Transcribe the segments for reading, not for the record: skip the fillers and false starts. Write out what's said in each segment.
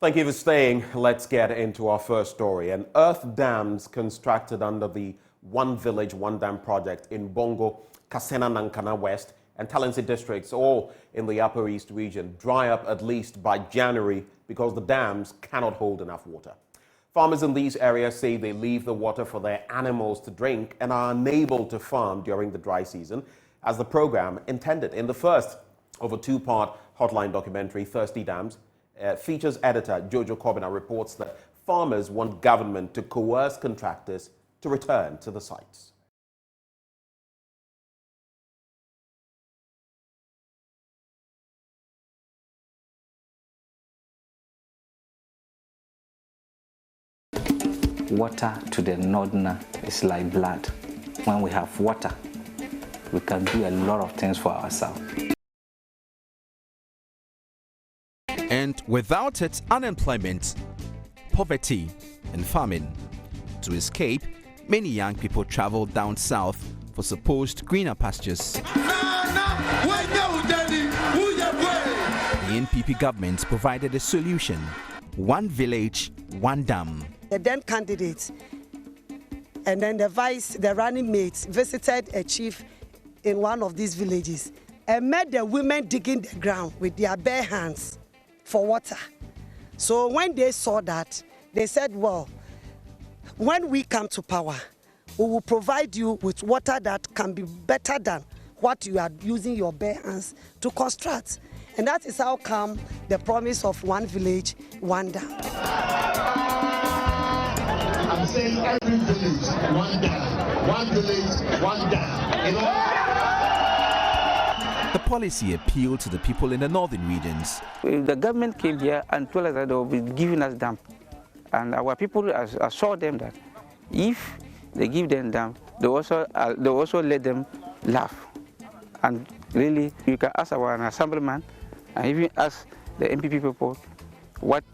Thank you for staying. Let's get into our first story. An earth dams constructed under the One Village, One Dam project in Bongo, Kasena, Nankana West, and Talensi districts, all in the Upper East region, dry up at least by January because the dams cannot hold enough water. Farmers in these areas say they leave the water for their animals to drink and are unable to farm during the dry season, as the program intended. In the first of a two-part Hotline documentary, Thirsty Dams, features editor Jojo Kobina reports that farmers want government to coerce contractors to return to the sites. Water to the northerner is like blood. When we have water, we can do a lot of things for ourselves. And without it, unemployment, poverty, and famine. To escape, many young people travel down south for supposed greener pastures. The NPP government provided a solution: one village, one dam. The then candidates and then the running mates visited a chief in one of these villages and met the women digging the ground with their bare hands for water. So when they saw that, they said, well, when we come to power, we will provide you with water that can be better than what you are using your bare hands to construct. And that is how come the promise of one village, one dam. I'm saying every village, one dam. One village, one dam. You know? The policy appealed to the people in the northern regions. The government came here and told us that they will be giving us dam. And our people assured them that if they give them dam, they also let them laugh. And really, you can ask our assemblyman and even ask the NPP people what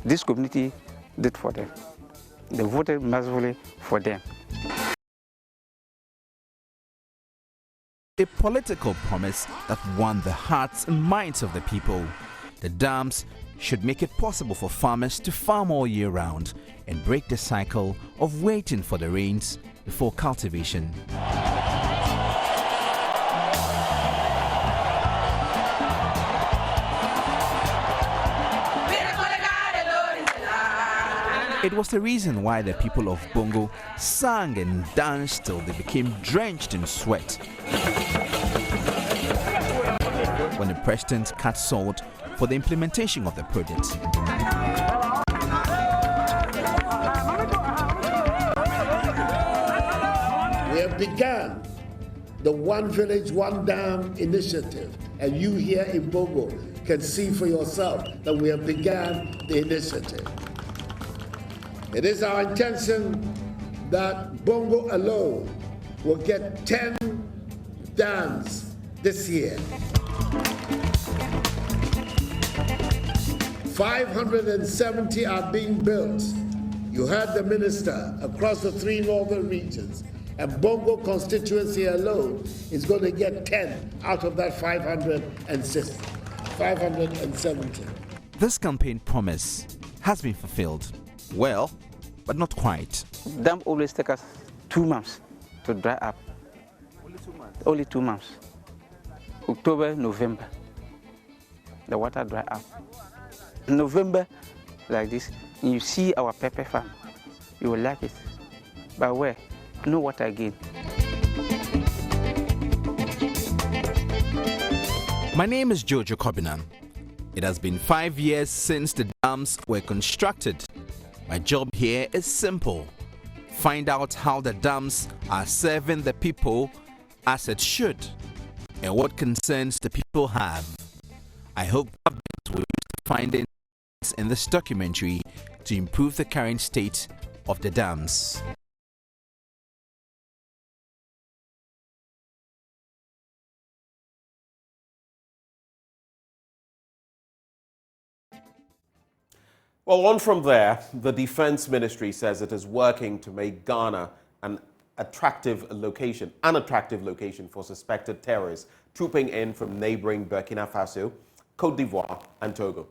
this community did for them. They voted massively for them. A political promise that won the hearts and minds of the people. The dams should make it possible for farmers to farm all year round and break the cycle of waiting for the rains before cultivation. It was the reason why the people of Bongo sang and danced till they became drenched in sweat. When the president cut salt for the implementation of the project. We have begun the One Village, One Dam initiative, and you here in Bongo can see for yourself that we have begun the initiative. It is our intention that Bongo alone will get 10 dams this year. 570 are being built. You heard the minister across the 3 northern regions, and Bongo constituency alone is going to get 10 out of that 570. This campaign promise has been fulfilled. Well, but not quite. Dam always takes us 2 months to dry up. Only 2 months? Only 2 months. October, November, the water dry up. November, like this, you see our pepper farm, you will like it. But where? No water again. My name is Jojo Kobina. It has been 5 years since the dams were constructed. My job here is simple. Find out how the dams are serving the people as it should and what concerns the people have. I hope government will use the findings in this documentary to improve the current state of the dams. Well, on from there, the Defense Ministry says it is working to make Ghana an unattractive location for suspected terrorists trooping in from neighboring Burkina Faso, Cote d'Ivoire, and Togo.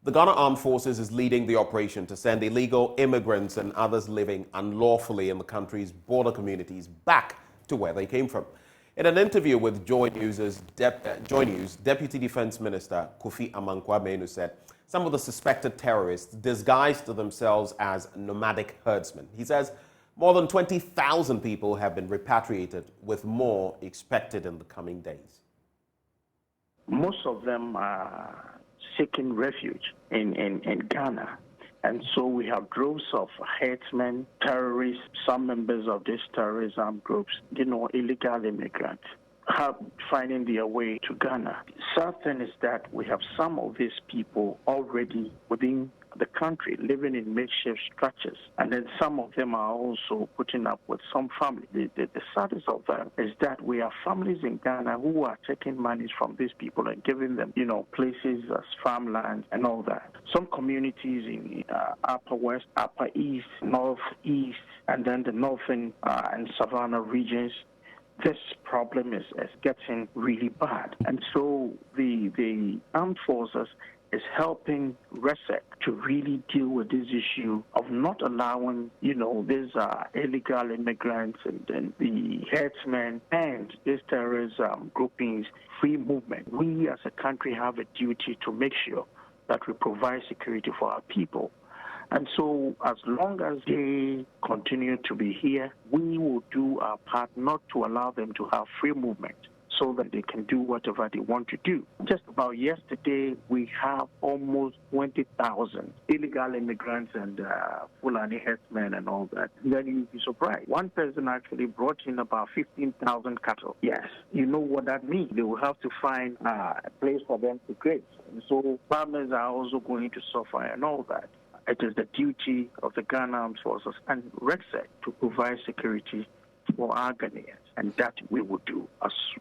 The Ghana Armed Forces is leading the operation to send illegal immigrants and others living unlawfully in the country's border communities back to where they came from. In an interview with Joy News, Deputy Defense Minister Kofi Amankwa-Manu said some of the suspected terrorists disguised themselves as nomadic herdsmen. He says more than 20,000 people have been repatriated, with more expected in the coming days. Most of them are seeking refuge in Ghana. And so we have droves of herdsmen, terrorists, some members of these terrorism groups, illegal immigrants, finding their way to Ghana. Sad thing is that we have some of these people already within the country living in makeshift structures, and then some of them are also putting up with some family. The saddest of them is that we have families in Ghana who are taking monies from these people and giving them, places as farmland and all that. Some communities in Upper West, Upper East, Northeast, and then the Northern and Savannah regions, this problem is getting really bad. And so the armed forces is helping RESEC to really deal with this issue of not allowing, these illegal immigrants and the herdsmen and these terrorism groupings free movement. We as a country have a duty to make sure that we provide security for our people. And so as long as they continue to be here, we will do our part not to allow them to have free movement, so that they can do whatever they want to do. Just about yesterday, we have almost 20,000 illegal immigrants and Fulani herdsmen and all that. Then you'd be surprised. One person actually brought in about 15,000 cattle. Yes, you know what that means. They will have to find a place for them to graze. And so farmers are also going to suffer and all that. It is the duty of the Ghana Armed Forces and RESEC to provide security for our Ghanaians, and that we will do,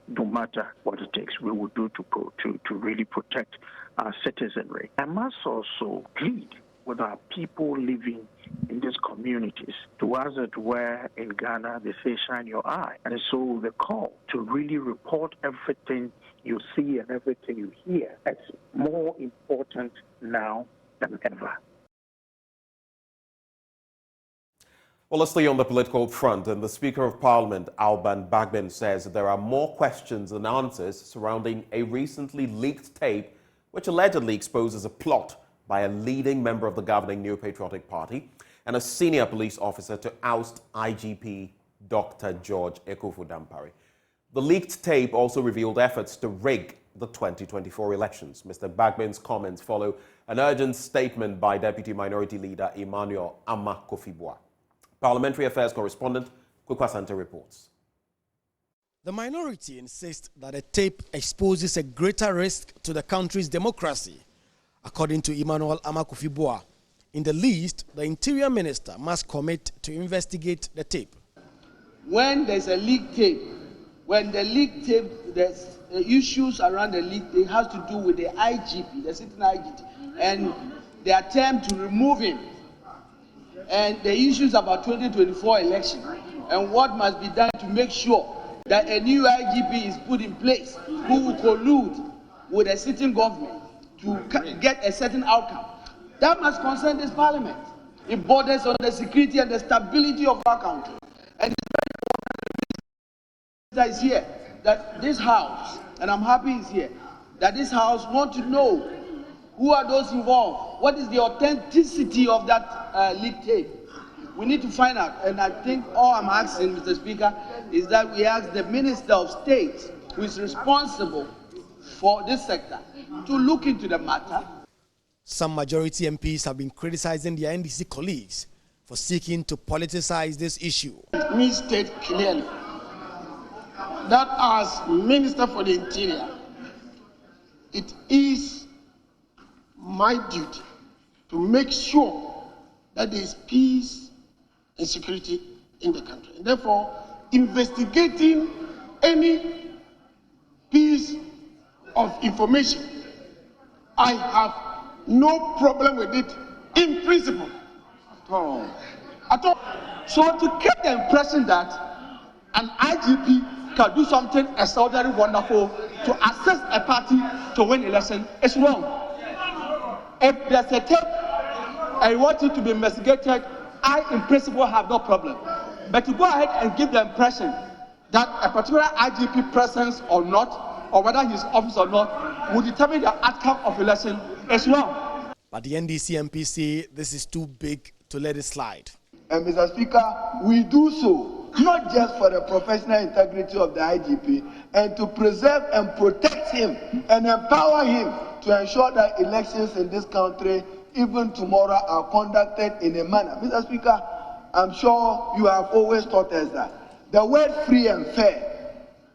no matter what it takes, we will do to really protect our citizenry. I must also plead with our people living in these communities to, as it were in Ghana, they say shine your eye. And so the call to really report everything you see and everything you hear, it's more important now than ever. Well, let's stay on the political front. And the Speaker of Parliament, Alban Bagbin, says there are more questions than answers surrounding a recently leaked tape which allegedly exposes a plot by a leading member of the governing New Patriotic Party and a senior police officer to oust IGP Dr. George Ekufu-Dampare. The leaked tape also revealed efforts to rig the 2024 elections. Mr. Bagbin's comments follow an urgent statement by Deputy Minority Leader Emmanuel Ama-Kofi-Boa. Parliamentary Affairs correspondent Kwasante reports. The minority insists that the tape exposes a greater risk to the country's democracy. According to Emmanuel Ama-Kofi-Boa, in the least, the Interior Minister must commit to investigate the tape. When there's a leaked tape, there's issues around the leak, it has to do with the IGP, the sitting IGP, and the attempt to remove him. And the issues about 2024 election and what must be done to make sure that a new IGP is put in place who will collude with a sitting government to get a certain outcome. That must concern this parliament. It borders on the security and the stability of our country. And it's very important that is here, that this house, and I'm happy it's here, that this house want to know who are those involved? What is the authenticity of that leak tape? We need to find out. And I think all I'm asking, Mr. Speaker, is that we ask the Minister of State, who is responsible for this sector, to look into the matter. Some majority MPs have been criticizing their NDC colleagues for seeking to politicize this issue. Let me state clearly that as Minister for the Interior, it is my duty to make sure that there is peace and security in the country. And therefore, investigating any piece of information, I have no problem with it in principle at all. So to get the impression that an IGP can do something extraordinarily wonderful to assist a party to win election is wrong. If there's a tape and you want it to be investigated, I, in principle, have no problem. But to go ahead and give the impression that a particular IGP presence or not, or whether his office or not, will determine the outcome of election is wrong. But the NDC MP say this is too big to let it slide. And Mr. Speaker, we do so not just for the professional integrity of the IGP and to preserve and protect him and empower him to ensure that elections in this country, even tomorrow, are conducted in a manner. Mr. Speaker, I'm sure you have always taught us that the word free and fair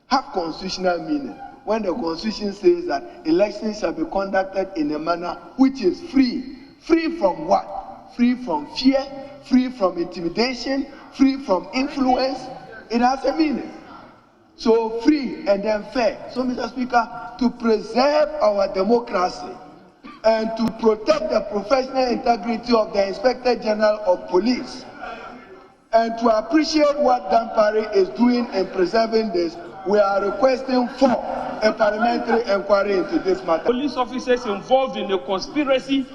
have constitutional meaning. When the Constitution says that elections shall be conducted in a manner which is free. Free from what? Free from fear, free from intimidation, free from influence. It has a meaning. So free and then fair. So, Mr. Speaker, to preserve our democracy and to protect the professional integrity of the Inspector General of Police and to appreciate what Dan Parry is doing in preserving this, we are requesting for a parliamentary inquiry into this matter. Police officers involved in a conspiracy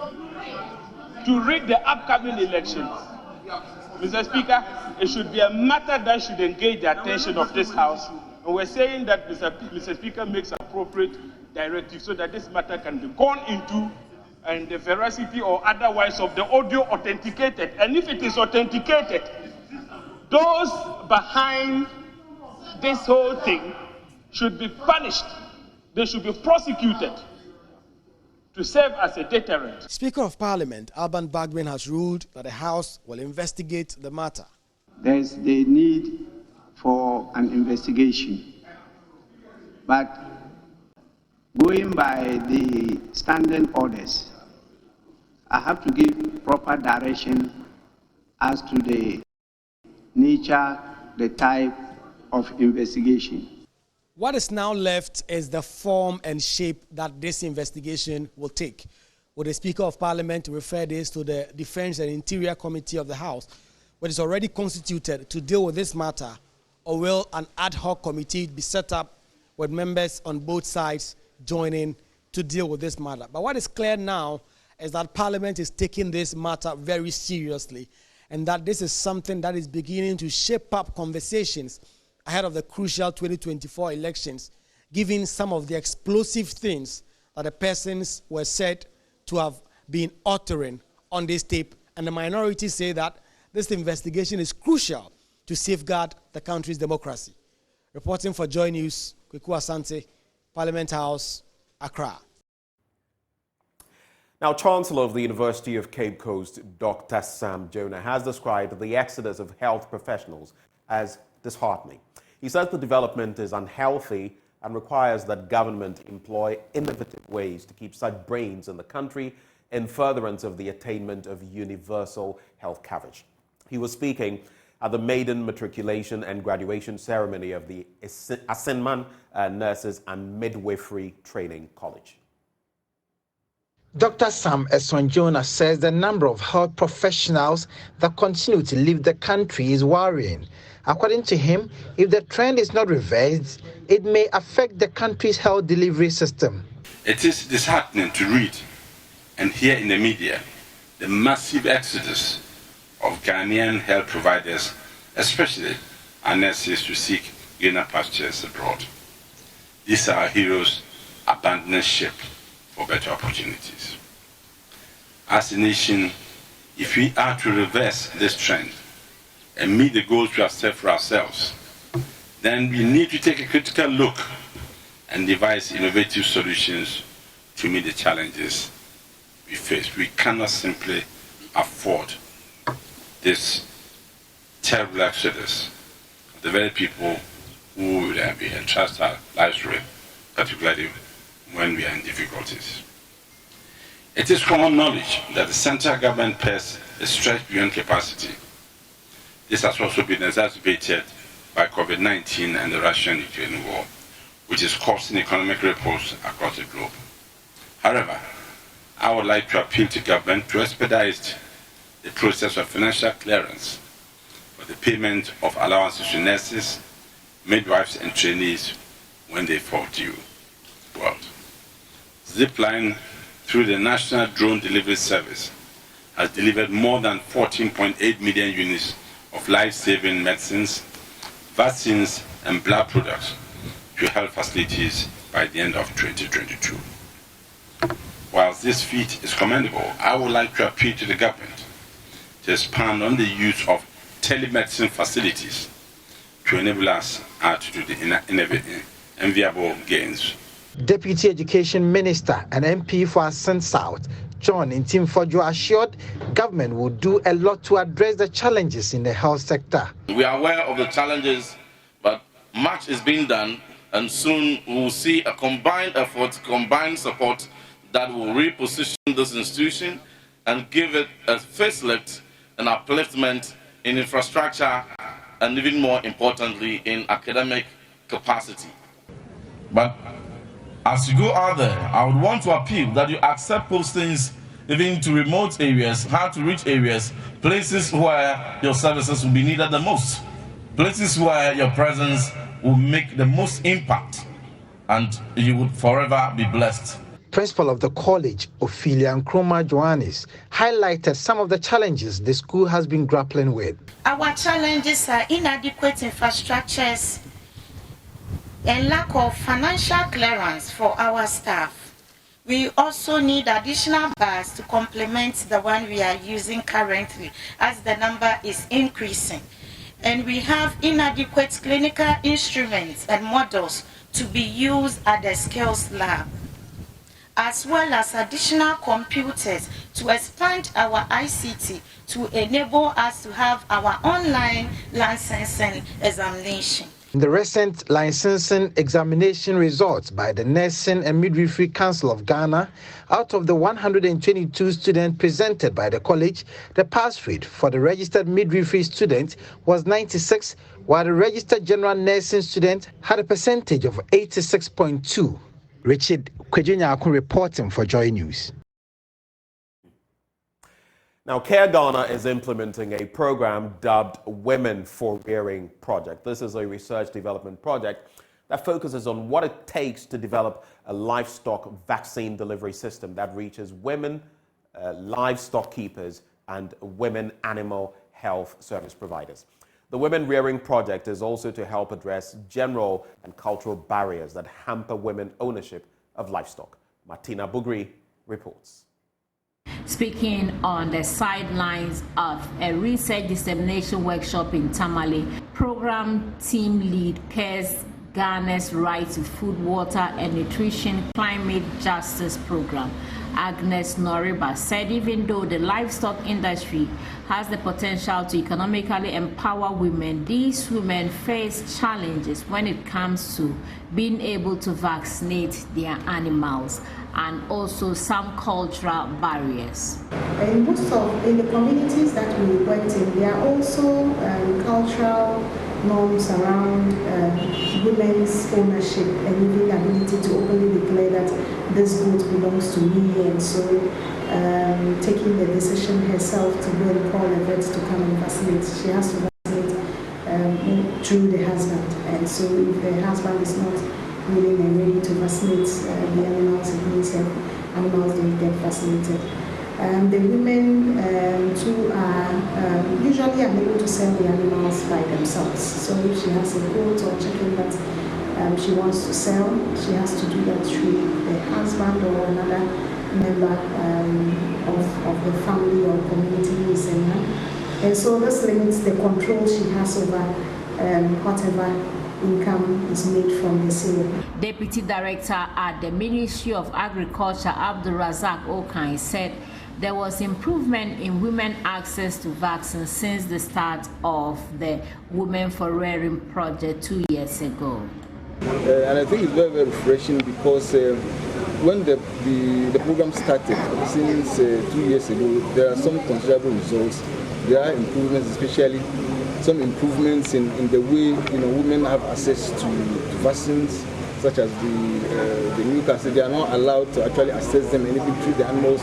to rig the upcoming elections. Mr. Speaker, it should be a matter that should engage the attention of this House. And we're saying that Mr. Speaker makes appropriate directive so that this matter can be gone into and the veracity or otherwise of the audio authenticated. And if it is authenticated, those behind this whole thing should be punished. They should be prosecuted to serve as a deterrent. Speaker of Parliament Alban Bagbin has ruled that the House will investigate the matter. There is the need for an investigation, but going by the standing orders, I have to give proper direction as to the nature, the type of investigation. What is now left is the form and shape that this investigation will take. Will the Speaker of Parliament refer this to the Defense and Interior Committee of the House, which is already constituted to deal with this matter, or will an ad hoc committee be set up with members on both sides joining to deal with this matter? But what is clear now is that Parliament is taking this matter very seriously, and that this is something that is beginning to shape up conversations ahead of the crucial 2024 elections, given some of the explosive things that the persons were said to have been uttering on this tape. And the minority say that this investigation is crucial to safeguard the country's democracy. Reporting for Joy News, Kweku Asante, Parliament House, Accra. Now, Chancellor of the University of Cape Coast, Dr. Sam Jonah, has described the exodus of health professionals as disheartening. He says the development is unhealthy and requires that government employ innovative ways to keep such brains in the country in furtherance of the attainment of universal health coverage. He was speaking at the maiden matriculation and graduation ceremony of the Asenman Nurses and Midwifery Training College. Dr. Sam Jonah says the number of health professionals that continue to leave the country is worrying. According to him, if the trend is not reversed, it may affect the country's health delivery system. It is disheartening to read and hear in the media the massive exodus of Ghanaian health providers, especially our nurses, to seek greener pastures abroad. These are our heroes abandoning ship for better opportunities. As a nation, if we are to reverse this trend and meet the goals we have set for ourselves, then we need to take a critical look and devise innovative solutions to meet the challenges we face. We cannot simply afford this terrible exodus of the very people who would be entrusted our lives with, particularly when we are in difficulties. It is common knowledge that the central government purse is stretched beyond capacity. This has also been exacerbated by COVID-19 and the Russian-Ukraine war, which is causing economic ripples across the globe. However, I would like to appeal to government to expedite the process of financial clearance for the payment of allowances to nurses, midwives, and trainees when they fall due. Zipline through the National Drone Delivery Service, has delivered more than 14.8 million units of life-saving medicines, vaccines, and blood products to health facilities by the end of 2022. Whilst this feat is commendable, I would like to appeal to the government to expand on the use of telemedicine facilities to enable us to do the enviable gains. Deputy Education Minister and MP for Ascent South, John Ntimfodjo, assured government will do a lot to address the challenges in the health sector. We are aware of the challenges, but much is being done, and soon we will see a combined effort, combined support that will reposition this institution and give it a facelift and upliftment in infrastructure and even more importantly in academic capacity. But as you go out there, I would want to appeal that you accept postings even to remote areas, hard to reach areas, places where your services will be needed the most, places where your presence will make the most impact, and you would forever be blessed. Principal of the college, Ophelia Nkrumah Johannes, highlighted some of the challenges the school has been grappling with. Our challenges are inadequate infrastructures and lack of financial clearance for our staff. We also need additional bars to complement the one we are using currently, as the number is increasing. And we have inadequate clinical instruments and models to be used at the skills lab, as well as additional computers to expand our ICT to enable us to have our online licensing examination. In the recent licensing examination results by the Nursing and Midwifery Council of Ghana, out of the 122 students presented by the college, the pass rate for the registered midwifery student was 96, while the registered general nursing student had a percentage of 86.2. Richard Kwejinyako reporting for Joy News. Now, Care Ghana is implementing a program dubbed Women for Rearing Project. This is a research development project that focuses on what it takes to develop a livestock vaccine delivery system that reaches women, livestock keepers, and women animal health service providers. The Women Rearing Project is also to help address general and cultural barriers that hamper women ownership of livestock. Martina Bugri reports. Speaking on the sidelines of a research dissemination workshop in Tamale, program team lead Cares Ghana's Right to Food, Water and Nutrition Climate Justice Program, Agnes Noriba, said even though the livestock industry has the potential to economically empower women, these women face challenges when it comes to being able to vaccinate their animals and also some cultural barriers. In the communities that we worked in, there are also cultural norms around women's ownership and even the ability to openly declare that this goat belongs to me, and so taking the decision herself to go and call a vet to come and vaccinate. She has to vaccinate through the husband, and so if the husband is not willing and ready to vaccinate the animals, it means that animals don't get vaccinated. The women too are usually unable to sell the animals by themselves. So if she has a goat or chicken that she wants to sell, she has to do that through the husband or another member of the family or community using her. And so this limits the control she has over whatever income is made from the sale. Deputy Director at the Ministry of Agriculture, Abdul Razak Okan, said there was improvement in women access to vaccines since the start of the Women for Rearing project 2 years ago. And I think it's very, very refreshing because when the program started, since 2 years ago, there are some considerable results. There are improvements, especially some improvements in the way women have access to vaccines, such as the new cancer. They are not allowed to actually access them and even treat the animals.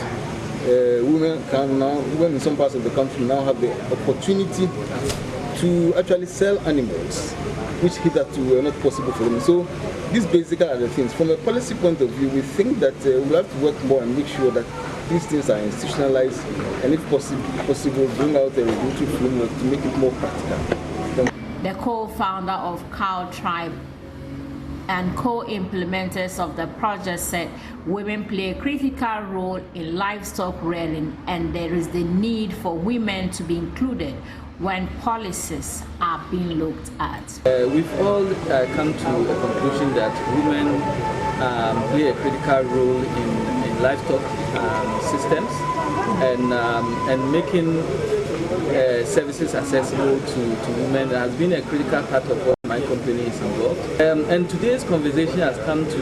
Women in some parts of the country now have the opportunity to actually sell animals which hitherto were not possible for them. So these basically are the things. From a policy point of view, we think that we'll have to work more and make sure that these things are institutionalized, and if possible, bring out a regulatory framework to make it more practical. The co-founder of Cow Tribe and co-implementers of the project said women play a critical role in livestock rearing, and there is the need for women to be included when policies are being looked at. We've all come to a conclusion that women play a critical role in livestock systems and making services accessible to women has been a critical part of what my company is involved. And today's conversation has come to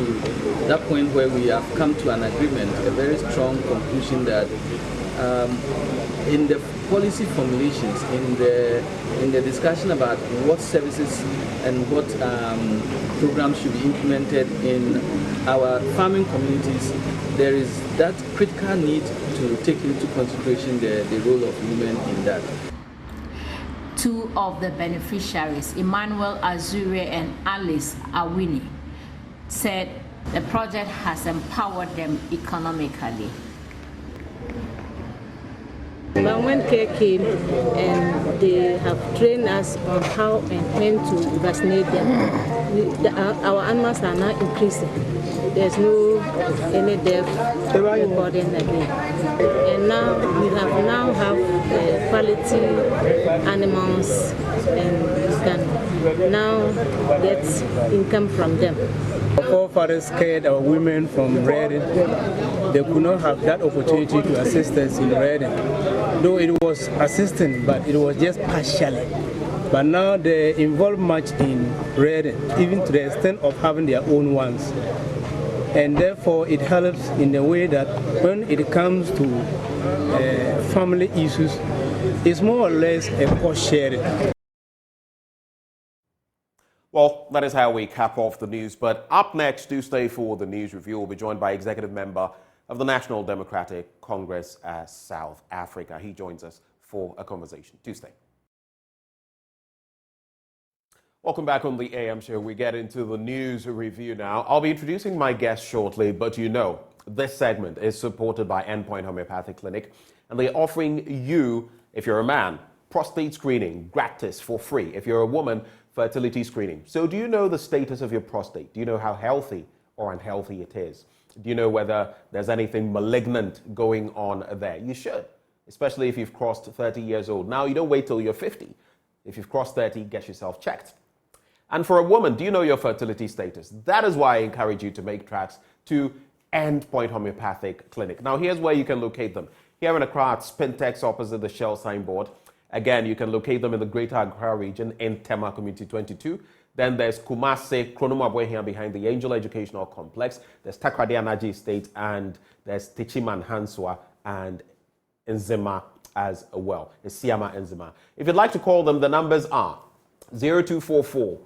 that point where we have come to an agreement, a very strong conclusion that in the policy formulations, in the discussion about what services and what programs should be implemented in our farming communities, there is that critical need to take into consideration the role of women in that. Two of the beneficiaries, Emmanuel Azure and Alice Awini, said the project has empowered them economically. But when care came and they have trained us on how and when to vaccinate them, our animals are now increasing. There's no any death recording again. And now we have quality animals, and we can now get income from them. Our forefathers cared our women from rearing. They could not have that opportunity to assist us in rearing. Though it was assisting, but it was just partially. But now they involve much in rearing, even to the extent of having their own ones. And therefore it helps in a way that when it comes to family issues, it's more or less a cost sharing. Well, that is how we cap off the news. But up next, do stay for the news review. We'll be joined by Executive Member of the National Democratic Congress South Africa. He joins us for a conversation. Do stay. Welcome back on the AM show. We get into the news review now. I'll be introducing my guest shortly, but you know, this segment is supported by Endpoint Homeopathic Clinic, and they're offering you, if you're a man, prostate screening gratis for free. If you're a woman, fertility screening. So do you know the status of your prostate? Do you know how healthy or unhealthy it is? Do you know whether there's anything malignant going on there? You should, especially if you've crossed 30 years old. Now, you don't wait till you're 50. If you've crossed 30, get yourself checked. And for a woman, do you know your fertility status? That is why I encourage you to make tracks to Endpoint Homeopathic Clinic. Now, here's where you can locate them. Here in Accra at Spintex opposite the Shell signboard. Again, you can locate them in the Greater Accra region in Tema Community 22. Then there's Kumase, Kronomabwe here behind the Angel Educational Complex. There's Takrady Anaji Estate, and there's Tichiman Hanswa and Nzima as well. It's Siama Nzima. If you'd like to call them, the numbers are 0244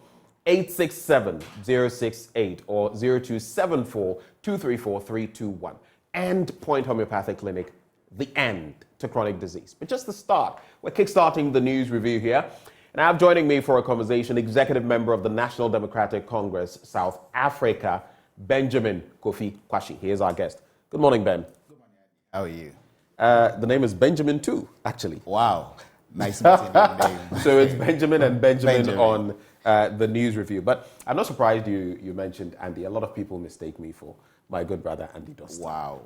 867 068 or 0274 234 321. Endpoint Homeopathic Clinic, the end to chronic disease. But just the start. We're kickstarting the news review here. And I have joining me for a conversation, Executive Member of the National Democratic Congress, South Africa, Benjamin Kofi Kwashi. He is our guest. Good morning, Ben. Good morning. How are you? The name is Benjamin too, actually. Wow. Nice meeting your name. So it's Benjamin and Benjamin on the news review. But I'm not surprised you mentioned Andy. A lot of people mistake me for my good brother, Andy Dosty. Wow.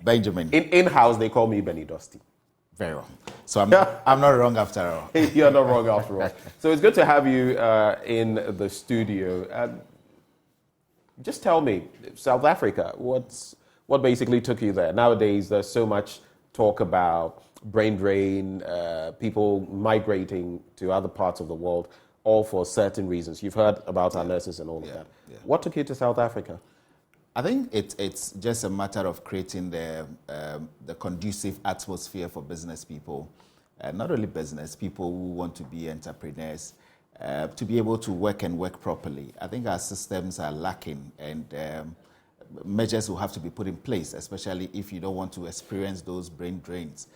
Benjamin. In-house, they call me Benny Dosty. Very wrong. So I'm not wrong after all. You're not wrong after all. So it's good to have you in the studio. Just tell me, South Africa, what basically took you there? Nowadays, there's so much talk about brain drain, people migrating to other parts of the world, all for certain reasons. You've heard about our nurses and all of that. Yeah. What took you to South Africa? I think it's just a matter of creating the conducive atmosphere for business people, not only business people who want to be entrepreneurs, to be able to work and work properly. I think our systems are lacking, and measures will have to be put in place, especially if you don't want to experience those brain drains.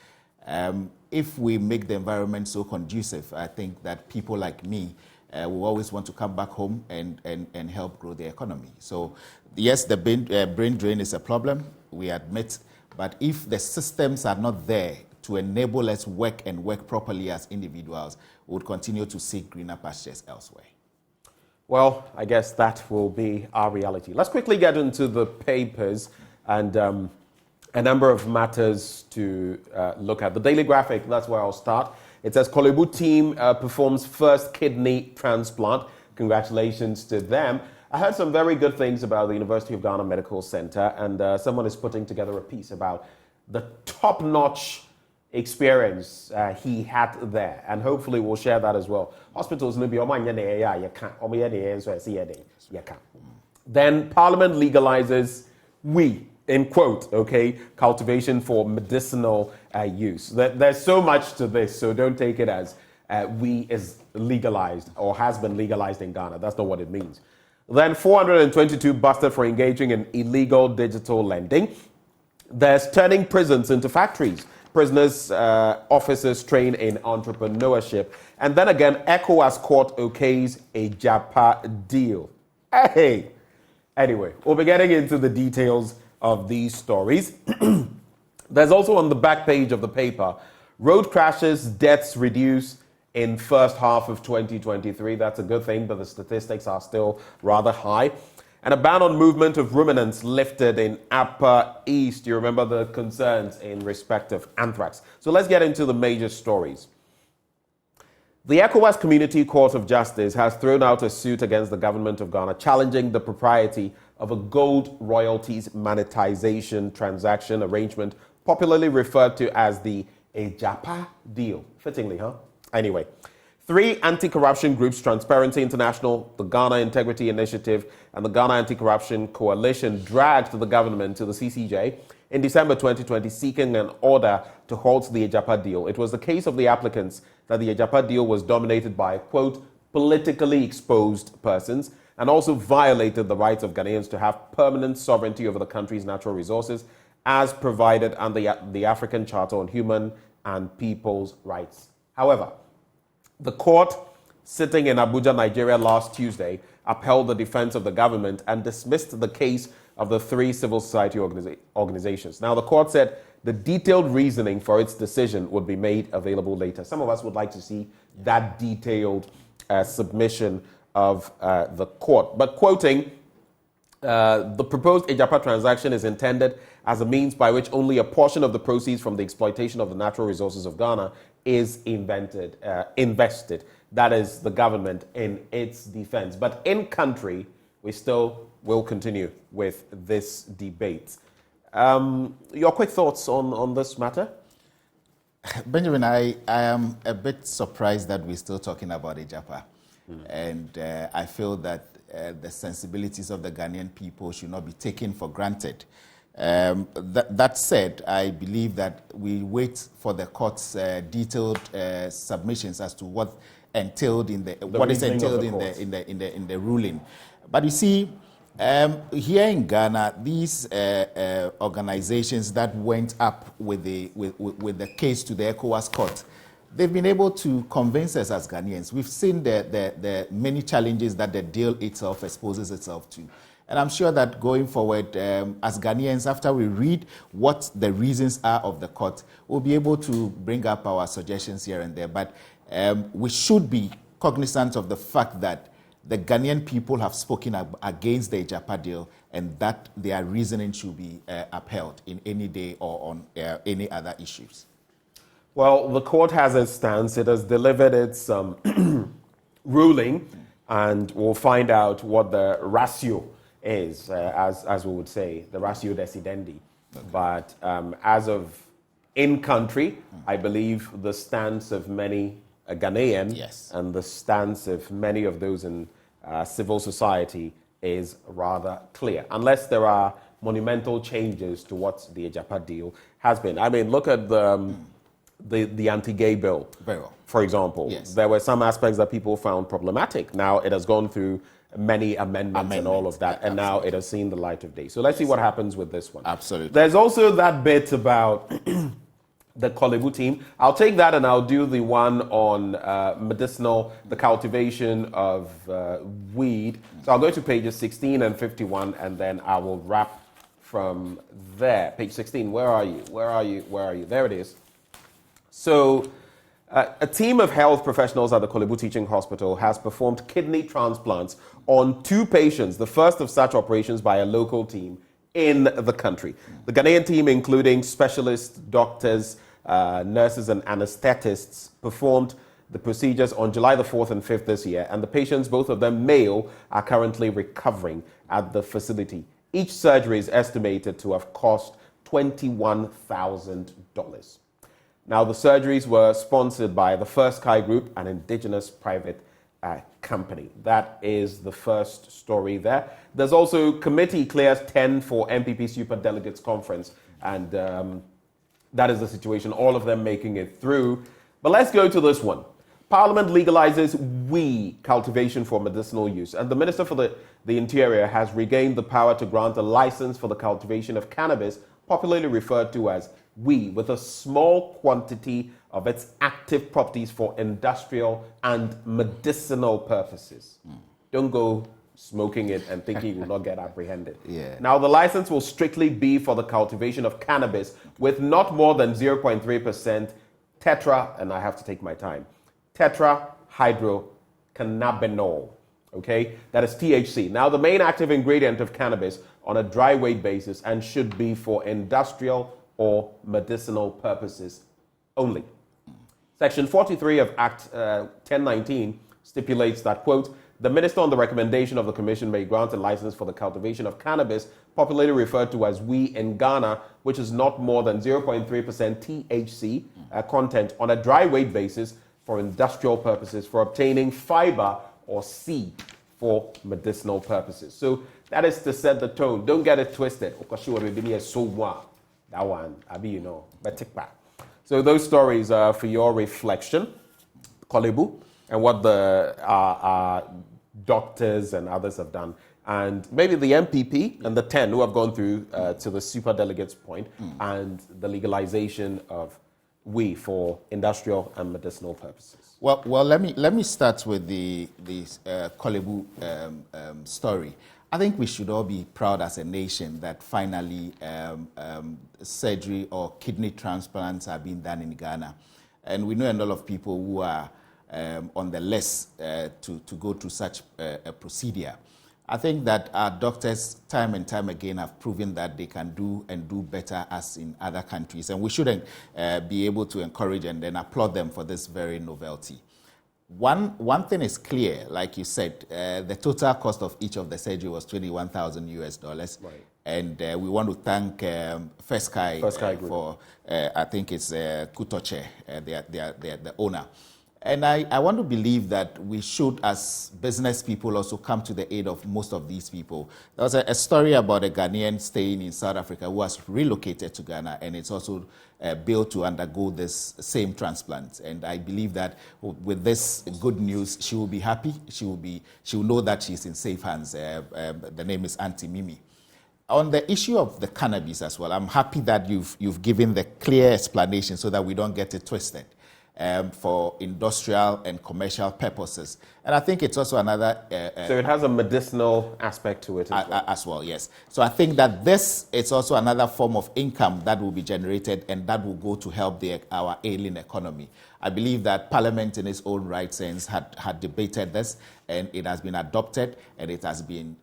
If we make the environment so conducive, I think that people like me will always want to come back home and help grow the economy. So yes, the brain drain is a problem, we admit, but if the systems are not there to enable us work and work properly as individuals, we would continue to seek greener pastures elsewhere. Well, I guess that will be our reality. Let's quickly get into the papers and a number of matters to look at. The Daily Graphic, that's where I'll start. It says Kolebu team performs first kidney transplant. Congratulations to them. I heard some very good things about the University of Ghana Medical Center, and someone is putting together a piece about the top-notch experience he had there, and hopefully we'll share that as well. Hospitals no be then Parliament legalizes in quote, okay, cultivation for medicinal use. There's so much to this, so don't take it as is legalized or has been legalized in Ghana. That's not what it means. Then 422 busted for engaging in illegal digital lending. There's turning prisons into factories. Prisoners, officers train in entrepreneurship. And then again, ECOWAS court okays a JAPA deal. Hey! Anyway, we'll be getting into the details of these stories. There's also on the back page of the paper, road crashes, deaths reduce in first half of 2023. That's a good thing, but the statistics are still rather high. And a ban on movement of ruminants lifted in Upper East. You remember the concerns in respect of anthrax. So let's get into the major stories. The ECOWAS Community Court of Justice has thrown out a suit against the government of Ghana challenging the propriety of a gold royalties monetization transaction arrangement popularly referred to as the Ejapa deal. Fittingly, huh? Anyway, 3 anti-corruption groups, Transparency International, the Ghana Integrity Initiative, and the Ghana Anti-Corruption Coalition, dragged the government to the CCJ in December 2020 seeking an order to halt the Ejapa deal. It was the case of the applicants that the Ejapa deal was dominated by, quote, politically exposed persons and also violated the rights of Ghanaians to have permanent sovereignty over the country's natural resources as provided under the African Charter on Human and People's Rights. However, the court, sitting in Abuja, Nigeria last Tuesday, upheld the defense of the government and dismissed the case of the 3 civil society organizations. Now, the court said the detailed reasoning for its decision would be made available later. Some of us would like to see that detailed submission of the court. But quoting, the proposed Ejapa transaction is intended as a means by which only a portion of the proceeds from the exploitation of the natural resources of Ghana is invested. That is the government in its defense. But in country, we still will continue with this debate. Your quick thoughts on this matter? Benjamin, I am a bit surprised that we're still talking about Ejapa. And I feel that the sensibilities of the Ghanaian people should not be taken for granted. That said, I believe that we wait for the court's detailed submissions as to what entailed in what is entailed in the ruling. But you see, here in Ghana, these organizations that went up with the case to the ECOWAS court, they've been able to convince us as Ghanaians. We've seen the many challenges that the deal itself exposes itself to. And I'm sure that going forward, as Ghanaians, after we read what the reasons are of the court, we'll be able to bring up our suggestions here and there. But we should be cognizant of the fact that the Ghanaian people have spoken against the Ejapa deal and that their reasoning should be upheld in any day or on any other issues. Well, the court has its stance. It has delivered its ruling, and we'll find out what the ratio is, as we would say, the ratio decidendi. Okay. But as of in country, I believe the stance of many Ghanaian and the stance of many of those in civil society is rather clear, unless there are monumental changes to what the Ejapa deal has been. I mean, look at the anti-gay bill, for example. Yes. There were some aspects that people found problematic. Now it has gone through many amendments and all of that, and now it has seen the light of day. So let's see what happens with this one. Absolutely. There's also that bit about the Kolebu team. I'll take that and I'll do the one on medicinal, the cultivation of weed. So I'll go to pages 16 and 51 and then I will wrap from there. Page 16, where are you? Where are you? Where are you? There it is. So a team of health professionals at the Kolebu Teaching Hospital has performed kidney transplants on 2 patients, the first of such operations by a local team in the country. The Ghanaian team, including specialists, doctors, nurses and anesthetists, performed the procedures on July the 4th and 5th this year, and the patients, both of them male, are currently recovering at the facility. Each surgery is estimated to have cost $21,000. Now, the surgeries were sponsored by the First Kai Group, an indigenous private company. That is the first story there. There's also committee clears 10 for NPP Super Delegates Conference, and that is the situation, all of them making it through. But let's go to this one. Parliament legalizes weed cultivation for medicinal use, and the Minister for the Interior has regained the power to grant a license for the cultivation of cannabis, popularly referred to as weed, with a small quantity of its active properties for industrial and medicinal purposes. Don't go smoking it and thinking you will not get apprehended. Now, the license will strictly be for the cultivation of cannabis with not more than 0.3% tetra, and I have to take my time, tetrahydrocannabinol, okay? That is THC. Now, the main active ingredient of cannabis on a dry weight basis and should be for industrial or medicinal purposes only. Section 43 of Act 1019 stipulates that, quote, the minister on the recommendation of the commission may grant a license for the cultivation of cannabis, popularly referred to as weed in Ghana, which is not more than 0.3% THC content on a dry weight basis for industrial purposes, for obtaining fiber or seed for medicinal purposes. So that is to set the tone. Don't get it twisted. That one, but take back. So those stories are for your reflection, Kolebu, and what the doctors and others have done. And maybe the MPP and the 10 who have gone through to the super delegates point and the legalization of weed for industrial and medicinal purposes. Well, let me start with the Kolebu story. I think we should all be proud as a nation that finally surgery or kidney transplants are being done in Ghana. And we know a lot of people who are on the list to go through such a procedure. I think that our doctors time and time again have proven that they can do and do better as in other countries. And we shouldn't be able to encourage and then applaud them for this very novelty. One thing is clear, like you said, the total cost of each of the surgery was $21,000. Right. And we want to thank First Kai for, I think it's Kutoche, they are the owner. And I want to believe that we should, as business people, also come to the aid of most of these people. There was a story about a Ghanaian staying in South Africa who has relocated to Ghana, and it's also built to undergo this same transplant. And I believe that with this good news, she will be happy. She will know that she's in safe hands. The name is Auntie Mimi. On the issue of the cannabis as well, I'm happy that you've given the clear explanation so that we don't get it twisted. For industrial and commercial purposes. And I think it's also another... so it has a medicinal aspect to it as well, yes. So I think that it's also another form of income that will be generated and that will go to help our ailing economy. I believe that Parliament in its own right sense had debated this, and it has been adopted and it has been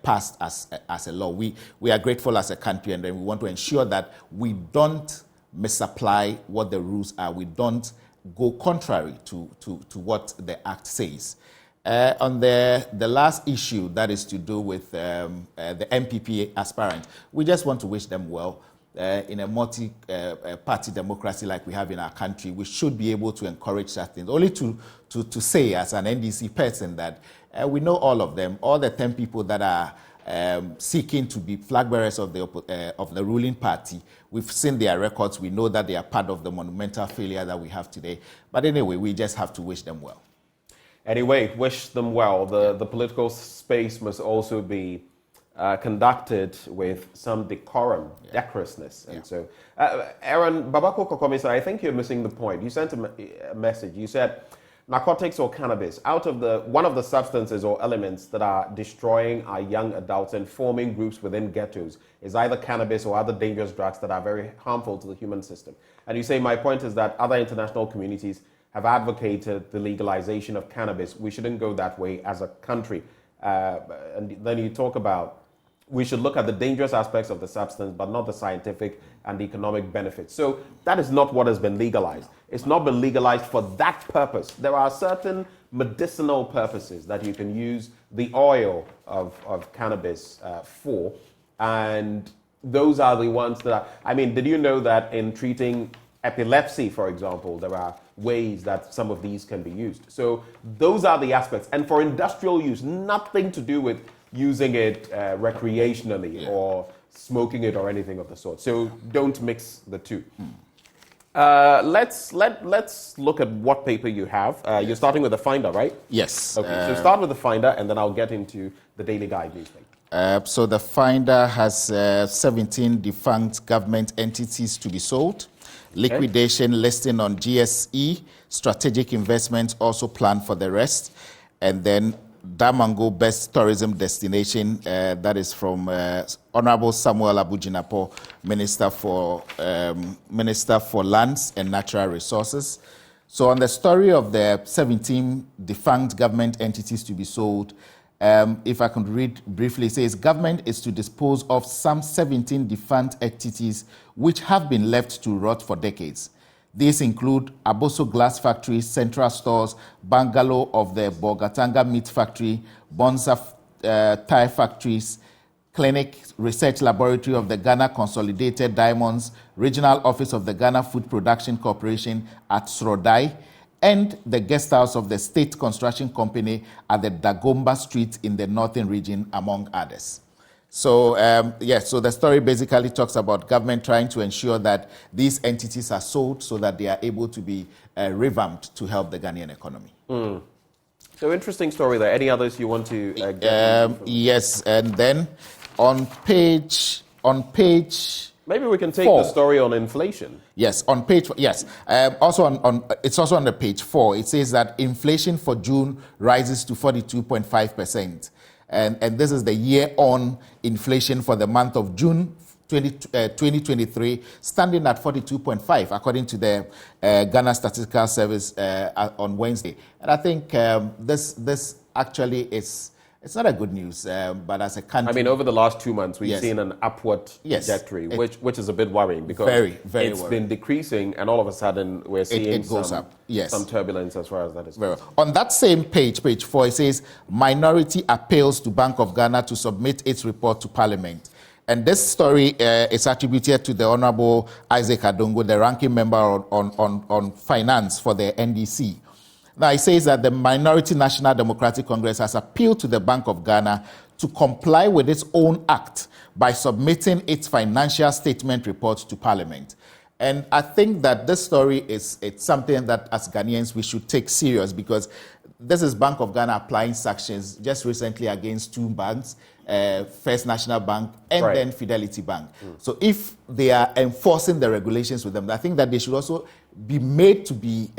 passed as a law. We are grateful as a country, and then we want to ensure that we don't misapply what the rules are. We don't go contrary to what the Act says. On the last issue that is to do with the NPP aspirant, we just want to wish them well. In a multi-party democracy like we have in our country, we should be able to encourage such things. Only to say as an NDC person that we know all of them, all the 10 people that are seeking to be flag bearers of the ruling party. We've seen their records. We know that they are part of the monumental failure that we have today. But anyway, we just have to wish them well. Anyway, wish them well. The political space must also be conducted with some decorum, decorousness. And so, Aaron Babako Kokomisa, I think you're missing the point. You sent a message. You said narcotics or cannabis, one of the substances or elements that are destroying our young adults and forming groups within ghettos is either cannabis or other dangerous drugs that are very harmful to the human system. And you say, my point is that other international communities have advocated the legalization of cannabis. We shouldn't go that way as a country. And then you talk about we should look at the dangerous aspects of the substance, but not the scientific and economic benefits. So that is not what has been legalized. It's not been legalized for that purpose. There are certain medicinal purposes that you can use the oil of cannabis for. And those are the ones that are, I mean, did you know that in treating epilepsy, for example, there are ways that some of these can be used? So those are the aspects. And for industrial use, nothing to do with using it recreationally or smoking it or anything of the sort. So don't mix the two. Let's look at what paper you have. You're starting with the Finder, right? Yes. Okay, so start with the Finder, and then I'll get into the Daily Guide newspaper. So the Finder has 17 defunct government entities to be sold. Liquidation listing on GSE. Strategic investments also planned for the rest. And then Damango Best Tourism Destination, that is from Honorable Samuel Abujinapo, Minister for Lands and Natural Resources. So on the story of the 17 defunct government entities to be sold, if I could read briefly, it says government is to dispose of some 17 defunct entities which have been left to rot for decades. These include Aboso Glass Factory, Central Stores, Bungalow of the Bogatanga Meat Factory, Bonza Tire Factories, Clinic Research Laboratory of the Ghana Consolidated Diamonds, Regional Office of the Ghana Food Production Corporation at Srodai, and the guest house of the State Construction Company at the Dagomba Street in the Northern Region, among others. So, so the story basically talks about government trying to ensure that these entities are sold so that they are able to be revamped to help the Ghanaian economy. So interesting story there. Any others you want to get? Yes, and then on page maybe we can take 4. the story on inflation. Yes, on page, yes. Also it's also on the page 4. It says that inflation for June rises to 42.5%. And this is the year-on inflation for the month of June 2023, standing at 42.5, according to the Ghana Statistical Service on Wednesday. And I think this actually it's not a good news, but as a country... I mean, over the last 2 months, we've seen an upward trajectory, which is a bit worrying because very it's been decreasing, and all of a sudden we're seeing it goes up. Yes. Some turbulence as far as that is concerned. On that same page 4, it says, Minority appeals to Bank of Ghana to submit its report to Parliament. And this story is attributed to the Honorable Isaac Adongo, the ranking member on finance for the NDC. Now, it says that the Minority National Democratic Congress has appealed to the Bank of Ghana to comply with its own act by submitting its financial statement report to Parliament. And I think that this story it's something that as Ghanaians we should take serious, because this is Bank of Ghana applying sanctions just recently against 2 banks, First National Bank and then Fidelity Bank. So if they are enforcing the regulations with them, I think that they should also be made to be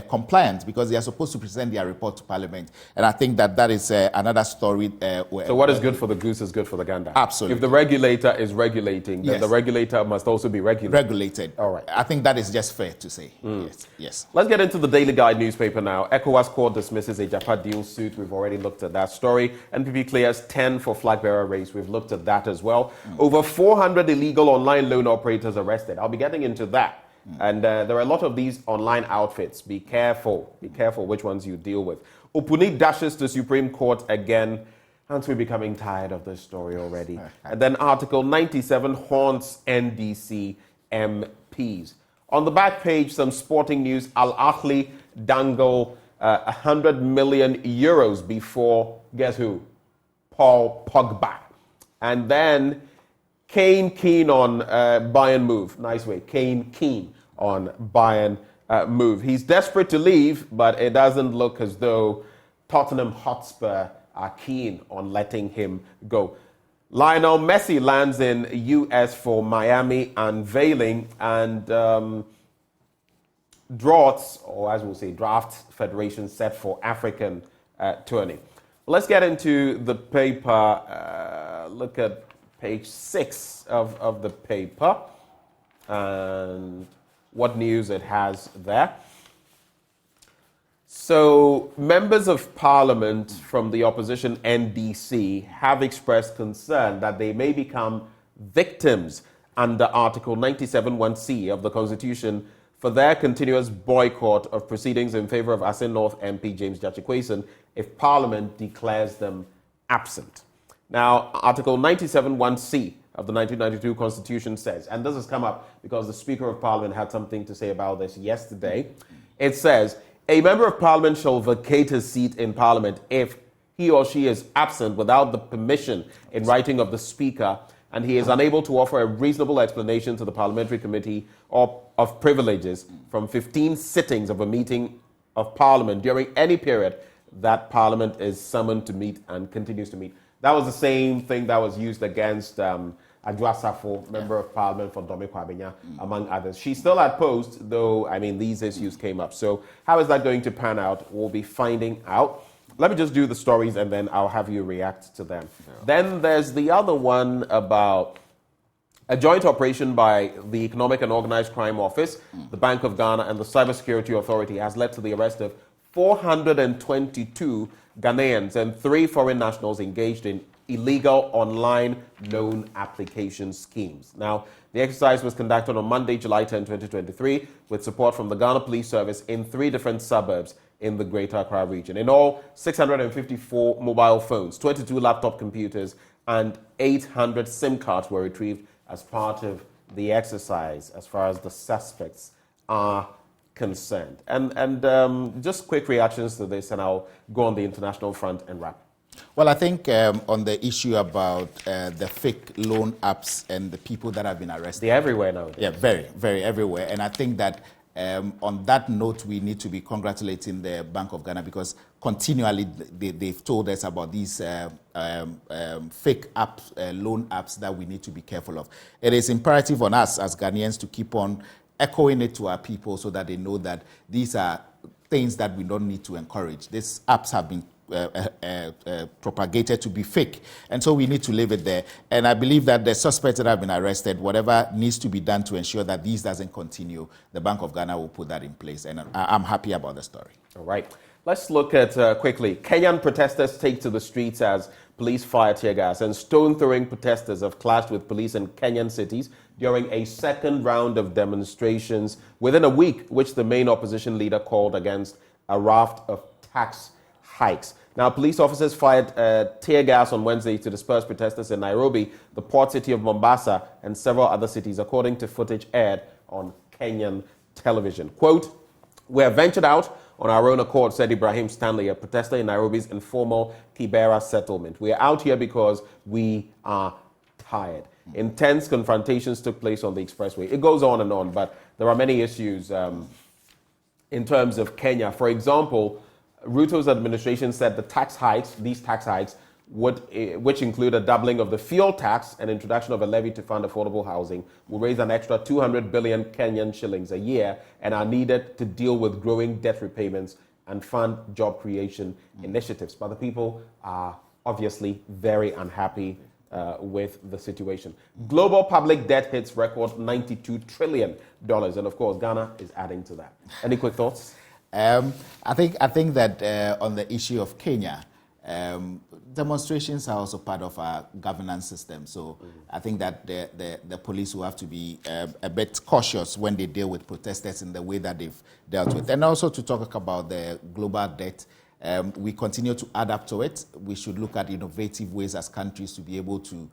compliant, because they are supposed to present their report to Parliament. And I think that is another story. So what is good for the goose is good for the gander. Absolutely. If the regulator is regulating, then the regulator must also be regulated. All right. I think that is just fair to say. Yes. Let's get into the Daily Guide newspaper now. ECOWAS court dismisses a Japa deal suit. We've already looked at that story. NPP clears 10 for Flagbearer race. We've looked at that as well. Over 400 illegal online loan operators arrested. I'll be getting into that. And there are a lot of these online outfits. Be careful. Be careful which ones you deal with. Opuni dashes to Supreme Court again. Aren't we becoming tired of this story already? And then Article 97 haunts NDC MPs. On the back page, some sporting news. Al Ahly dangle 100 million euros before, guess who? Paul Pogba. And then Kane keen on Bayern move. Nice way. Kane keen on Bayern move. He's desperate to leave, but it doesn't look as though Tottenham Hotspur are keen on letting him go. Lionel Messi lands in U.S. for Miami unveiling, and drafts, or as we'll say, draft federation set for African tourney. Let's get into the paper. Look at page 6 of the paper and what news it has there. So, members of parliament from the opposition NDC have expressed concern that they may become victims under Article 97(1)(c) of the Constitution for their continuous boycott of proceedings in favor of Asin North MP James Jachikwason if Parliament declares them absent. Now, Article 97(1)(c) of the 1992 Constitution says, and this has come up because the Speaker of Parliament had something to say about this yesterday. It says, a member of Parliament shall vacate his seat in Parliament if he or she is absent without the permission in writing of the Speaker, and he is unable to offer a reasonable explanation to the Parliamentary Committee of Privileges from 15 sittings of a meeting of Parliament during any period that Parliament is summoned to meet and continues to meet. That was the same thing that was used against Adwoa Safo, Member of Parliament for Osae-Kwapong, among others. She's still at post, though, I mean, these issues came up. So how is that going to pan out? We'll be finding out. Let me just do the stories and then I'll have you react to them. Yeah. Then there's the other one about a joint operation by the Economic and Organized Crime Office, the Bank of Ghana, and the Cybersecurity Authority has led to the arrest of 422 Ghanaians and 3 foreign nationals engaged in illegal online loan application schemes. Now, the exercise was conducted on Monday, July 10, 2023, with support from the Ghana Police Service in 3 different suburbs in the Greater Accra region. In all, 654 mobile phones, 22 laptop computers, and 800 SIM cards were retrieved as part of the exercise as far as the suspects are concerned. And just quick reactions to this, and I'll go on the international front and wrap. Well, I think on the issue about the fake loan apps and the people that have been arrested. They're everywhere now. Yeah, very, very everywhere. And I think that on that note, we need to be congratulating the Bank of Ghana because continually they've told us about these fake apps, loan apps that we need to be careful of. It is imperative on us as Ghanaians to keep on echoing it to our people so that they know that these are things that we don't need to encourage. These apps have been propagated to be fake, and so we need to leave it there. And I believe that the suspects that have been arrested, whatever needs to be done to ensure that this doesn't continue, the Bank of Ghana will put that in place, and I'm happy about the story. All right, let's look at quickly. Kenyan protesters take to the streets as police fire tear gas, and stone-throwing protesters have clashed with police in Kenyan cities during a second round of demonstrations within a week, which the main opposition leader called against a raft of tax hikes. Now, police officers fired tear gas on Wednesday to disperse protesters in Nairobi, the port city of Mombasa, and several other cities, according to footage aired on Kenyan television. Quote, "We have ventured out on our own accord," said Ibrahim Stanley, a protester in Nairobi's informal Kibera settlement. "We are out here because we are tired." Intense confrontations took place on the expressway. It goes on, but there are many issues in terms of Kenya. For example, Ruto's administration said these tax hikes, which include a doubling of the fuel tax and introduction of a levy to fund affordable housing, will raise an extra 200 billion Kenyan shillings a year and are needed to deal with growing debt repayments and fund job creation initiatives. But the people are obviously very unhappy with the situation. Global public debt hits record $92 trillion, and of course, Ghana is adding to that. Any quick thoughts? I think that on the issue of Kenya, demonstrations are also part of our governance system. So I think that the police will have to be a bit cautious when they deal with protesters in the way that they've dealt with. And also to talk about the global debt, we continue to add up to it. We should look at innovative ways as countries to be able to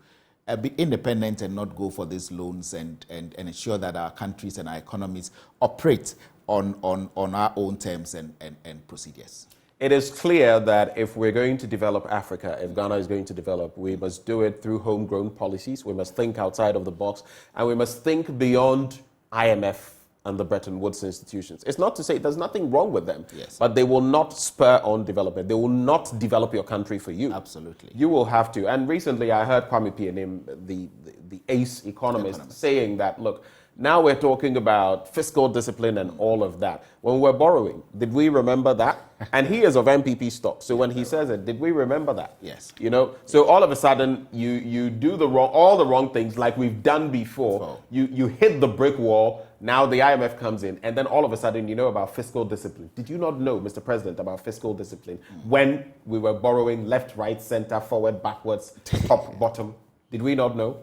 be independent and not go for these loans and ensure that our countries and our economies operate on our own terms and procedures. It is clear that if we're going to develop Africa, if Ghana is going to develop, we must do it through homegrown policies. We must think outside of the box, and we must think beyond IMF and the Bretton Woods institutions. It's not to say there's nothing wrong with them, Yes. but they will not spur on development. They will not develop your country for you. Absolutely. You will have to. And recently I heard Kwame Pianim, the ace economist, saying that, look, now we're talking about fiscal discipline and all of that. When we're borrowing, did we remember that? And he is of NPP stock. So when he says it, did we remember that? Yes. You know, so all of a sudden you do all the wrong things like we've done before. You hit the brick wall. Now the IMF comes in, and then all of a sudden you know about fiscal discipline. Did you not know, Mr. President, about fiscal discipline when we were borrowing left, right, center, forward, backwards, top, bottom? Did we not know?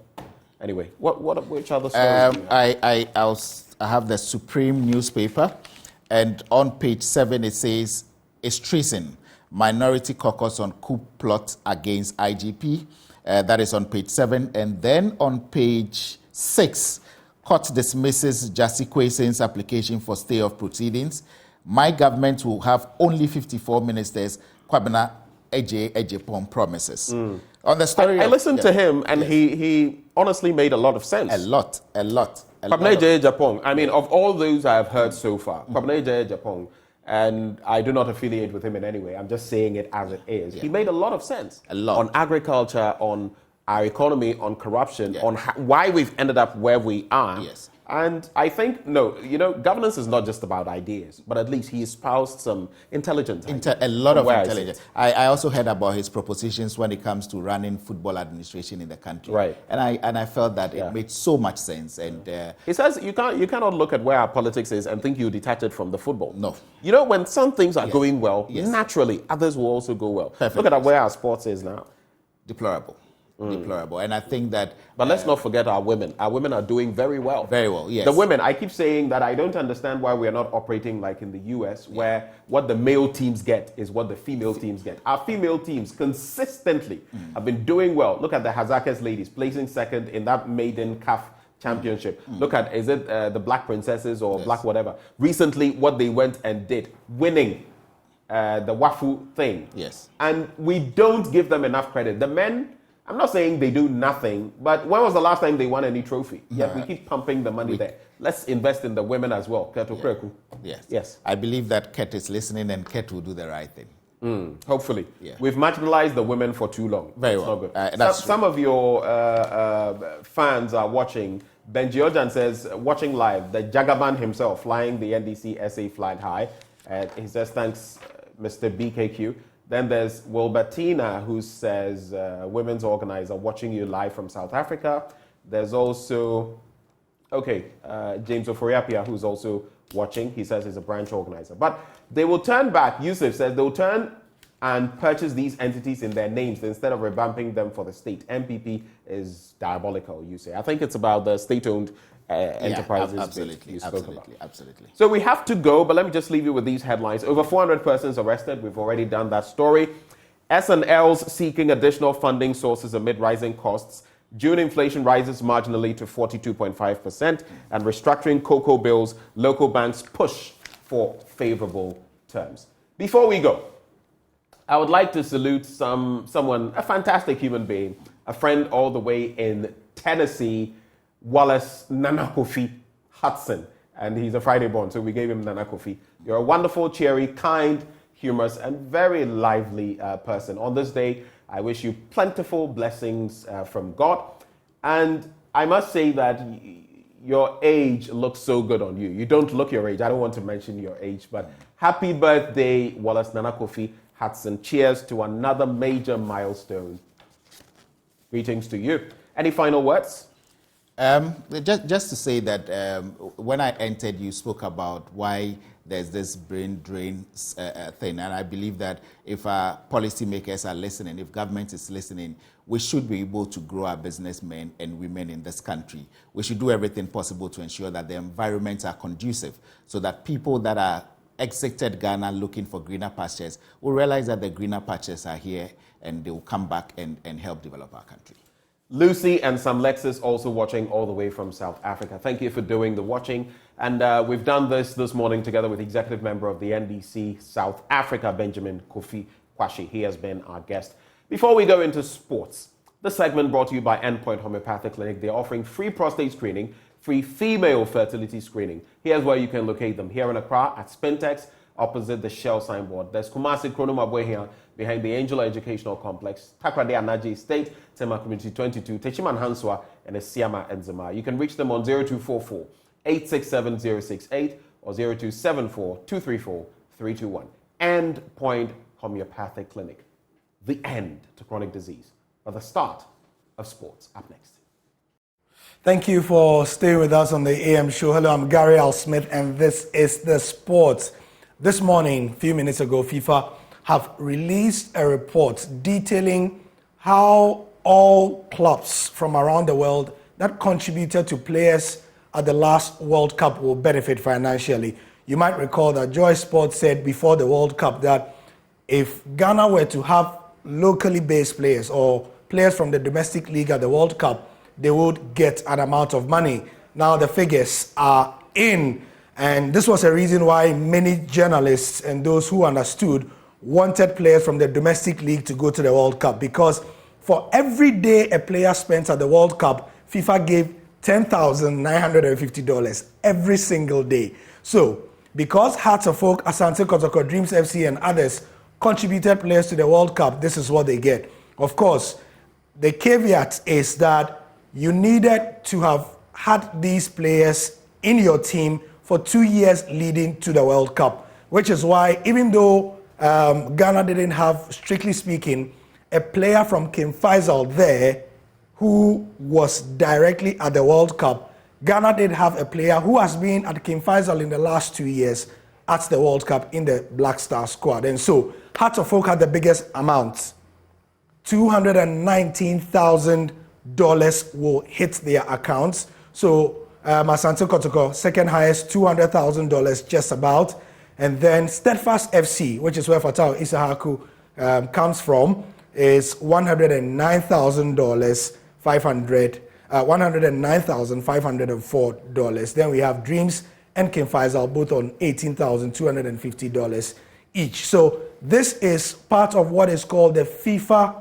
Anyway, which other stories do you have? I have the Supreme newspaper, and on page 7 it says, it's treason. Minority caucus on coup plot against IGP. That is on page 7. And then on page 6, court dismisses Jussie Kweson's application for stay of proceedings. My government will have only 54 ministers, Kwabena Ejepong promises. On the story, I listened to him, and he honestly made a lot of sense. A lot. Kwabena Ejepong, I mean, of all those I have heard so far, Kwabena Ejepong, and I do not affiliate with him in any way, I'm just saying it as it is. He made a lot of sense. A lot. On agriculture, on our economy, on corruption, on why we've ended up where we are. Yes. And I think, no, you know, governance is not just about ideas, but at least he espoused some intelligence. A lot of intelligence. I also heard about his propositions when it comes to running football administration in the country. Right. And I felt that it made so much sense. And he says you cannot look at where our politics is and think you detach it from the football. No. You know, when some things are going well, naturally others will also go well. Perfect. Look at where our sports is now. Deplorable. Deplorable. And I think that... But let's not forget our women. Our women are doing very well. Very well, yes. The women, I keep saying that I don't understand why we are not operating like in the US, where what the male teams get is what the female teams get. Our female teams consistently have been doing well. Look at the Hazakes ladies placing second in that maiden CAF championship. Look at, is it the Black Princesses or Black whatever? Recently, what they went and did, winning the Wafu thing. Yes. And we don't give them enough credit. The men... I'm not saying they do nothing, but when was the last time they won any trophy? Yet we keep pumping the money there. Let's invest in the women as well. Yes. I believe that Ket is listening, and Ket will do the right thing. Hopefully. We've marginalized the women for too long. Very well. Good. Some of your fans are watching. Benji Ojan says, watching live, the Jagaban himself flying the NDC SA flag high. He says, thanks, Mr. BKQ. Then there's Wilbertina, who says, women's organizer, watching you live from South Africa. There's also, James Oforiapia, who's also watching. He says he's a branch organizer. But they will turn back, Yusuf says, they'll turn and purchase these entities in their names instead of revamping them for the state. NPP is diabolical, you say. I think it's about the state-owned enterprises you spoke about. Absolutely. So we have to go, but let me just leave you with these headlines. Over 400 persons arrested. We've already done that story. S&Ls seeking additional funding sources amid rising costs. June inflation rises marginally to 42.5%. And restructuring cocoa bills, local banks push for favorable terms. Before we go, I would like to salute someone, a fantastic human being, a friend all the way in Tennessee, Wallace Nana Kofi Hudson, and he's a Friday born, so we gave him Nana Kofi. You're a wonderful, cheery, kind, humorous, and very lively person. On this day, I wish you plentiful blessings from God, and I must say that your age looks so good on you. You don't look your age. I don't want to mention your age, but happy birthday, Wallace Nana Kofi Hudson. Cheers to another major milestone. Greetings to you. Any final words? Just to say that when I entered, you spoke about why there's this brain drain thing. And I believe that if our policymakers are listening, if government is listening, we should be able to grow our businessmen and women in this country. We should do everything possible to ensure that the environments are conducive so that people that are exited Ghana looking for greener pastures will realize that the greener pastures are here and they will come back and help develop our country. Lucy and Sam Lexus also watching all the way from South Africa. Thank you for doing the watching. And we've done this morning together with executive member of the NDC South Africa, Benjamin Kofi Kwashi. He has been our guest. Before we go into sports, this segment brought to you by Endpoint Homeopathic Clinic. They're offering free prostate screening free female fertility screening. Here's where you can locate them. Here in Accra at Spintex, opposite the Shell signboard. There's Kumasi Kronumabwe here behind the Angela Educational Complex, Takrade Anaji Estate, Tema Community 22, Techiman Hanswa, and Esiama Enzema. You can reach them on 0244 867 068 or 0274 234 321. End Point Homeopathic Clinic. The end to chronic disease, but the start of sports. Up next. Thank you for staying with us on the AM show. Hello, I'm Gary Al Smith, and this is the sports. This morning, a few minutes ago, FIFA have released a report detailing how all clubs from around the world that contributed to players at the last World Cup will benefit financially. You might recall that Joy Sports said before the World Cup that if Ghana were to have locally based players or players from the domestic league at the World Cup, they would get an amount of money. Now the figures are in, and this was a reason why many journalists and those who understood wanted players from the domestic league to go to the World Cup, because for every day a player spends at the World Cup, FIFA gave $10,950 every single day. So because Hearts of Oak, Asante Kotoko, Dreams FC and others contributed players to the World Cup, this is what they get. Of course, the caveat is that you needed to have had these players in your team for 2 years leading to the World Cup, which is why even though Ghana didn't have, strictly speaking, a player from King Faisal there who was directly at the World Cup, Ghana did have a player who has been at King Faisal in the last 2 years at the World Cup in the Black Star squad. And so Hearts of Oak had the biggest amount. $219,000 will hit their accounts. So Asante Kotoko, second highest, $200,000 just about. And then Steadfast FC, which is where Fatau Isahaku comes from, is $109,504. Then we have Dreams and King Faisal, both on $18,250 each. So this is part of what is called the FIFA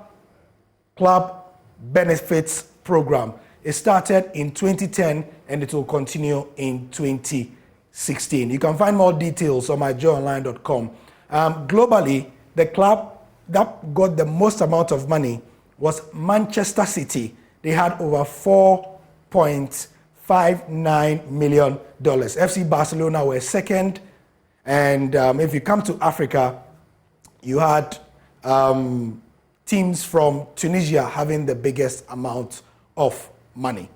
Club Benefits Program. It started in 2010 and it will continue in 2016. You can find more details on myjoyonline.com. Globally, the club that got the most amount of money was Manchester City. They had over $4.59 million. FC Barcelona were second. And if you come to Africa, you had teams from Tunisia having the biggest amount of money.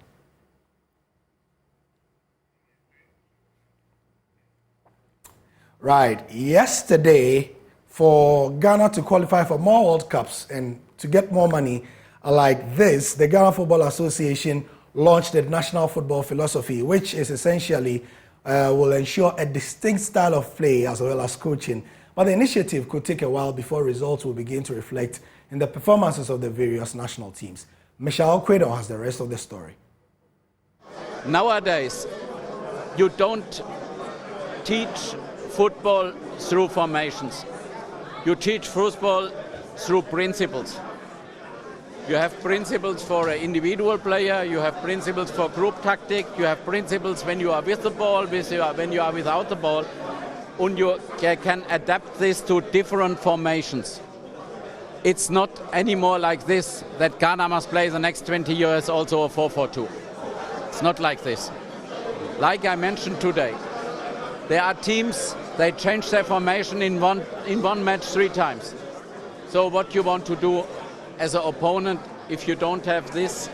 Right, yesterday, for Ghana to qualify for more World Cups and to get more money like this, the Ghana Football Association launched the National Football Philosophy, which is essentially will ensure a distinct style of play as well as coaching. But the initiative could take a while before results will begin to reflect in the performances of the various national teams. Michelle Quaidon has the rest of the story. Nowadays, you don't teach football through formations. You teach football through principles. You have principles for an individual player, you have principles for group tactic, you have principles when you are with the ball, when you are without the ball, and you can adapt this to different formations. It's not anymore like this, that Ghana must play the next 20 years also a 4-4-2. It's not like this. Like I mentioned today, there are teams, they change their formation in one match 3 times. So what you want to do as an opponent, if you don't have this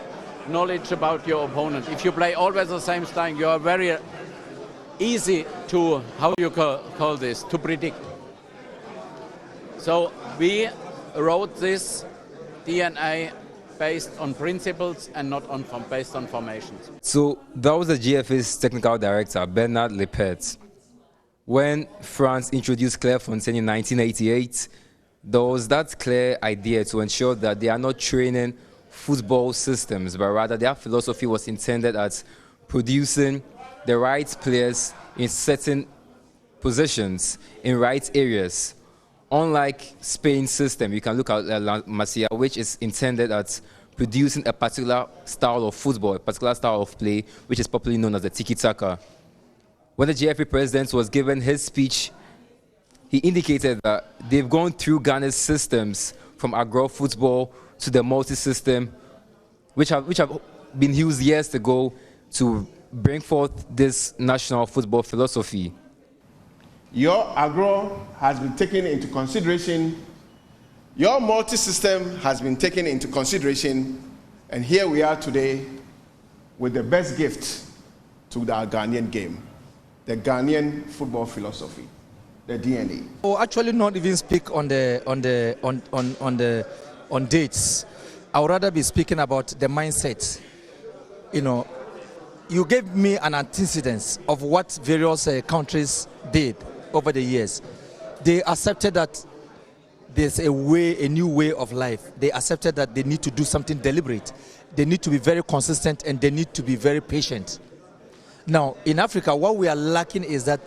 knowledge about your opponent, if you play always the same style, you are very easy to, how you call this, to predict. So we wrote this DNA based on principles and not based on formations. So that was the GFA's technical director, Bernard Lepet. When France introduced Clairefontaine in 1988, there was that clear idea to ensure that they are not training football systems, but rather their philosophy was intended at producing the right players in certain positions, in right areas. Unlike Spain's system, you can look at La Masia, which is intended at producing a particular style of football, a particular style of play, which is popularly known as the tiki-taka. When the GFA president was given his speech, he indicated that they've gone through Ghana's systems from agro-football to the multi-system, which have been used years ago to bring forth this national football philosophy. Your agro has been taken into consideration, your multi-system has been taken into consideration, and here we are today with the best gift to the Ghanaian game, the Ghanaian football philosophy, the DNA. Oh, actually not even speak on dates. I would rather be speaking about the mindset. You know, you gave me an antecedent of what various countries did over the years. They accepted that there's a new way of life. They accepted that they need to do something deliberate. They need to be very consistent and they need to be very patient. Now, in Africa, what we are lacking is that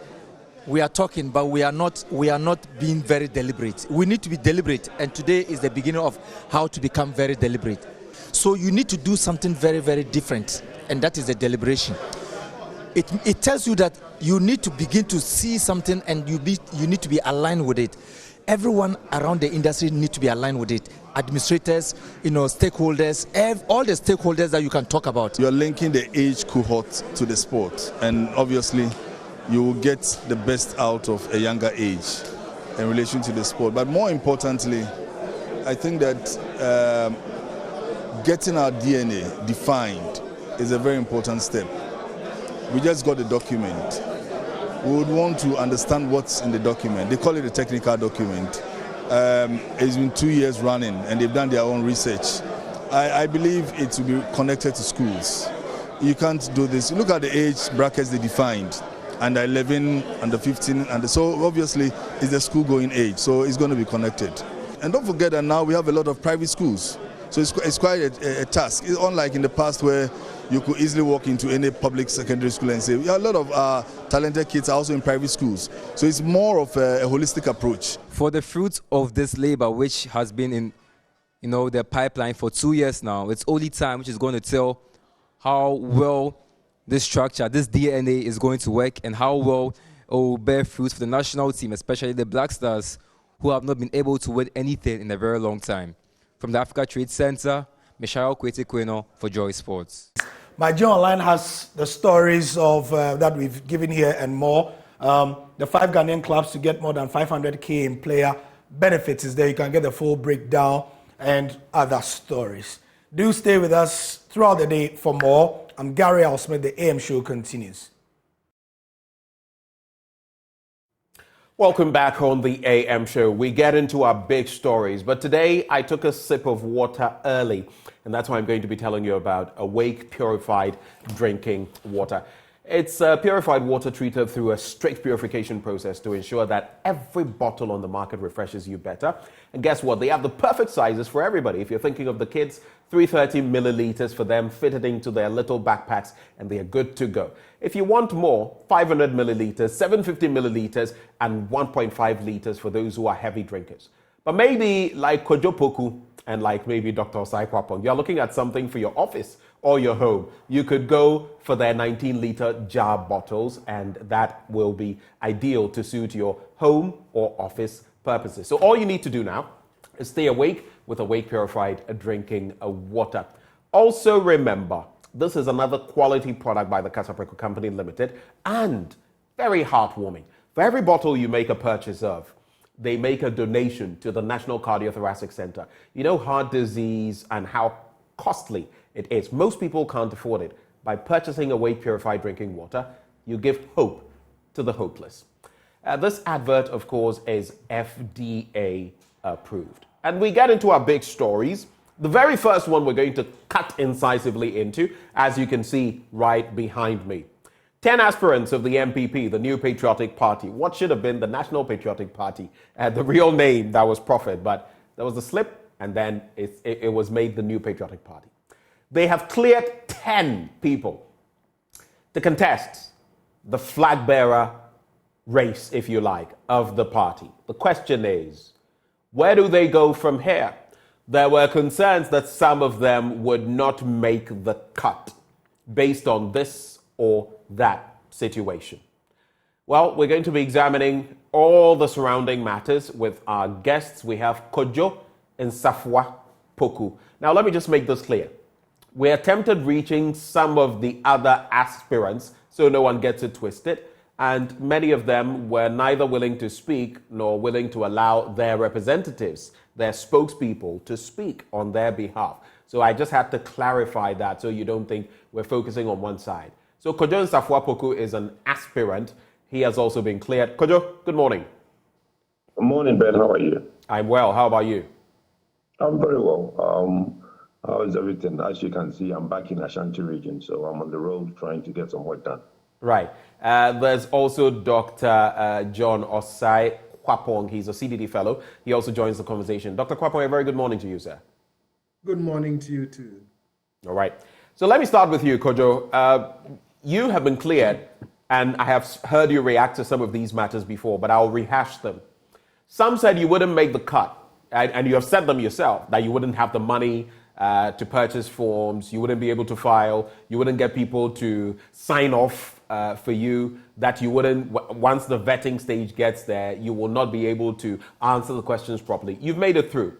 we are talking, but we are not being very deliberate. We need to be deliberate, and today is the beginning of how to become very deliberate. So you need to do something very, very different, and that is the deliberation. It tells you that you need to begin to see something, and you need to be aligned with it. Everyone around the industry need to be aligned with it. Administrators, stakeholders, all the stakeholders that you can talk about. You're linking the age cohort to the sport, and obviously you will get the best out of a younger age in relation to the sport. But more importantly, I think that getting our DNA defined is a very important step. We just got the document. We would want to understand what's in the document. They call it a technical document. It's been 2 years running and they've done their own research. I believe it will be connected to schools. You can't do this. Look at the age brackets they defined. Under 11, under 15, and so obviously it's the school-going age, so it's going to be connected. And don't forget that now we have a lot of private schools, so it's quite a task. It's unlike in the past where you could easily walk into any public secondary school and say, yeah, a lot of our talented kids are also in private schools. So it's more of a holistic approach. For the fruits of this labor, which has been in the pipeline for 2 years now, it's only time which is going to tell how well this structure, this DNA is going to work, and how well it will bear fruits for the national team, especially the Black Stars, who have not been able to win anything in a very long time. From the Africa Trade Center, Osae-Kwapong for Joy Sports. My Joy Online has the stories of that we've given here and more. The 5 Ghanaian clubs to get more than 500K in player benefits is there. You can get the full breakdown and other stories. Do stay with us throughout the day for more. I'm Gary Al-Smith. The AM show continues. Welcome back on the AM show. We get into our big stories, but today I took a sip of water early, and that's why I'm going to be telling you about Awake Purified Drinking Water. It's purified water treated through a strict purification process to ensure that every bottle on the market refreshes you better. And guess what? They have the perfect sizes for everybody. If you're thinking of the kids, 330 milliliters for them, fitted into their little backpacks, and they are good to go. If you want more, 500 milliliters, 750 milliliters, and 1.5 liters for those who are heavy drinkers. But maybe like Kojo Poku and like maybe Dr. Osae-Kwapong, you're looking at something for your office or your home. You could go for their 19-liter jar bottles, and that will be ideal to suit your home or office purposes. So all you need to do now is stay awake with Awake Purified Drinking Water. Also remember, this is another quality product by the Casapreco Company Limited, and very heartwarming. For every bottle you make a purchase of, they make a donation to the National Cardiothoracic Center. You know, heart disease and how costly it is. Most people can't afford it. By purchasing Awake Purified Drinking Water, you give hope to the hopeless. This advert, of course, is FDA approved. And we get into our big stories. The very first one we're going to cut incisively into, as you can see right behind me. 10 aspirants of the NPP, the New Patriotic Party, what should have been the National Patriotic Party, the real name that was proffered, but there was a slip, and then it was made the New Patriotic Party. They have cleared 10 people to contest the flag-bearer race, if you like, of the party. The question is, where do they go from here? there were concerns that some of them would not make the cut based on this or that situation. Well, we're going to be examining all the surrounding matters with our guests. We have Kojo and Osae-Kwapong. Now, let me just make this clear. We attempted reaching some of the other aspirants, so no one gets it twisted, and many of them were neither willing to speak nor willing to allow their representatives, their spokespeople, to speak on their behalf. So I just had to clarify that so you don't think we're focusing on one side. So Kojo Osae-Kwapong is an aspirant. He has also been cleared. Kojo, good morning. Good morning, Ben. How are you? I'm well. How about you? I'm very well. How is everything? As you can see, I'm back in Ashanti region, so I'm on the road trying to get some work done. Right. There's also Dr. John Osae-Kwapong. He's a CDD fellow. He also joins the conversation. Dr. Kwapong, a very good morning to you, sir. Good morning to you too. All right. So let me start with you, Kojo. You have been cleared, and I have heard you react to some of these matters before, but I'll rehash them. Some said you wouldn't make the cut, and you have said them yourself, that you wouldn't have the money to purchase forms, you wouldn't be able to file, you wouldn't get people to sign off for you, that you wouldn't, once the vetting stage gets there, you will not be able to answer the questions properly. You've made it through.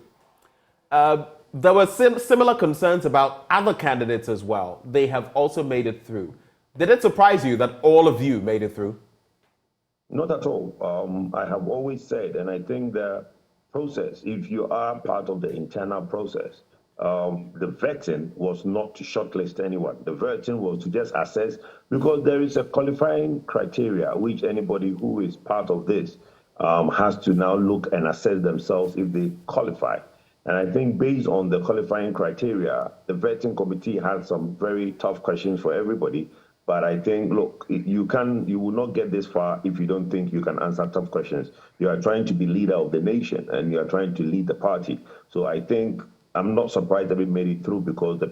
There were similar concerns about other candidates as well. They have also made it through. Did it surprise you that all of you made it through? Not at all. I have always said, and I think the process, if you are part of the internal process, the vetting was not to shortlist anyone. The vetting was to just assess, because there is a qualifying criteria which anybody who is part of this has to now look and assess themselves if they qualify. And I think based on the qualifying criteria, the vetting committee had some very tough questions for everybody. But I think, look, you will not get this far if you don't think you can answer tough questions. You are trying to be leader of the nation and you are trying to lead the party. So I think I'm not surprised that we made it through, because the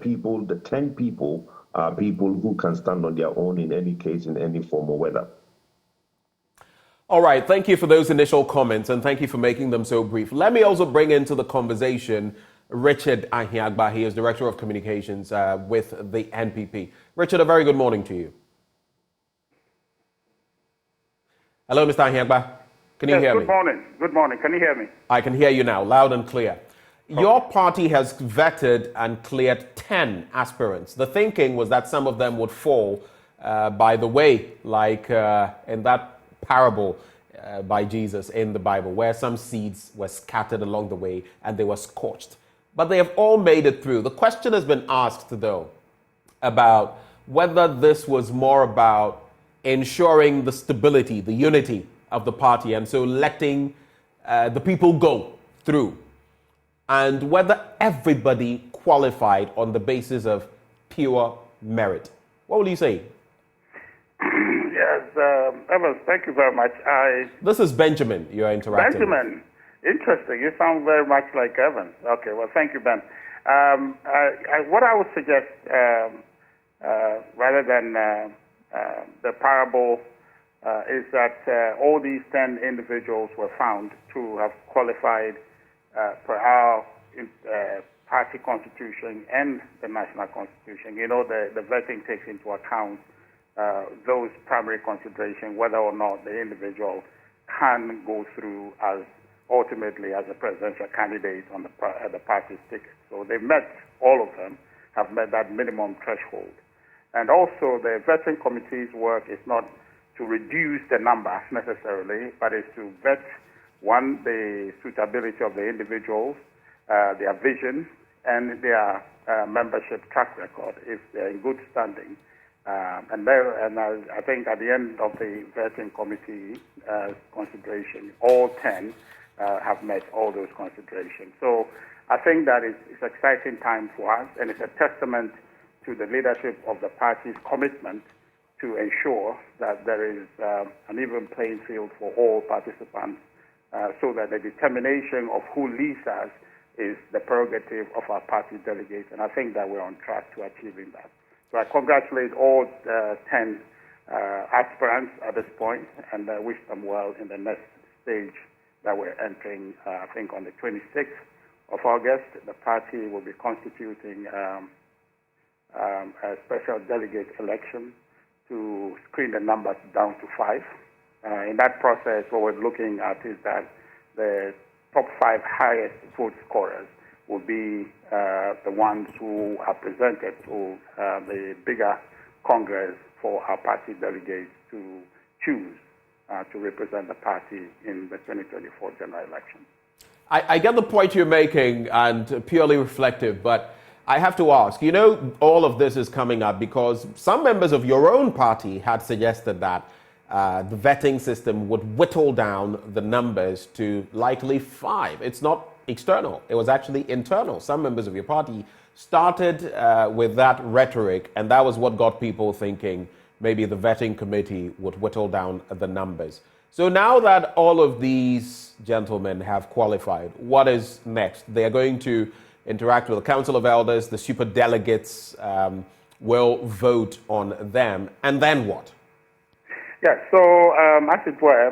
10 people are people who can stand on their own in any case, in any form or weather. All right. Thank you for those initial comments, and thank you for making them so brief. Let me also bring into the conversation Richard Ahiagba. He is Director of Communications with the NPP. Richard, a very good morning to you. Hello, Mr. Ahiagba. Can you hear me? Good morning. Good morning. Can you hear me? I can hear you now, loud and clear. Your party has vetted and cleared 10 aspirants. The thinking was that some of them would fall by the way, like in that parable by Jesus in the Bible, where some seeds were scattered along the way and they were scorched. But they have all made it through. The question has been asked, though, about whether this was more about ensuring the stability, the unity of the party, and so letting the people go through, and whether everybody qualified on the basis of pure merit. What will you say? Yes, Evans, thank you very much. This is Benjamin you're interacting Benjamin, with. Interesting. You sound very much like Evans. Okay, well, thank you, Ben. What I would suggest, rather than the parable, is that all these 10 individuals were found to have qualified per our party constitution and the national constitution. You know, the vetting takes into account those primary considerations, whether or not the individual can go through as ultimately as a presidential candidate on the party's ticket. So they met, all of them have met that minimum threshold. And also the vetting committee's work is not to reduce the number necessarily, but is to vet, one, the suitability of the individuals, their vision, and their membership track record, if they're in good standing. And I think at the end of the vetting committee consideration, all 10 have met all those considerations. So I think that it's an exciting time for us, and it's a testament to the leadership of the party's commitment to ensure that there is an even playing field for all participants, so that the determination of who leads us is the prerogative of our party delegates, and I think that we're on track to achieving that. So I congratulate all 10 aspirants at this point, and I wish them well in the next stage that we're entering, I think, on the 26th of August, the party will be constituting a special delegate election to screen the numbers down to 5. In that process, what we're looking at is that the top 5 highest vote scorers will be the ones who are presented to the bigger Congress for our party delegates to choose to represent the party in the 2024 general election. I get the point you're making and purely reflective, but I have to ask, you know, all of this is coming up because some members of your own party had suggested that the vetting system would whittle down the numbers to likely 5. It's not external. It was actually internal. Some members of your party started with that rhetoric, and that was what got people thinking maybe the vetting committee would whittle down the numbers. So now that all of these gentlemen have qualified, what is next? They are going to interact with the Council of Elders, the super delegates will vote on them, and then what? Yeah, so as it were,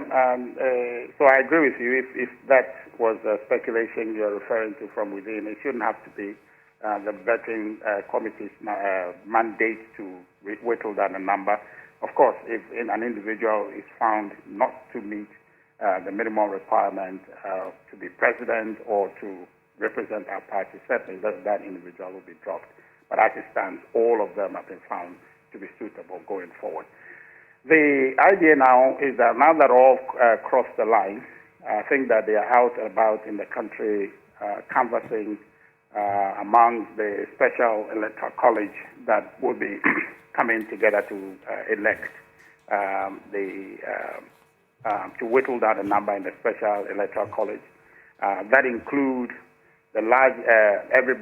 so I agree with you. If that was speculation you're referring to from within, it shouldn't have to be the vetting committee's mandate to whittle down a number. Of course, if an individual is found not to meet the minimum requirement to be president or to represent our party, certainly that individual will be dropped. But as it stands, all of them have been found to be suitable going forward. The idea now is that now that all crossed the line, I think that they are out and about in the country canvassing among the special electoral college that will be coming together to elect to whittle down the number in the special electoral college. That includes the large every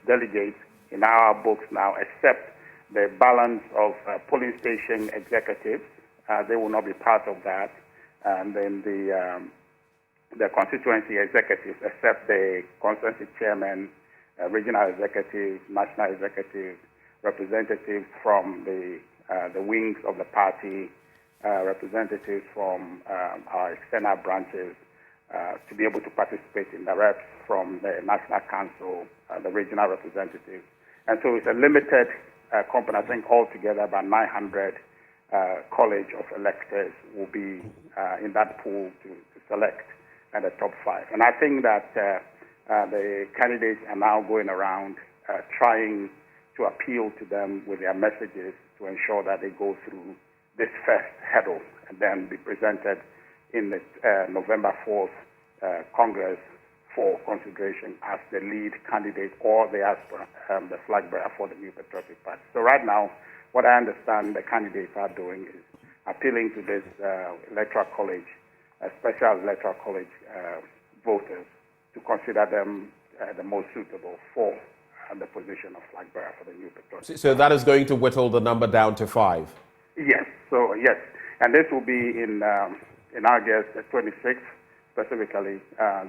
delegate in our books now, except the balance of polling station executives. They will not be part of that, and then the constituency executives, except the constituency chairman, regional executives, national executives, representatives from the wings of the party, representatives from our external branches, to be able to participate in the reps from the National Council, the regional representatives. And so it's a limited company. I think altogether about 900 college of electors will be in that pool to select the top 5. And I think that the candidates are now going around trying to appeal to them with their messages to ensure that they go through this first hurdle and then be presented in the November 4th Congress for consideration as the lead candidate or the aspirant, the flag bearer for the New Patriotic Party. So right now, what I understand the candidates are doing is appealing to this electoral college, special electoral college voters to consider them the most suitable for the position of flag bearer for the New Patriotic. So that is going to whittle the number down to 5? Yes. So yes, and this will be in August 26th. Specifically,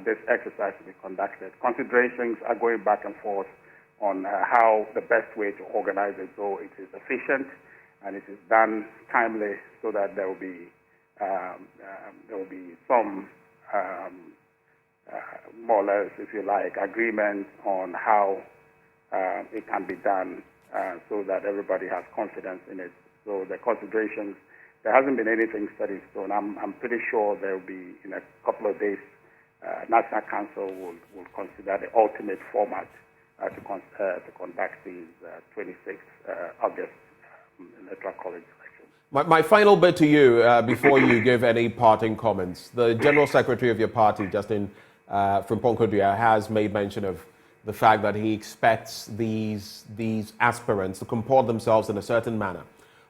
this exercise will be conducted. Considerations are going back and forth on how the best way to organize it so it is efficient and it is done timely, so that there will be some more or less, if you like, agreement on how it can be done, so that everybody has confidence in it. So the considerations. There hasn't been anything set in stone. I'm pretty sure there will be, in a couple of days, National Council will consider the ultimate format to conduct the 26th August Electoral College election. My final bit to you, before you give any parting comments. The General Secretary of your party, Justin Frimpong-Kodia, has made mention of the fact that he expects these aspirants to comport themselves in a certain manner.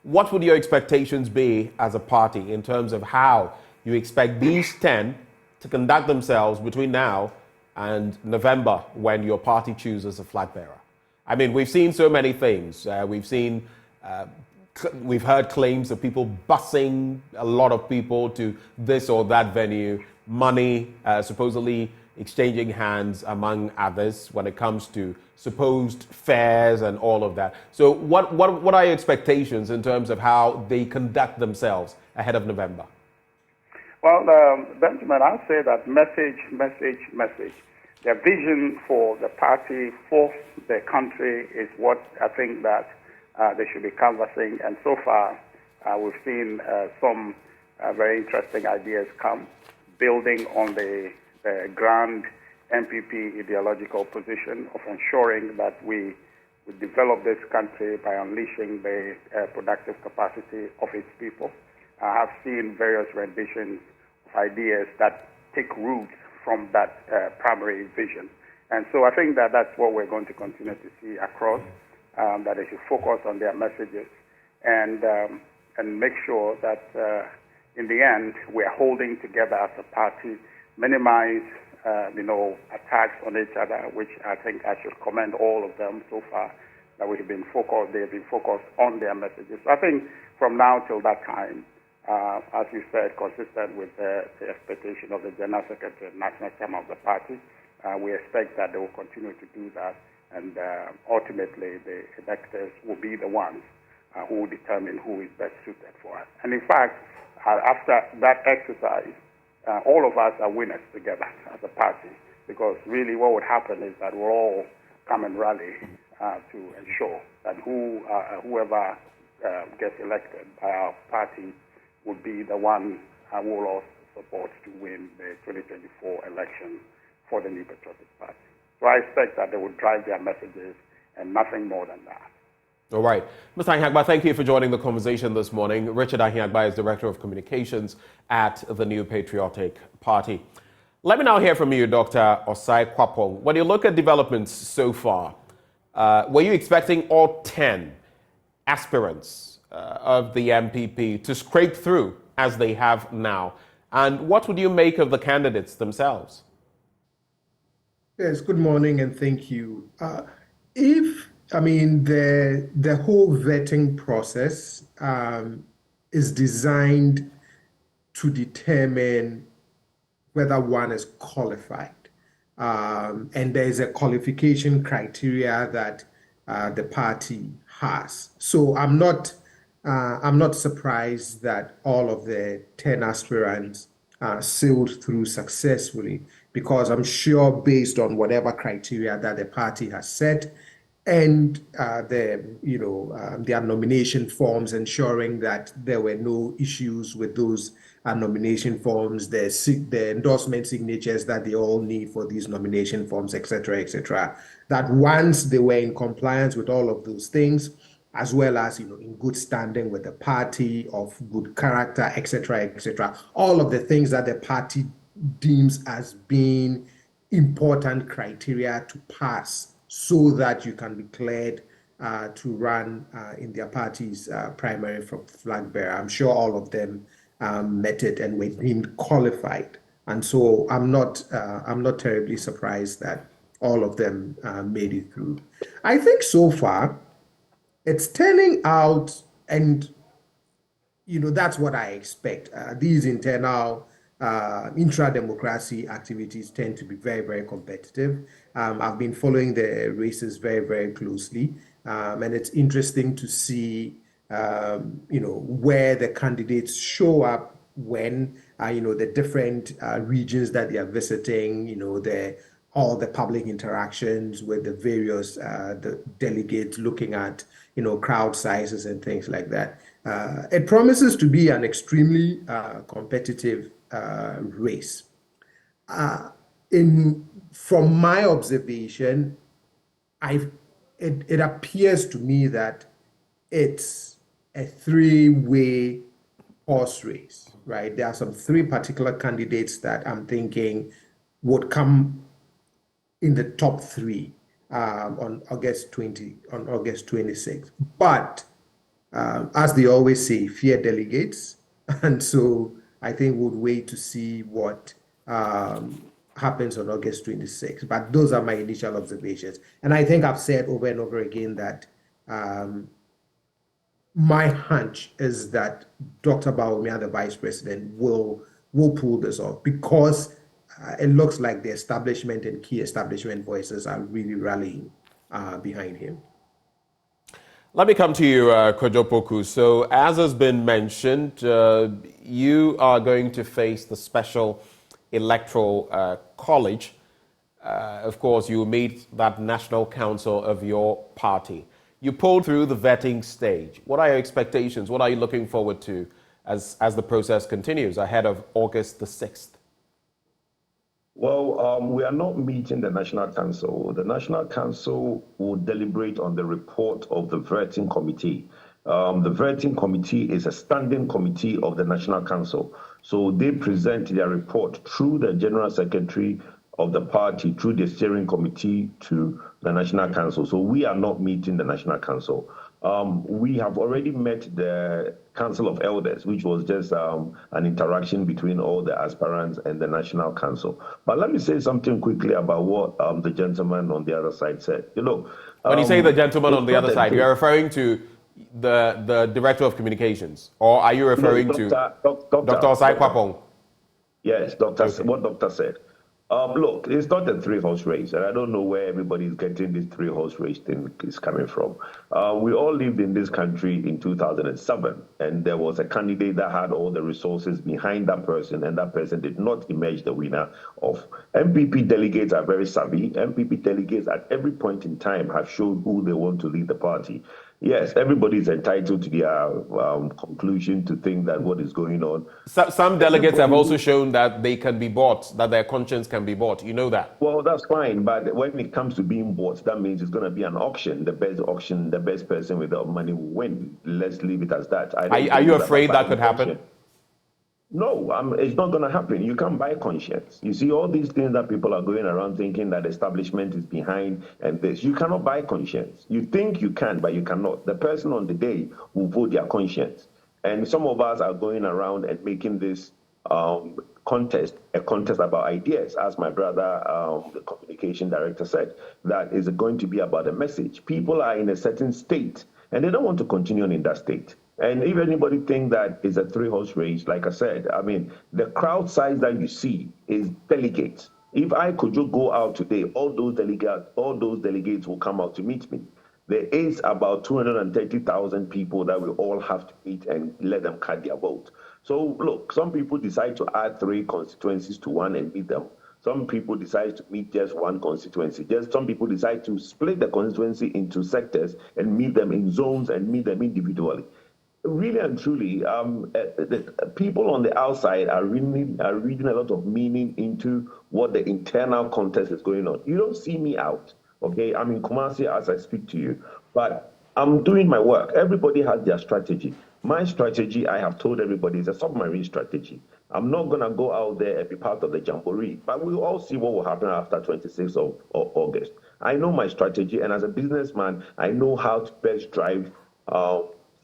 What would your expectations be as a party in terms of how you expect these 10 to conduct themselves between now and November, when your party chooses a flag bearer? I mean, we've seen so many things. We've heard claims of people busing a lot of people to this or that venue, money supposedly exchanging hands among others when it comes to supposed fares and all of that. So what are your expectations in terms of how they conduct themselves ahead of November? Well, Benjamin, I'll say that message. their vision for the party, for the country, is what I think that they should be canvassing. And so far, we've seen some very interesting ideas come, building on the grand NPP ideological position of ensuring that we develop this country by unleashing the productive capacity of its people. I have seen various renditions of ideas that take root from that primary vision. And so I think that that's what we're going to continue to see across, that they should focus on their messages and make sure that in the end we're holding together as a party, minimize attacks on each other, which I think I should commend all of them so far, that they've been focused on their messages. I think from now till that time, as you said, consistent with the expectation of the General Secretary and National Chairman of the party, we expect that they will continue to do that, and ultimately the electors will be the ones who will determine who is best suited for us. And in fact, after that exercise, all of us are winners together as a party, because really what would happen is that we'll all come and rally to ensure that whoever gets elected by our party would be the one who will also support to win the 2024 election for the New Patriotic Party. So I expect that they will drive their messages and nothing more than that. All right. Mr. Ahiagba, thank you for joining the conversation this morning. Richard Ahiagba is Director of Communications at the New Patriotic Party. Let me now hear from you, Dr. Osae-Kwapong. When you look at developments so far, were you expecting all 10 aspirants of the NPP to scrape through as they have now? And what would you make of the candidates themselves? Yes, good morning and thank you. The whole vetting process is designed to determine whether one is qualified. And there is a qualification criteria that the party has. So I'm not surprised that all of the 10 aspirants sailed through successfully, because I'm sure based on whatever criteria that the party has set and their nomination forms, ensuring that there were no issues with those nomination forms, the endorsement signatures that they all need for these nomination forms, etc., that once they were in compliance with all of those things, as well as in good standing with the party, of good character, etc., all of the things that the party deems as being important criteria to pass so that you can be cleared to run in their party's primary from Flagbearer. I'm sure all of them met it and were deemed qualified, and so I'm not terribly surprised that all of them made it through. I think so far it's turning out, and that's what I expect. These internal intra-democracy activities tend to be very, very competitive. I've been following the races very, very closely, and it's interesting to see, where the candidates show up when, the different regions that they are visiting, all the public interactions with the various the delegates, looking at, crowd sizes and things like that. It promises to be an extremely competitive race. From my observation, it appears to me that it's a three-way horse race, right? There are some three particular candidates that I'm thinking would come in the top three on August 26th. But as they always say, fear delegates, and so I think we'll wait to see what happens on August 26th. But those are my initial observations. And I think I've said over and over again that my hunch is that Dr. Bawumia, the vice president, will pull this off, because it looks like the establishment and key establishment voices are really rallying behind him. Let me come to you, Kojopoku. So, as has been mentioned, you are going to face the Special Electoral College. of course, you meet that national council of your party. You pulled through the vetting stage. What are your expectations? What are you looking forward to as the process continues ahead of August the 6th? Well, we are not meeting the National Council. The National Council will deliberate on the report of the vetting committee. The vetting committee is a standing committee of the National Council. So they present their report through the General Secretary of the party, through the steering committee to the National Council. So we are not meeting the National Council. We have already met the Council of Elders, which was just an interaction between all the aspirants and the National Council. But let me say something quickly about what the gentleman on the other side said. You know, when you say the gentleman on the other side, you're referring to the Director of Communications, or are you referring to Dr. Osae-Kwapong? Yes, doctor. Okay. What doctor said. Look, it's not a three-horse race, and I don't know where everybody is getting this three-horse race thing is coming from. We all lived in this country in 2007, and there was a candidate that had all the resources behind that person, and that person did not emerge the winner of. NPP delegates are very savvy. NPP delegates at every point in time have shown who they want to lead the party. Yes, everybody is entitled to their conclusion to think that what is going on. Some delegates have also shown that they can be bought, that their conscience can be bought. You know that? Well, that's fine. But when it comes to being bought, that means it's going to be an auction. The best person with the money will win. Let's leave it as that. Are you afraid that could happen? No, it's not going to happen. You can't buy conscience. You see, all these things that people are going around thinking that establishment is behind and this. You cannot buy conscience. You think you can, but you cannot. The person on the day will vote their conscience. And some of us are going around and making this contest a contest about ideas. As my brother, the communication director, said, that is going to be about a message. People are in a certain state, and they don't want to continue in that state. And if anybody think that is a three-horse race, like I said, I mean, the crowd size that you see is delegates. If I could just go out today, all those delegates will come out to meet me. There is about 230,000 people that we all have to meet and let them cast their vote. So look, some people decide to add 3 constituencies to one and meet them. Some people decide to meet just one constituency. Some people decide to split the constituency into sectors and meet them in zones and meet them individually. Really and truly, the people on the outside are reading a lot of meaning into what the internal contest is going on. You don't see me out, okay? I'm in Kumasi as I speak to you, but I'm doing my work. Everybody has their strategy. My strategy, I have told everybody, is a submarine strategy. I'm not going to go out there and be part of the jamboree, but we'll all see what will happen after 26th of August. I know my strategy, and as a businessman, I know how to best drive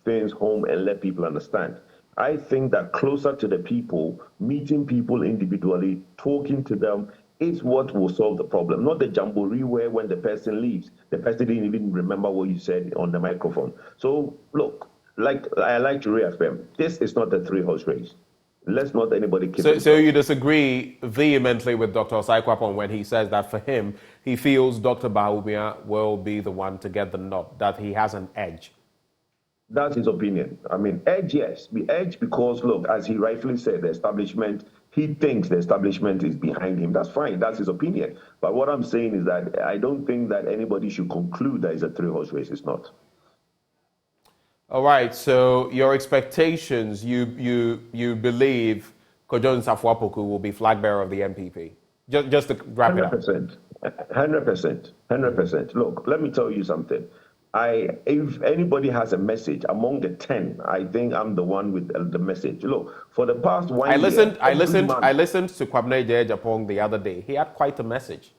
things home and let people understand. I think that closer to the people, meeting people individually, talking to them, is what will solve the problem. Not the jamboree where when the person leaves, the person didn't even remember what you said on the microphone. So look, like I like to reaffirm, this is not a three-horse race. Let's not anybody keep So you disagree vehemently with Dr. Osae-Kwapong when he says that for him, he feels Dr. Bawumia will be the one to get the nod, that he has an edge. That's his opinion. I mean, edge, yes. The edge because, look, as he rightfully said, the establishment, he thinks the establishment is behind him. That's fine. That's his opinion. But what I'm saying is that I don't think that anybody should conclude that it's a three-horse race. It's not. All right. So your expectations, you believe Kojo Nsafu-Apoku will be Flagbearer of the NPP? Just to wrap it up. 100%. Look, let me tell you something. If anybody has a message among the 10, I think I'm the one with the message. Look, for the past 1 year, I listened to Kwabena Ejapong the other day. He had quite a message.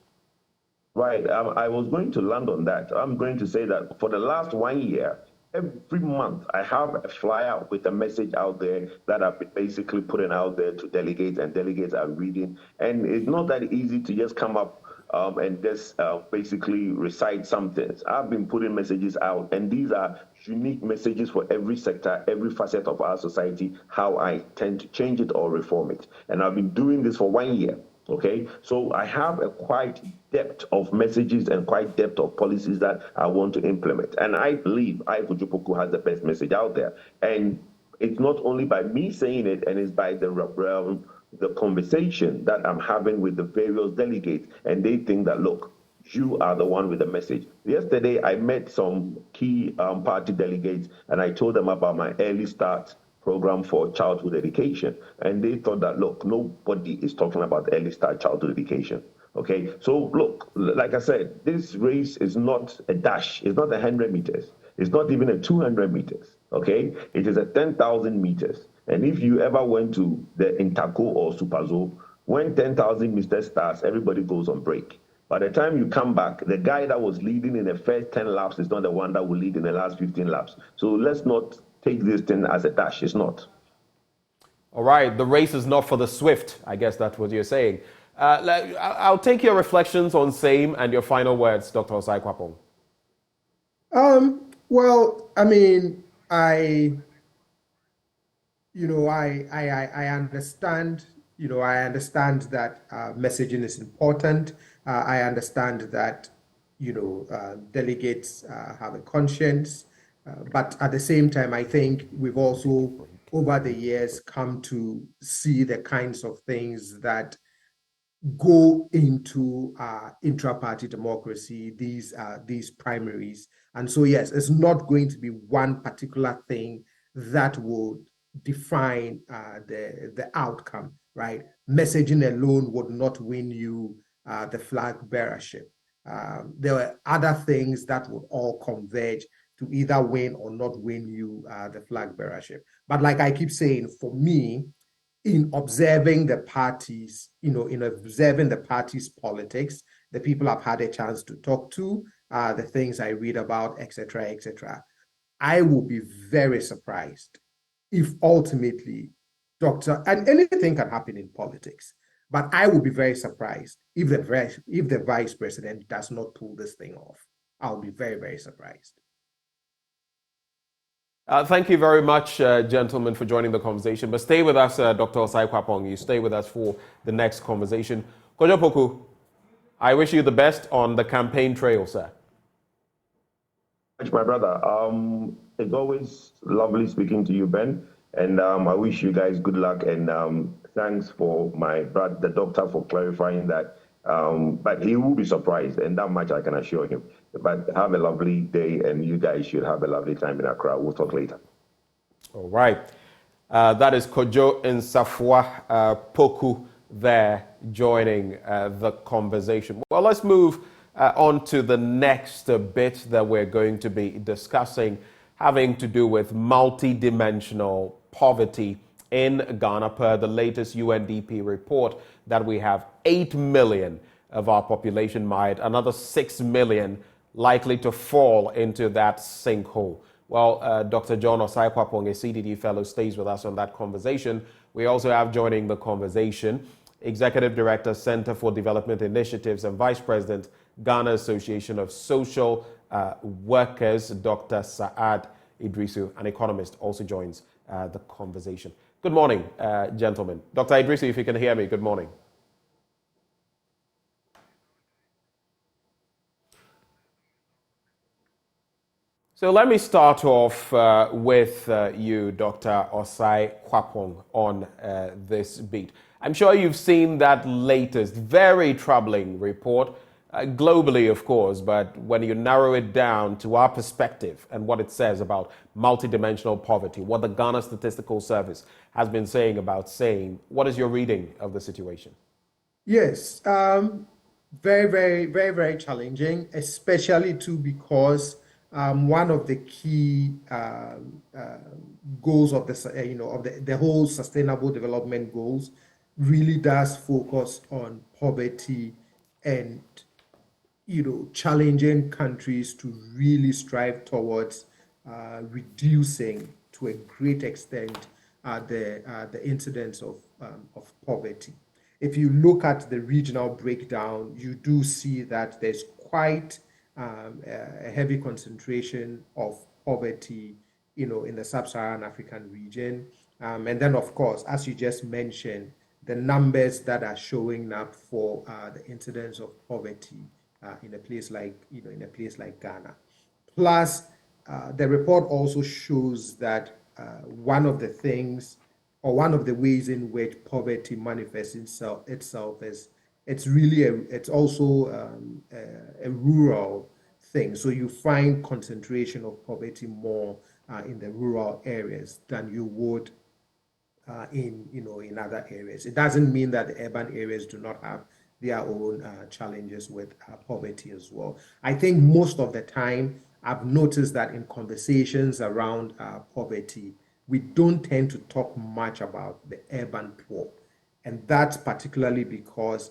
Right. I was going to land on that. I'm going to say that for the last 1 year, every month I have a flyer with a message out there that I've been basically putting out there to delegates, and delegates are reading. And it's not that easy to just come up and just basically recite some things. I've been putting messages out, and these are unique messages for every sector, every facet of our society, how I tend to change it or reform it. And I've been doing this for 1 year, okay? So I have a quite depth of messages and quite depth of policies that I want to implement. And I believe Kojo Poku has the best message out there. And it's not only by me saying it, and it's by the the conversation that I'm having with the various delegates, and they think that, look, you are the one with the message. Yesterday, I met some key party delegates, and I told them about my early start program for childhood education. And they thought that, look, nobody is talking about early start childhood education. Okay, so look, like I said, this race is not a dash. It's not 100 meters. It's not even a 200 meters. Okay, it is a 10,000 meters. And if you ever went to the Intaco or Superzo, when 10,000 meters starts, everybody goes on break. By the time you come back, the guy that was leading in the first 10 laps is not the one that will lead in the last 15 laps. So let's not take this thing as a dash. It's not. All right, the race is not for the swift. I guess that's what you're saying. I'll take your reflections on same and your final words, Dr. Osae-Kwapong. Well, I mean, I understand. I understand that messaging is important. I understand that delegates have a conscience, but at the same time, I think we've also over the years come to see the kinds of things that go into intra-party democracy, these primaries. And so, yes, it's not going to be one particular thing that would define the outcome, right? Messaging alone would not win you the flag bearership. There were other things that would all converge to either win or not win you the flag bearership. But like I keep saying, for me, in observing the parties, in observing the party's politics, the people I've had a chance to talk to, the things I read about, etc., I will be very surprised if ultimately and anything can happen in politics, but I will be very surprised if the vice president does not pull this thing off. I'll be very, very surprised. Thank you very much, gentlemen, for joining the conversation. But stay with us, Dr. Osae-Kwapong. You stay with us for the next conversation. Kojo Poku, I wish you the best on the campaign trail, sir. My brother, it's always lovely speaking to you, Ben. And I wish you guys good luck. And thanks for my brother, the doctor, for clarifying that. But he will be surprised, and that much I can assure him. But have a lovely day, and you guys should have a lovely time in Accra. We'll talk later. All right. That is Kojo Nsafwa Poku there joining the conversation. Well, let's move on to the next bit that we're going to be discussing, having to do with multidimensional poverty in Ghana. Per the latest UNDP report, that we have 8 million of our population mired, another 6 million likely to fall into that sinkhole. Well, Dr. John Osae-Kwapong, a CDD fellow, stays with us on that conversation. We also have joining the conversation Executive Director, Center for Development Initiatives and Vice President, Ghana Association of Social Workers, Dr. Saad Idrisu, an economist, also joins the conversation. Good morning, gentlemen. Dr. Idrisu, if you can hear me, good morning. So let me start off with you, Dr. Osae-Kwapong, on this beat. I'm sure you've seen that latest, very troubling report, globally, of course, but when you narrow it down to our perspective and what it says about multidimensional poverty, what the Ghana Statistical Service has been saying about same, what is your reading of the situation? Yes, very, very, very, very challenging, especially too because one of the key goals of the whole Sustainable Development Goals really does focus on poverty and challenging countries to really strive towards reducing to a great extent the incidence of poverty. If you look at the regional breakdown, you do see that there's quite a heavy concentration of poverty, in the sub-Saharan African region. And then, of course, as you just mentioned, the numbers that are showing up for the incidence of poverty in a place like Ghana. Plus, the report also shows that one of the things or one of the ways in which poverty manifests itself is it's also a rural thing. So you find concentration of poverty more in the rural areas than you would in other areas. It doesn't mean that the urban areas do not have their own challenges with poverty as well. I think most of the time I've noticed that in conversations around poverty, we don't tend to talk much about the urban poor. And that's particularly because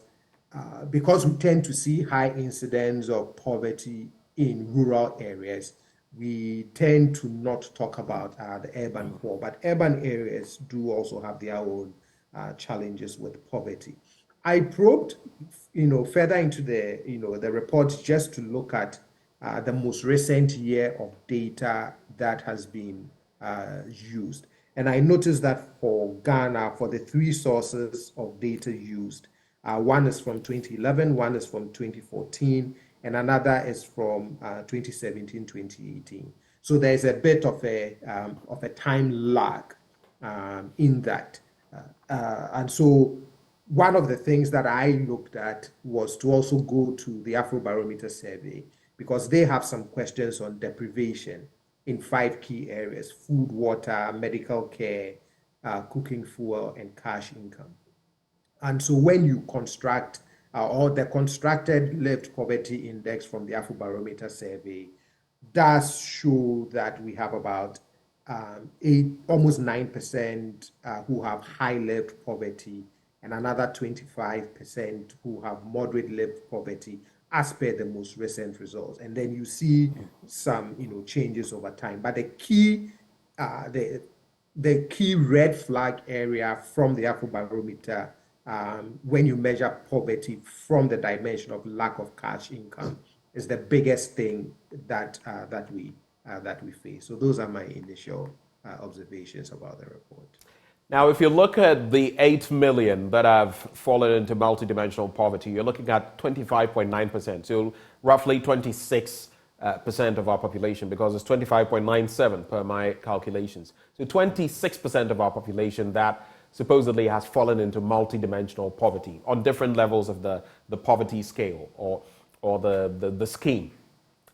we tend to see high incidence of poverty in rural areas. We tend to not talk about the urban poor, but urban areas do also have their own challenges with poverty. I probed, further into the report just to look at the most recent year of data that has been used. And I noticed that for Ghana, for the three sources of data used, one is from 2011, one is from 2014, and another is from 2017, 2018. So there's a bit of a time lag in that. And so one of the things that I looked at was to also go to the Afrobarometer survey, because they have some questions on deprivation in 5 key areas: food, water, medical care, cooking fuel, and cash income. And so when you construct or the constructed lived poverty index from the Afrobarometer survey does show that we have about almost 9% who have high lived poverty, and another 25% who have moderate lived poverty, as per the most recent results. And then you see some changes over time. But the key red flag area from the Afrobarometer, when you measure poverty from the dimension of lack of cash income, is the biggest thing that we face. So those are my initial observations about the report. Now, if you look at the 8 million that have fallen into multidimensional poverty, you're looking at 25.9%, so roughly 26% of our population, because it's 25.97 per my calculations. So 26% of our population that supposedly has fallen into multidimensional poverty on different levels of the poverty scale or the scheme.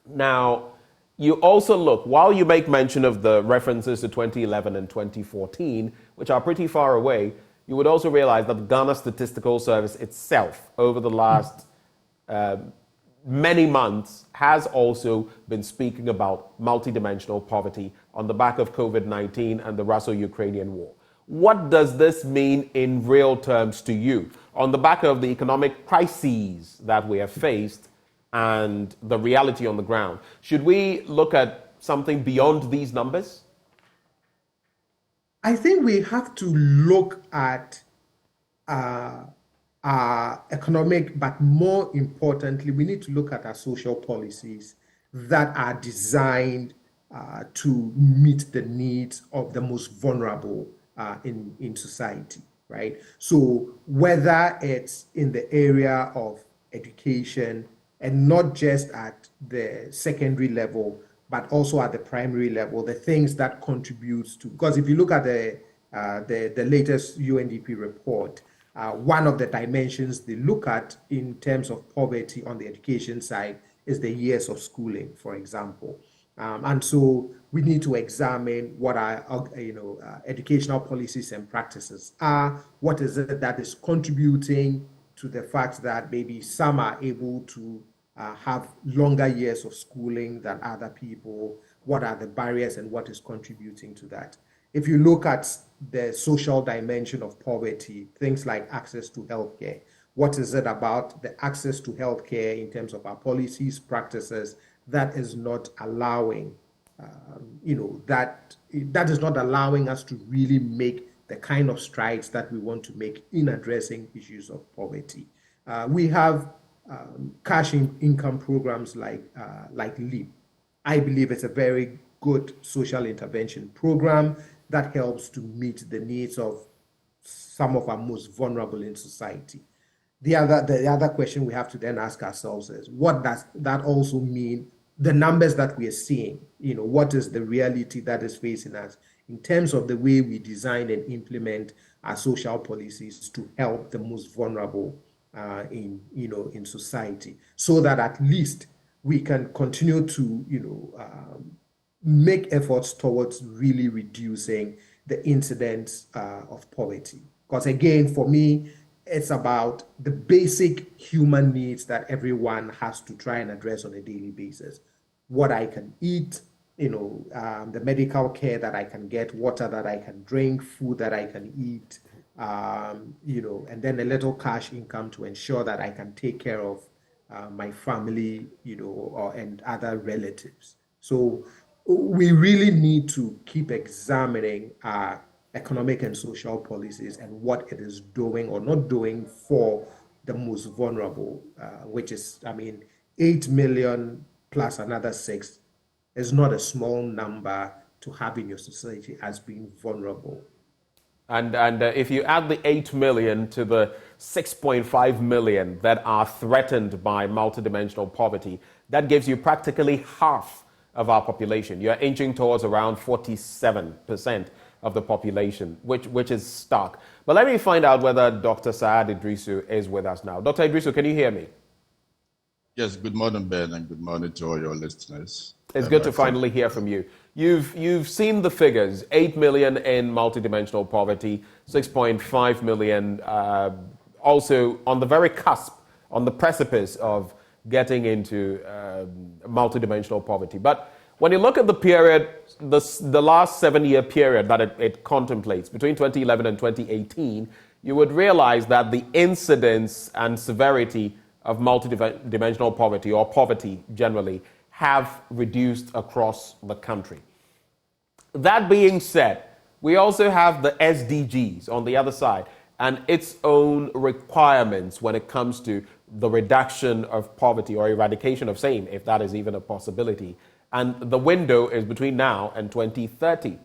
Now, you also look, while you make mention of the references to 2011 and 2014, which are pretty far away, you would also realize that the Ghana Statistical Service itself, over the last many months, has also been speaking about multidimensional poverty on the back of COVID-19 and the Russo-Ukrainian war. What does this mean in real terms to you on the back of the economic crises that we have faced and the reality on the ground? Should we look at something beyond these numbers? I think we have to look at our economic, but more importantly, we need to look at our social policies that are designed to meet the needs of the most vulnerable in society, right? So whether it's in the area of education, and not just at the secondary level, but also at the primary level, the things that contributes to, because if you look at the latest UNDP report, one of the dimensions they look at in terms of poverty on the education side is the years of schooling, for example. And so we need to examine what our educational policies and practices are. What is it that is contributing to the fact that maybe some are able to have longer years of schooling than other people? What are the barriers and what is contributing to that? If you look at the social dimension of poverty, things like access to healthcare, what is it about the access to healthcare in terms of our policies, practices, that is not allowing, that is not allowing us to really make the kind of strides that we want to make in addressing issues of poverty. We have cash income programs like LEAP. I believe it's a very good social intervention program that helps to meet the needs of some of our most vulnerable in society. The other question we have to then ask ourselves is, what does that also mean? The numbers that we are seeing, what is the reality that is facing us in terms of the way we design and implement our social policies to help the most vulnerable in society, so that at least we can continue to make efforts towards really reducing the incidence of poverty. Because again, for me, it's about the basic human needs that everyone has to try and address on a daily basis. What I can eat, the medical care that I can get, water that I can drink, food that I can eat, and then a little cash income to ensure that I can take care of my family, and other relatives. So we really need to keep examining our economic and social policies and what it is doing or not doing for the most vulnerable, which is, 8 million plus another 6 is not a small number to have in your society as being vulnerable. And if you add the 8 million to the 6.5 million that are threatened by multidimensional poverty, that gives you practically half of our population. You're inching towards around 47% of the population, which is stark. But let me find out whether Dr. Saad Idrisu is with us now. Dr. Idrisu, can you hear me? Yes, good morning, Ben, and good morning to all your listeners. It's good to finally hear from you. You've seen the figures, 8 million in multidimensional poverty, 6.5 million also on the very cusp, on the precipice of getting into multidimensional poverty. But when you look at the period, the last 7-year period that it contemplates, between 2011 and 2018, you would realize that the incidence and severity of multidimensional poverty, or poverty generally, have reduced across the country. That being said, we also have the SDGs on the other side and its own requirements when it comes to the reduction of poverty or eradication of same, if that is even a possibility. And the window is between now and 2030.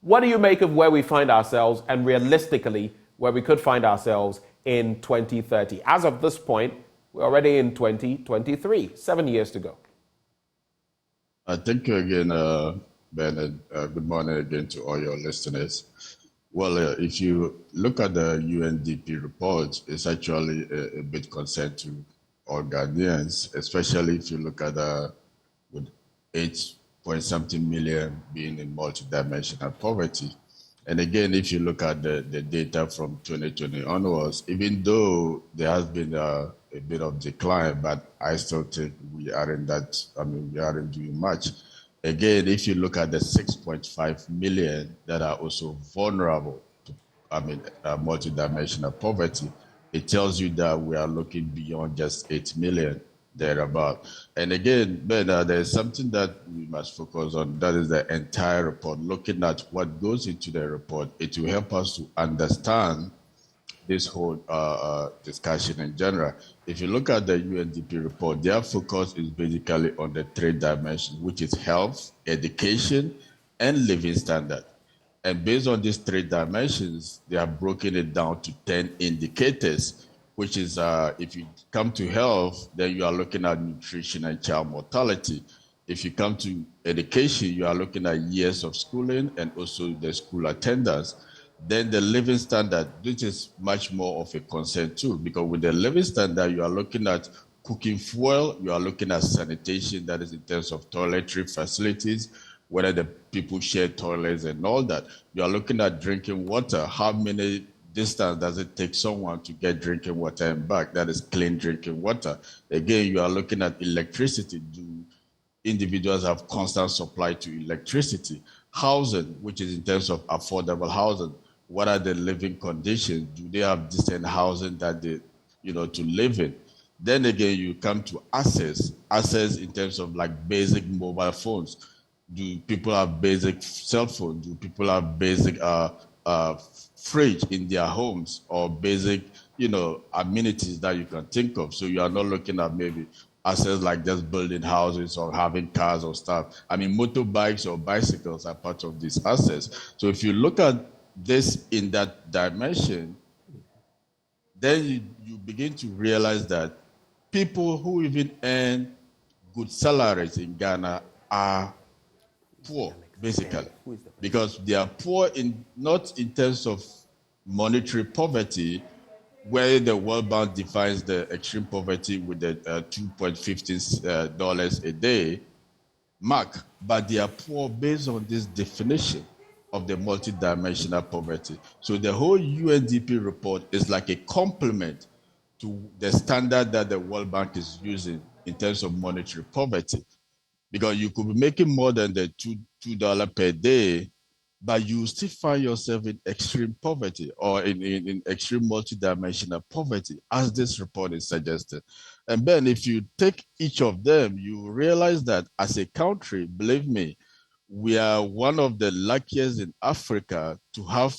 What do you make of where we find ourselves and realistically where we could find ourselves in 2030? As of this point, we're already in 2023, 7 years to go. Thank you again, Ben, and good morning again to all your listeners. Well, if you look at the UNDP report, it's actually a bit concerned to all Ghanaians, especially if you look at with 8-point-something million being in multidimensional poverty. And again, if you look at the data from 2020 onwards, even though there has been a bit of decline, but I still think we aren't doing much. Again, if you look at the 6.5 million that are also vulnerable to multidimensional poverty, it tells you that we are looking beyond just 8 million thereabout. And again, Ben, there's something that we must focus on. That is the entire report. Looking at what goes into the report, it will help us to understand this whole discussion in general. If you look at the UNDP report, their focus is basically on the 3 dimensions, which is health, education, and living standard. And based on these 3 dimensions, they have broken it down to 10 indicators, which is if you come to health, then you are looking at nutrition and child mortality. If you come to education, you are looking at years of schooling and also the school attendance. Then the living standard, which is much more of a concern too, because with the living standard, you are looking at cooking fuel, you are looking at sanitation, that is in terms of toiletry facilities, whether the people share toilets and all that. You are looking at drinking water, how many distance does it take someone to get drinking water and back? That is clean drinking water. Again, you are looking at electricity. Do individuals have constant supply to electricity? Housing, which is in terms of affordable housing. What are the living conditions? Do they have decent housing that they, to live in? Then again, you come to access in terms of like basic mobile phones. Do people have basic cell phones? Do people have basic fridge in their homes or basic, amenities that you can think of? So you are not looking at maybe access like just building houses or having cars or stuff. Motorbikes or bicycles are part of this access. So if you look at this in that dimension, then you begin to realize that people who even earn good salaries in Ghana are poor. basically, because they are poor not in terms of monetary poverty, where the World Bank defines the extreme poverty with the $2.15 a day mark, but they are poor based on this definition of the multidimensional poverty. So the whole UNDP report is like a complement to the standard that the World Bank is using in terms of monetary poverty. Because you could be making more than the $2 per day, but you still find yourself in extreme poverty or in extreme multidimensional poverty, as this report is suggesting. And then if you take each of them, you realize that as a country, believe me, we are one of the luckiest in Africa to have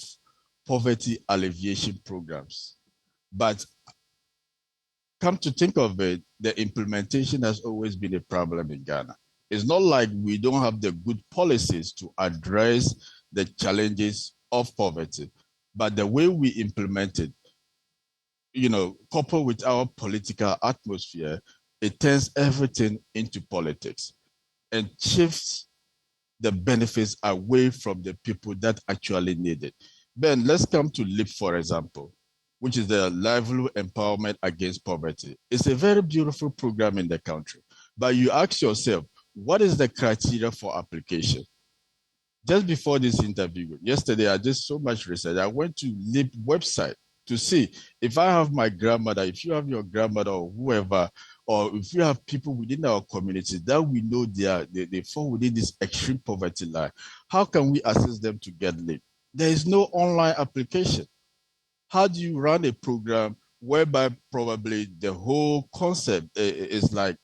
poverty alleviation programs. But come to think of it, the implementation has always been a problem in Ghana. It's not like we don't have the good policies to address the challenges of poverty, but the way we implement it, coupled with our political atmosphere, it turns everything into politics and shifts the benefits away from the people that actually need it. Ben, let's come to LEAP, for example, which is the Livelihood Empowerment Against Poverty. It's a very beautiful program in the country, but you ask yourself, what is the criteria for application? Just before this interview, yesterday, I did so much research. I went to LEAP website to see if I have my grandmother, if you have your grandmother or whoever, or if you have people within our community that we know they fall within this extreme poverty line, how can we assist them to get LEAP? There is no online application. How do you run a program whereby probably the whole concept is like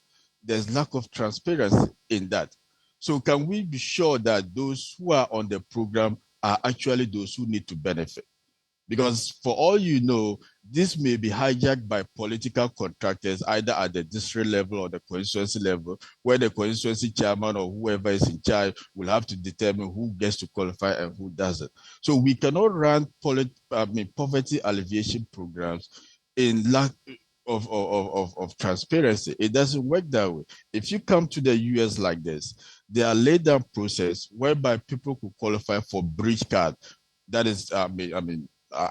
there's lack of transparency in that? So can we be sure that those who are on the program are actually those who need to benefit? Because for all you know, this may be hijacked by political contractors, either at the district level or the constituency level, where the constituency chairman or whoever is in charge will have to determine who gets to qualify and who doesn't. So we cannot run poverty alleviation programs in lack of transparency. It doesn't work that way. If you come to the US like this, there are laid down process whereby people could qualify for bridge card. That is,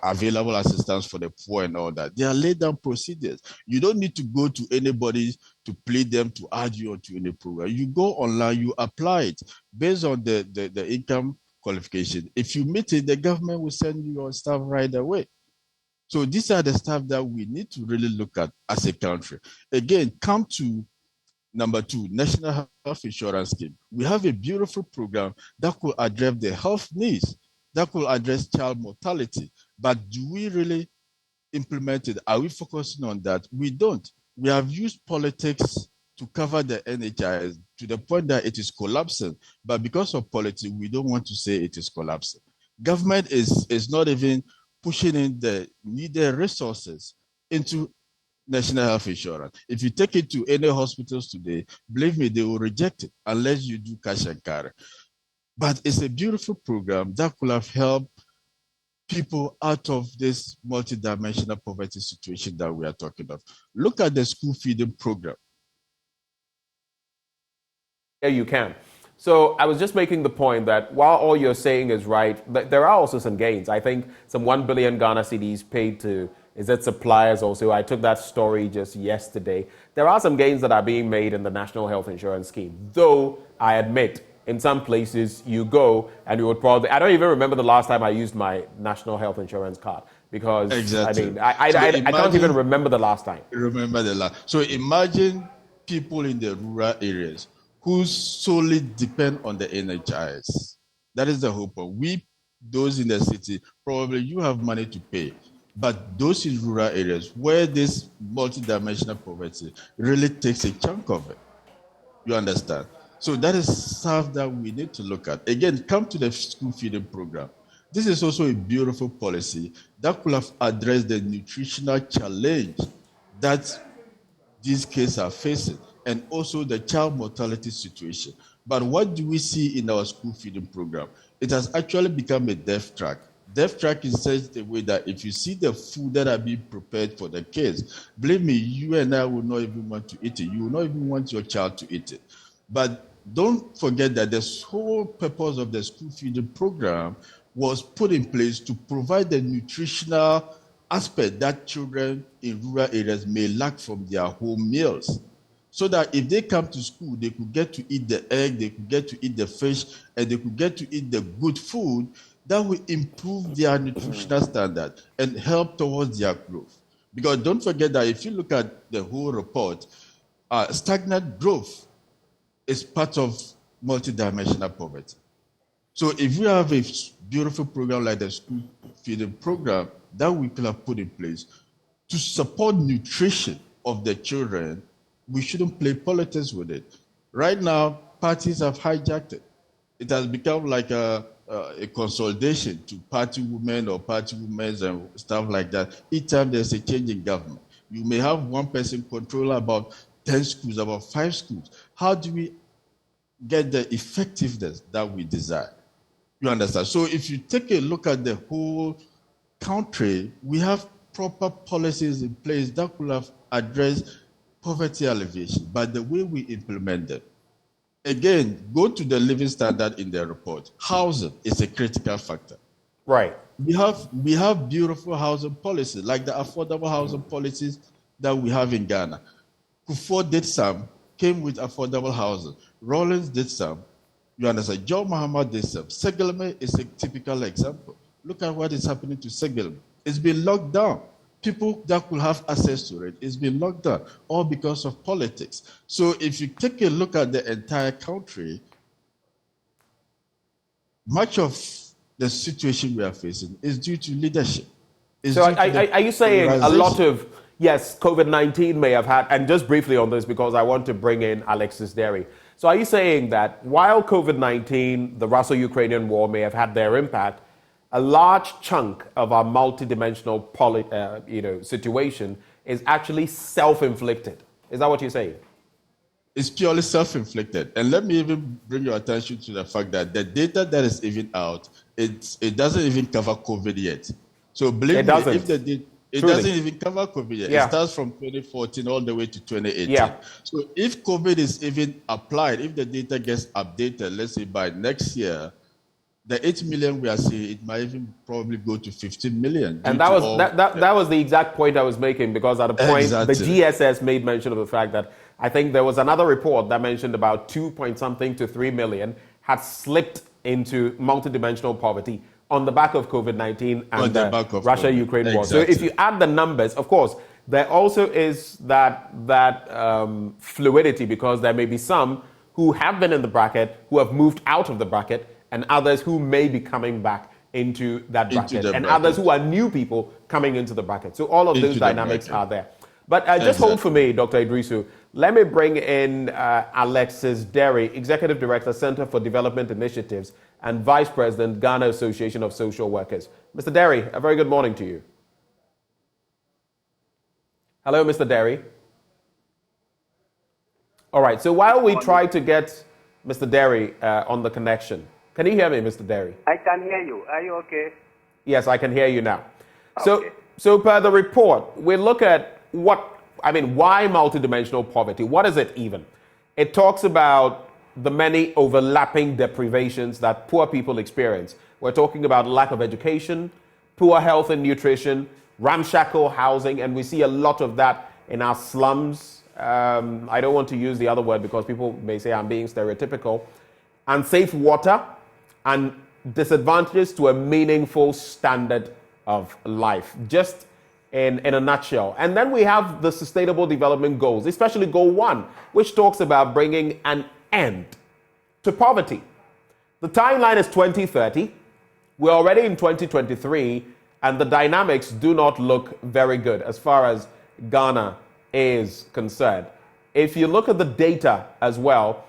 available assistance for the poor and all that. They are laid down procedures. You don't need to go to anybody to plead them to add you onto any program. You go online, you apply it based on the income qualification. If you meet it, the government will send you your stuff right away. So these are the stuff that we need to really look at as a country. Again, come to number 2, National Health Insurance Scheme. We have a beautiful program that could address the health needs, that could address child mortality. But do we really implement it? Are we focusing on that? We don't. We have used politics to cover the NHIS to the point that it is collapsing. But because of politics, we don't want to say it is collapsing. Government is not even pushing in the needed resources into national health insurance. If you take it to any hospitals today, believe me, they will reject it unless you do cash and carry. But it's a beautiful program that could have helped people out of this multidimensional poverty situation that we are talking of. Look at the school feeding program. Yeah, you can. So I was just making the point that while all you're saying is right, there are also some gains. I think some 1 billion Ghana cedis paid to, is it suppliers also? I took that story just yesterday. There are some gains that are being made in the National Health Insurance Scheme, though I admit in some places you go and you would probably, I don't even remember the last time I used my National Health Insurance card because exactly. I can't even remember the last time. So imagine people in the rural areas who solely depend on the NHIS. That is the hope. We, those in the city, probably you have money to pay. But those in rural areas where this multidimensional poverty really takes a chunk of it. You understand? So that is stuff that we need to look at. Again, come to the school feeding program. This is also a beautiful policy that could have addressed the nutritional challenge that these kids are facing and also the child mortality situation. But what do we see in our school feeding program? It has actually become a death track. Death track is such a way that if you see the food that are being prepared for the kids, believe me, you and I will not even want to eat it. You will not even want your child to eat it. But don't forget that the whole purpose of the school feeding program was put in place to provide the nutritional aspect that children in rural areas may lack from their home meals. So that if they come to school, they could get to eat the egg, they could get to eat the fish, and they could get to eat the good food that will improve their nutritional standard and help towards their growth. Because don't forget that if you look at the whole report, stagnant growth is part of multidimensional poverty. So if we have a beautiful program like the school feeding program that we could have put in place to support nutrition of the children, we shouldn't play politics with it. Right now, parties have hijacked it. It has become like a consolidation to party women or party women and stuff like that. Each time there's a change in government, you may have one person control about 10 schools, about 5 schools. How do we get the effectiveness that we desire? You understand? So if you take a look at the whole country, we have proper policies in place that could have addressed poverty alleviation, but the way we implement them. Again, go to the living standard in the report. Housing is a critical factor. Right. We have beautiful housing policies, like the affordable housing policies that we have in Ghana. Kufuor did some, came with affordable housing. Rawlings did some. You understand? John Mahama did some. Segelme is a typical example. Look at what is happening to Segelme. It's been locked down. People that could have access to it, it's been locked down, all because of politics. So if you take a look at the entire country, much of the situation we are facing is due to leadership. So are you saying a lot of, yes, COVID-19 may have had, and just briefly on this because I want to bring in Alexis Derry. So are you saying that while COVID-19, the Russo-Ukrainian war may have had their impact, a large chunk of our multidimensional situation is actually self-inflicted? Is that what you're saying? It's purely self-inflicted. And let me even bring your attention to the fact that the data that is even out, it doesn't even cover COVID yet. So believe me, if the data, it doesn't even cover COVID yet. Yeah. It starts from 2014 all the way to 2018. Yeah. So if COVID is even applied, if the data gets updated, let's say by next year, the 8 million we are seeing, it might even probably go to 15 million. And that was the exact point I was making, because at a point, Exactly. the GSS made mention of the fact that I think there was another report that mentioned about 2 point something to 3 million had slipped into multidimensional poverty on the back of COVID-19 and the Russia-Ukraine war. So if you add the numbers, of course, there also is that fluidity, because there may be some who have been in the bracket, who have moved out of the bracket, and others who may be coming back into that bracket, and others who are new people coming into the bracket. So all of those dynamics are there. But just hold for me, Dr. Idrisu. Let me bring in Alexis Derry, Executive Director, Center for Development Initiatives, and Vice President, Ghana Association of Social Workers. Mr. Derry, a very good morning to you. Hello, Mr. Derry. All right, so while we try to get Mr. Derry on the connection, can you hear me, Mr. Derry? I can hear you. Are you okay? Yes, I can hear you now. Okay. So per the report, we look at why multidimensional poverty? What is it even? It talks about the many overlapping deprivations that poor people experience. We're talking about lack of education, poor health and nutrition, ramshackle housing, and we see a lot of that in our slums. I don't want to use the other word because people may say I'm being stereotypical. Unsafe water and disadvantages to a meaningful standard of life, just in a nutshell. And then we have the Sustainable Development Goals, especially Goal 1, which talks about bringing an end to poverty. The timeline is 2030. We're already in 2023, and the dynamics do not look very good as far as Ghana is concerned. If you look at the data as well,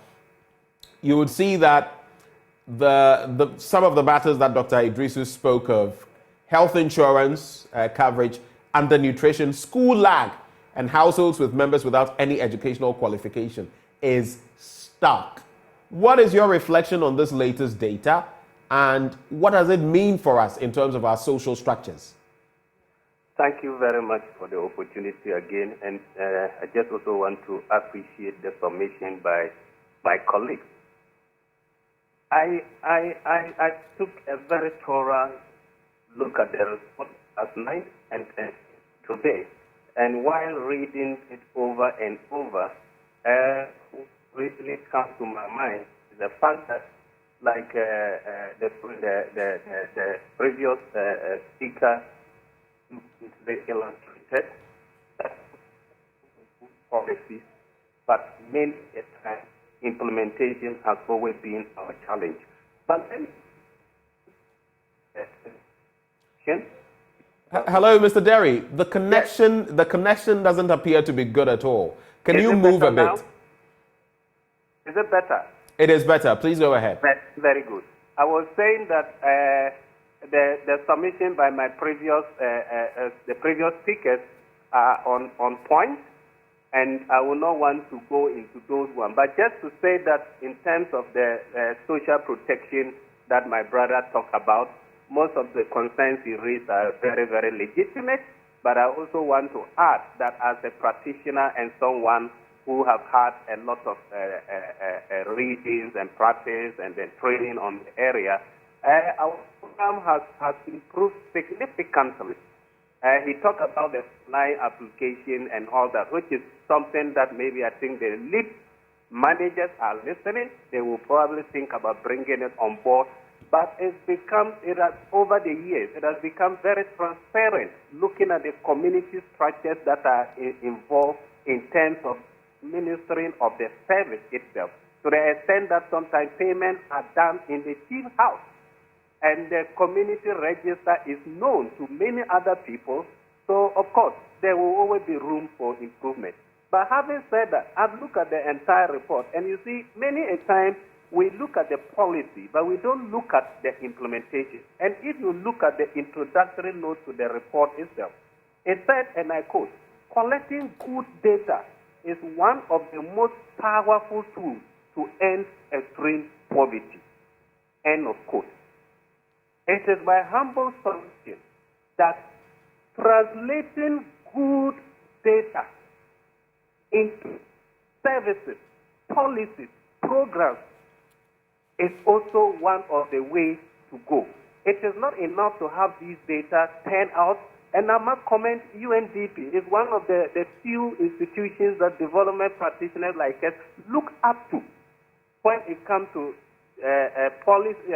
you would see that some of the matters that Dr. Idrisu spoke of, health insurance coverage, undernutrition, school lag, and households with members without any educational qualification is stark. What is your reflection on this latest data, and what does it mean for us in terms of our social structures? Thank you very much for the opportunity again, and I just also want to appreciate the submission by my colleagues I took a very thorough look at the report last night and today, and while reading it over and over, really comes to my mind the fact that, like the previous speaker illustrated, policies, but many a time implementation has always been our challenge. But then, hello, Mr. Derry. The connection doesn't appear to be good at all. Can you move a bit? Now? Is it better? It is better. Please go ahead. Very good. I was saying that the submission by my previous speakers are on point, and I will not want to go into those ones. But just to say that in terms of the social protection that my brother talked about, most of the concerns he raised are very, very legitimate. But I also want to add that as a practitioner and someone who have had a lot of readings and practice and then training on the area, our program has improved significantly. He talked about the line application and all that, which is something that maybe I think the lead managers are listening. They will probably think about bringing it on board. But over the years, it has become very transparent, looking at the community structures that are involved in terms of ministering of the service itself, to the extent that sometimes payments are done in the chief house, and the community register is known to many other people. So, of course, there will always be room for improvement. But having said that, I've looked at the entire report, and you see, many a time we look at the policy, but we don't look at the implementation. And if you look at the introductory note to the report itself, it said, and I quote, "Collecting good data is one of the most powerful tools to end extreme poverty." End of quote. It is my humble suggestion that translating good data into services, policies, programs is also one of the ways to go. It is not enough to have these data turn out. And I must comment, UNDP is one of the few institutions that development practitioners like us look up to when it comes to policy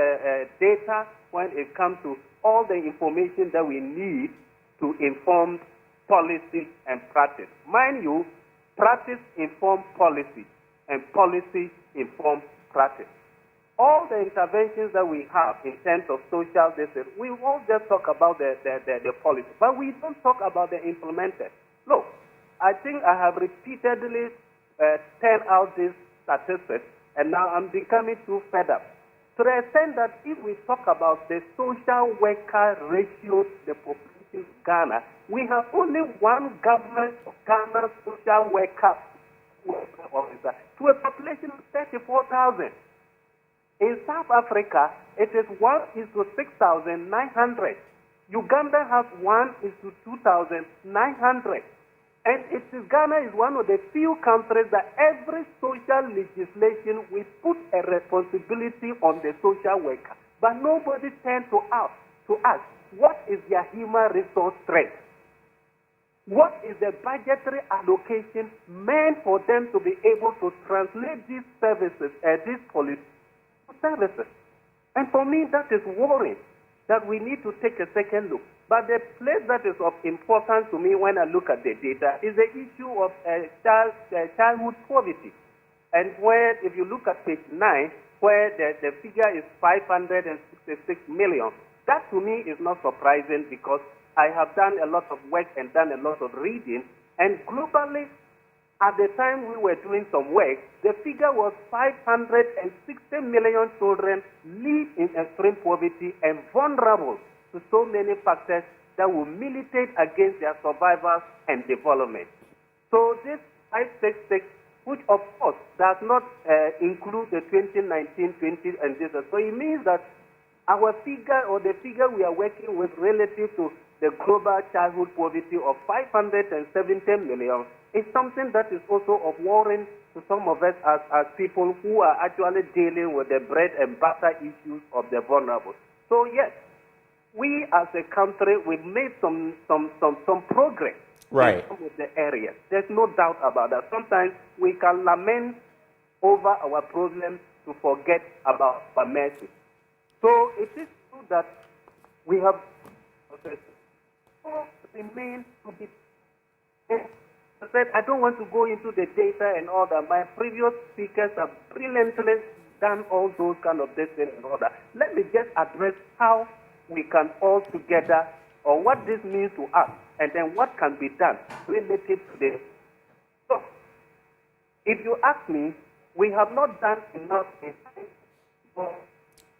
data, when it comes to all the information that we need to inform policy and practice. Mind you, practice informs policy, and policy informs practice. All the interventions that we have in terms of social justice, we won't just talk about the policy, but we don't talk about the implemented. Look, I think I have repeatedly turned out these statistics, and now I'm becoming too fed up. To the extent that if we talk about the social worker ratio, the population of Ghana, we have only one government of Ghana social worker officer to a population of 34,000. In South Africa, it is 1:6,900. Uganda has 1:2,900. And Ghana is one of the few countries that every social legislation we put a responsibility on the social worker. But nobody turns to ask what is their human resource strength? What is the budgetary allocation meant for them to be able to translate these services, these policies, services? And for me, that is worrying, that we need to take a second look. But the place that is of importance to me when I look at the data is the issue of childhood poverty. And where, if you look at page 9, where the figure is 566 million, that to me is not surprising, because I have done a lot of work and done a lot of reading, and globally, at the time we were doing some work, the figure was 560 million children live in extreme poverty and vulnerable to so many factors that will militate against their survival and development. So this 566, which of course does not include the 2019, 20, and this. So it means that our figure, or the figure we are working with relative to the global childhood poverty of 570 million, is something that is also of worrying to some of us as people who are actually dealing with the bread and butter issues of the vulnerable. So yes, we as a country, we've made some progress right. in some of the areas. There's no doubt about that. Sometimes we can lament over our problems to forget about our mercy. So it is true that we have remain to be. I said I don't want to go into the data and all that. My previous speakers have brilliantly done all those kind of things and all that. Let me just address how we can all together, or what this means to us, and then what can be done relative to this. So, if you ask me, we have not done enough.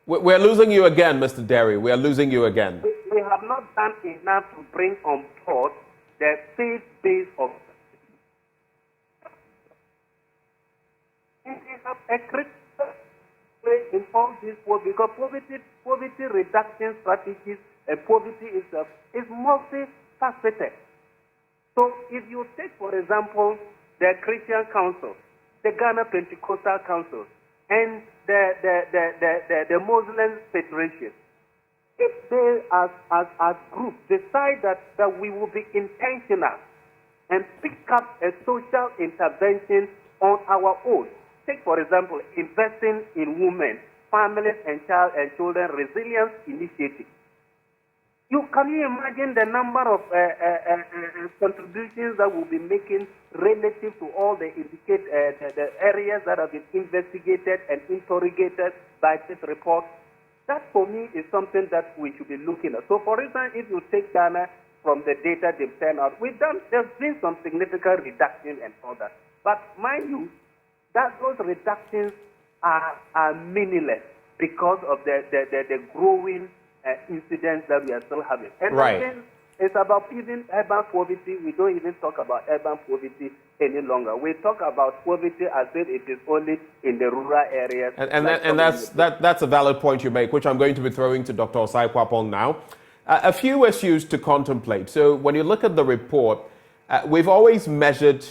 We're losing you again, Mr. Derry. We are losing you again. We have not done enough to bring on board the faith-based of. We have a critical play in all this work because poverty reduction strategies and poverty itself is multifaceted. So if you take, for example, the Christian Council, the Ghana Pentecostal Council, and the Muslim Federation, if they as groups decide that we will be intentional and pick up a social intervention on our own, take for example investing in women, families and children resilience initiative. Can you imagine the number of contributions that we'll be making relative to all the areas that have been investigated and interrogated by this report? That for me is something that we should be looking at. So for instance, if you take Ghana from the data they've sent out, there's been some significant reduction and all that. But mind you, that those reductions are meaningless because of the growing incidents that we are still having. And again, it's about even urban poverty. We don't even talk about urban poverty any longer. We talk about poverty as if it is only in the rural areas. And that's a valid point you make, which I'm going to be throwing to Dr. Osae-Kwapong now. A few issues to contemplate. So when you look at the report, we've always measured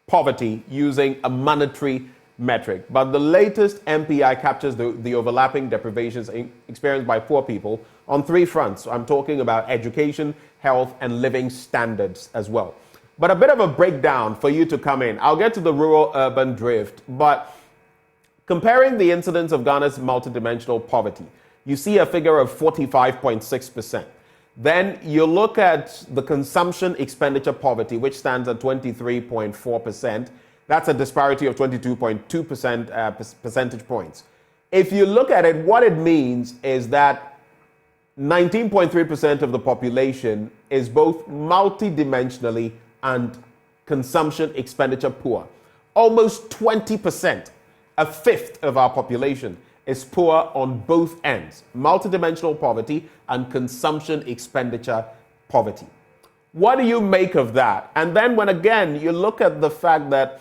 poverty using a monetary metric, but the latest MPI captures the overlapping deprivations experienced by poor people on three fronts. I'm talking about education, health, and living standards as well. But a bit of a breakdown for you to come in. I'll get to the rural-urban drift, but comparing the incidence of Ghana's multidimensional poverty, you see a figure of 45.6%. Then you look at the consumption expenditure poverty, which stands at 23.4%. That's a disparity of 22.2% percentage points. If you look at it, what it means is that 19.3% of the population is both multidimensionally and consumption expenditure poor. Almost 20%, a fifth of our population, is poor on both ends, multidimensional poverty and consumption expenditure poverty. What do you make of that? And then when again you look at the fact that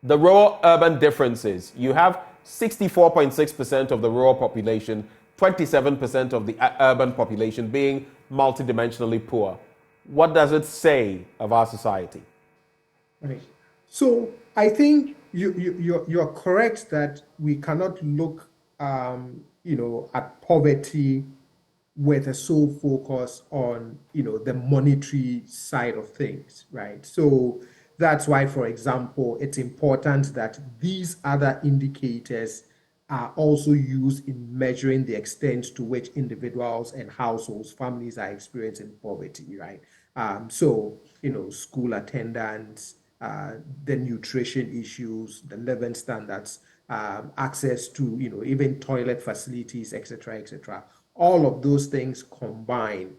the rural-urban differences, you have 64.6% of the rural population, 27% of the urban population being multidimensionally poor. What does it say of our society? Right. So I think you're correct that we cannot look at poverty with a sole focus on the monetary side of things, right? So that's why, for example, it's important that these other indicators are also used in measuring the extent to which individuals and households, families are experiencing poverty, right? So, school attendance, the nutrition issues, the living standards, access to, even toilet facilities, etc., etc. All of those things combine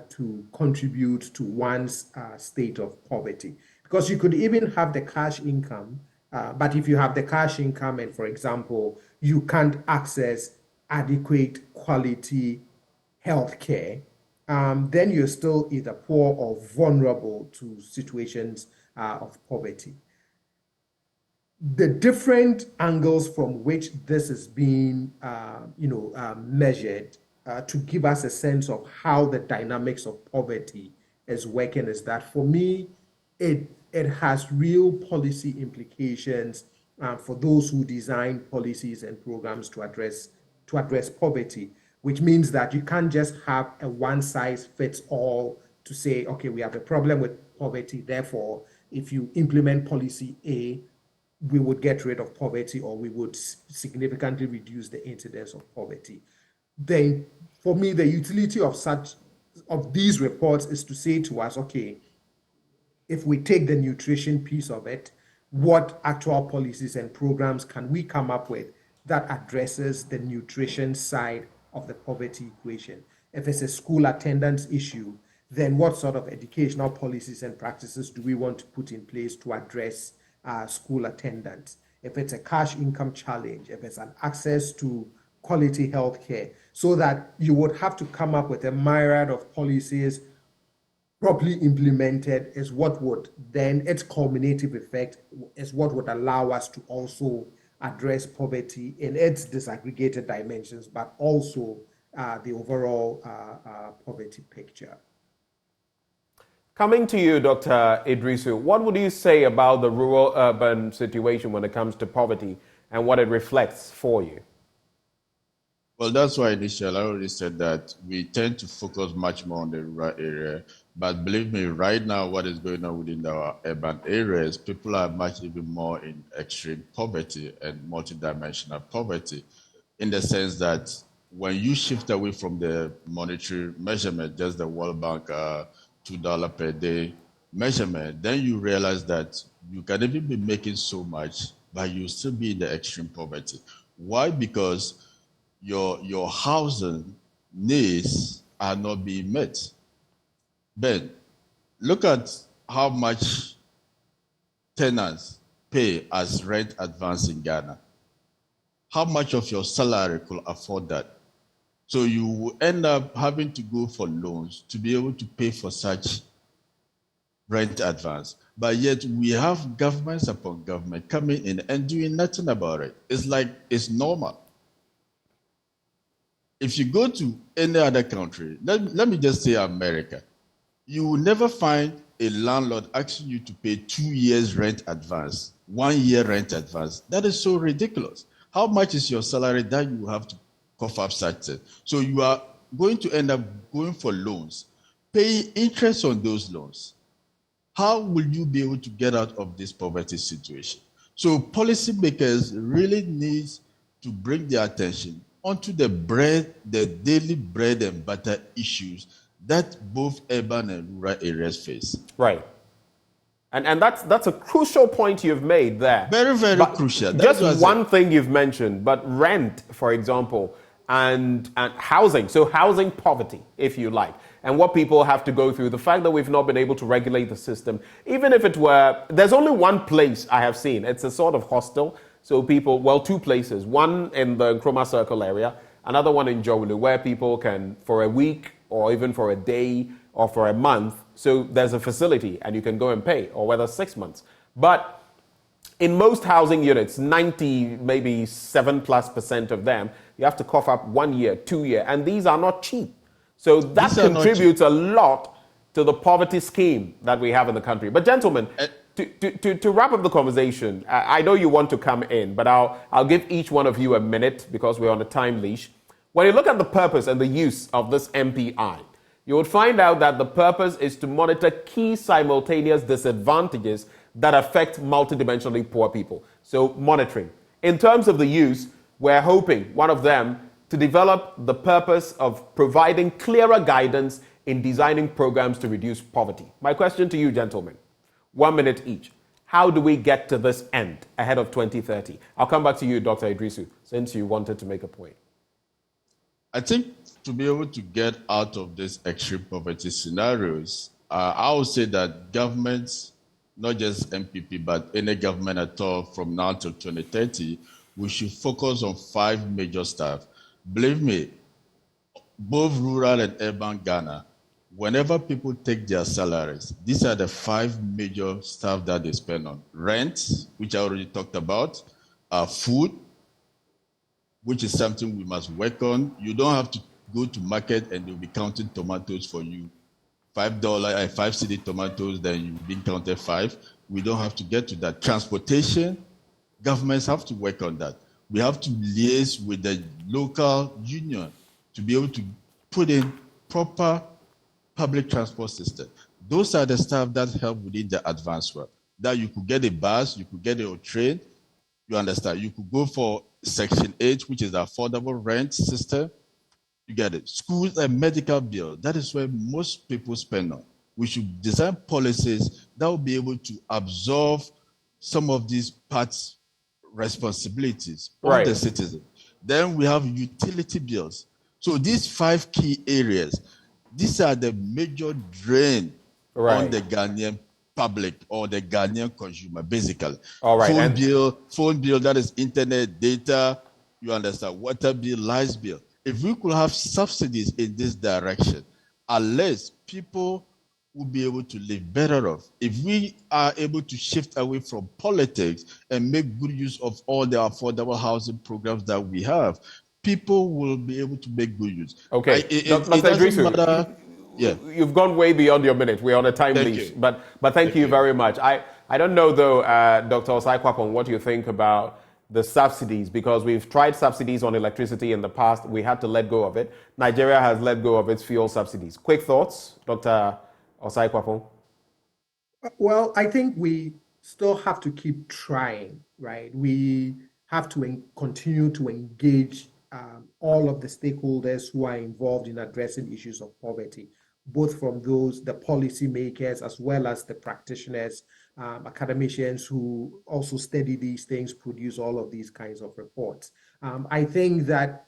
to contribute to one's state of poverty. Because you could even have the cash income, but if you have the cash income and, for example, you can't access adequate quality health care, then you're still either poor or vulnerable to situations of poverty. The different angles from which this is being, measured to give us a sense of how the dynamics of poverty is working is that, for me, it has real policy implications for those who design policies and programs to address poverty, which means that you can't just have a one-size-fits-all to say, okay, we have a problem with poverty, therefore, if you implement policy A, we would get rid of poverty, or we would significantly reduce the incidence of poverty. Then, for me, the utility of these reports is to say to us, okay, if we take the nutrition piece of it, what actual policies and programs can we come up with that addresses the nutrition side of the poverty equation? If it's a school attendance issue, then what sort of educational policies and practices do we want to put in place to address school attendance? If it's a cash income challenge, if it's an access to quality health care, so that you would have to come up with a myriad of policies properly implemented is what would then, its cumulative effect is what would allow us to also address poverty in its disaggregated dimensions, but also the overall poverty picture. Coming to you, Dr. Idrisu, what would you say about the rural-urban situation when it comes to poverty and what it reflects for you? Well, that's why initially I already said that we tend to focus much more on the rural area. But believe me, right now, what is going on within our urban areas, people are much even more in extreme poverty and multidimensional poverty, in the sense that when you shift away from the monetary measurement, just the World Bank $2 per day measurement, then you realize that you can even be making so much, but you still be in the extreme poverty. Why? Because your housing needs are not being met. Ben, look at how much tenants pay as rent advance in Ghana. How much of your salary could afford that? So you will end up having to go for loans to be able to pay for such rent advance. But yet we have governments upon government coming in and doing nothing about it. It's like it's normal. If you go to any other country, let me just say America, you will never find a landlord asking you to pay 2 years rent advance, 1 year rent advance. That is so ridiculous. How much is your salary that you have to cough up such things? So you are going to end up going for loans, paying interest on those loans. How will you be able to get out of this poverty situation? So policymakers really need to bring their attention onto the daily bread and butter issues that both urban and rural areas face. Right. And that's a crucial point you've made there. Very, very crucial. Just one thing you've mentioned, but rent, for example, and housing. So housing poverty, if you like, and what people have to go through. The fact that we've not been able to regulate the system, even if it were, there's only one place I have seen. It's a sort of hostel. So people, well, two places, one in the Nkrumah Circle area, another one in Jowulu, where people can, for a week or even for a day or for a month, so there's a facility and you can go and pay, or whether 6 months. But in most housing units, 90, maybe 7+% of them, you have to cough up 1 year, 2 year, and these are not cheap. So that contributes a lot to the poverty scheme that we have in the country. But gentlemen, to wrap up the conversation, I know you want to come in, but I'll give each one of you a minute because we're on a time leash. When you look at the purpose and the use of this MPI, you would find out that the purpose is to monitor key simultaneous disadvantages that affect multidimensionally poor people. So monitoring. In terms of the use, we're hoping, one of them, to develop the purpose of providing clearer guidance in designing programs to reduce poverty. My question to you, gentlemen, 1 minute each. How do we get to this end ahead of 2030? I'll come back to you, Dr. Idrisu, since you wanted to make a point. I think to be able to get out of these extreme poverty scenarios, I would say that governments, not just NPP, but any government at all from now to 2030, we should focus on 5 major stuff. Believe me, both rural and urban Ghana, whenever people take their salaries, these are the 5 major stuff that they spend on. Rent, which I already talked about, food, which is something we must work on. You don't have to go to market and they'll be counting tomatoes for you $5 and 5 cedi tomatoes, then you've been counted 5. We don't have to get to that. Transportation, governments have to work on that. We have to liaise with the local union to be able to put in proper public transport system. Those are the stuff that help within the advanced work. That you could get a bus, you could get a train, you understand. You could go for Section 8, which is the affordable rent system. You get it. Schools and medical bill, that is where most people spend on. We should design policies that will be able to absorb some of these parts responsibilities on the citizen. Then we have utility bills. So these 5 key areas, these are the major drain on the Ghanaian public or the Ghanaian consumer, basically. Phone bill, that is internet, data, you understand, water bill, light bill. If we could have subsidies in this direction, at least people will be able to live better off. If we are able to shift away from politics and make good use of all the affordable housing programs that we have, people will be able to make good use. Okay, Dr. Idrisu, you've gone way beyond your minute. We're on a time leash, but thank you very much. I don't know though, Dr. Osae-Kwapong, what you think about the subsidies, because we've tried subsidies on electricity in the past. We had to let go of it. Nigeria has let go of its fuel subsidies. Quick thoughts, Dr. Osae-Kwapong? Well, I think we still have to keep trying, right? We have to continue to engage all of the stakeholders who are involved in addressing issues of poverty, both from those, the policy makers, as well as the practitioners, academicians who also study these things, produce all of these kinds of reports. I think that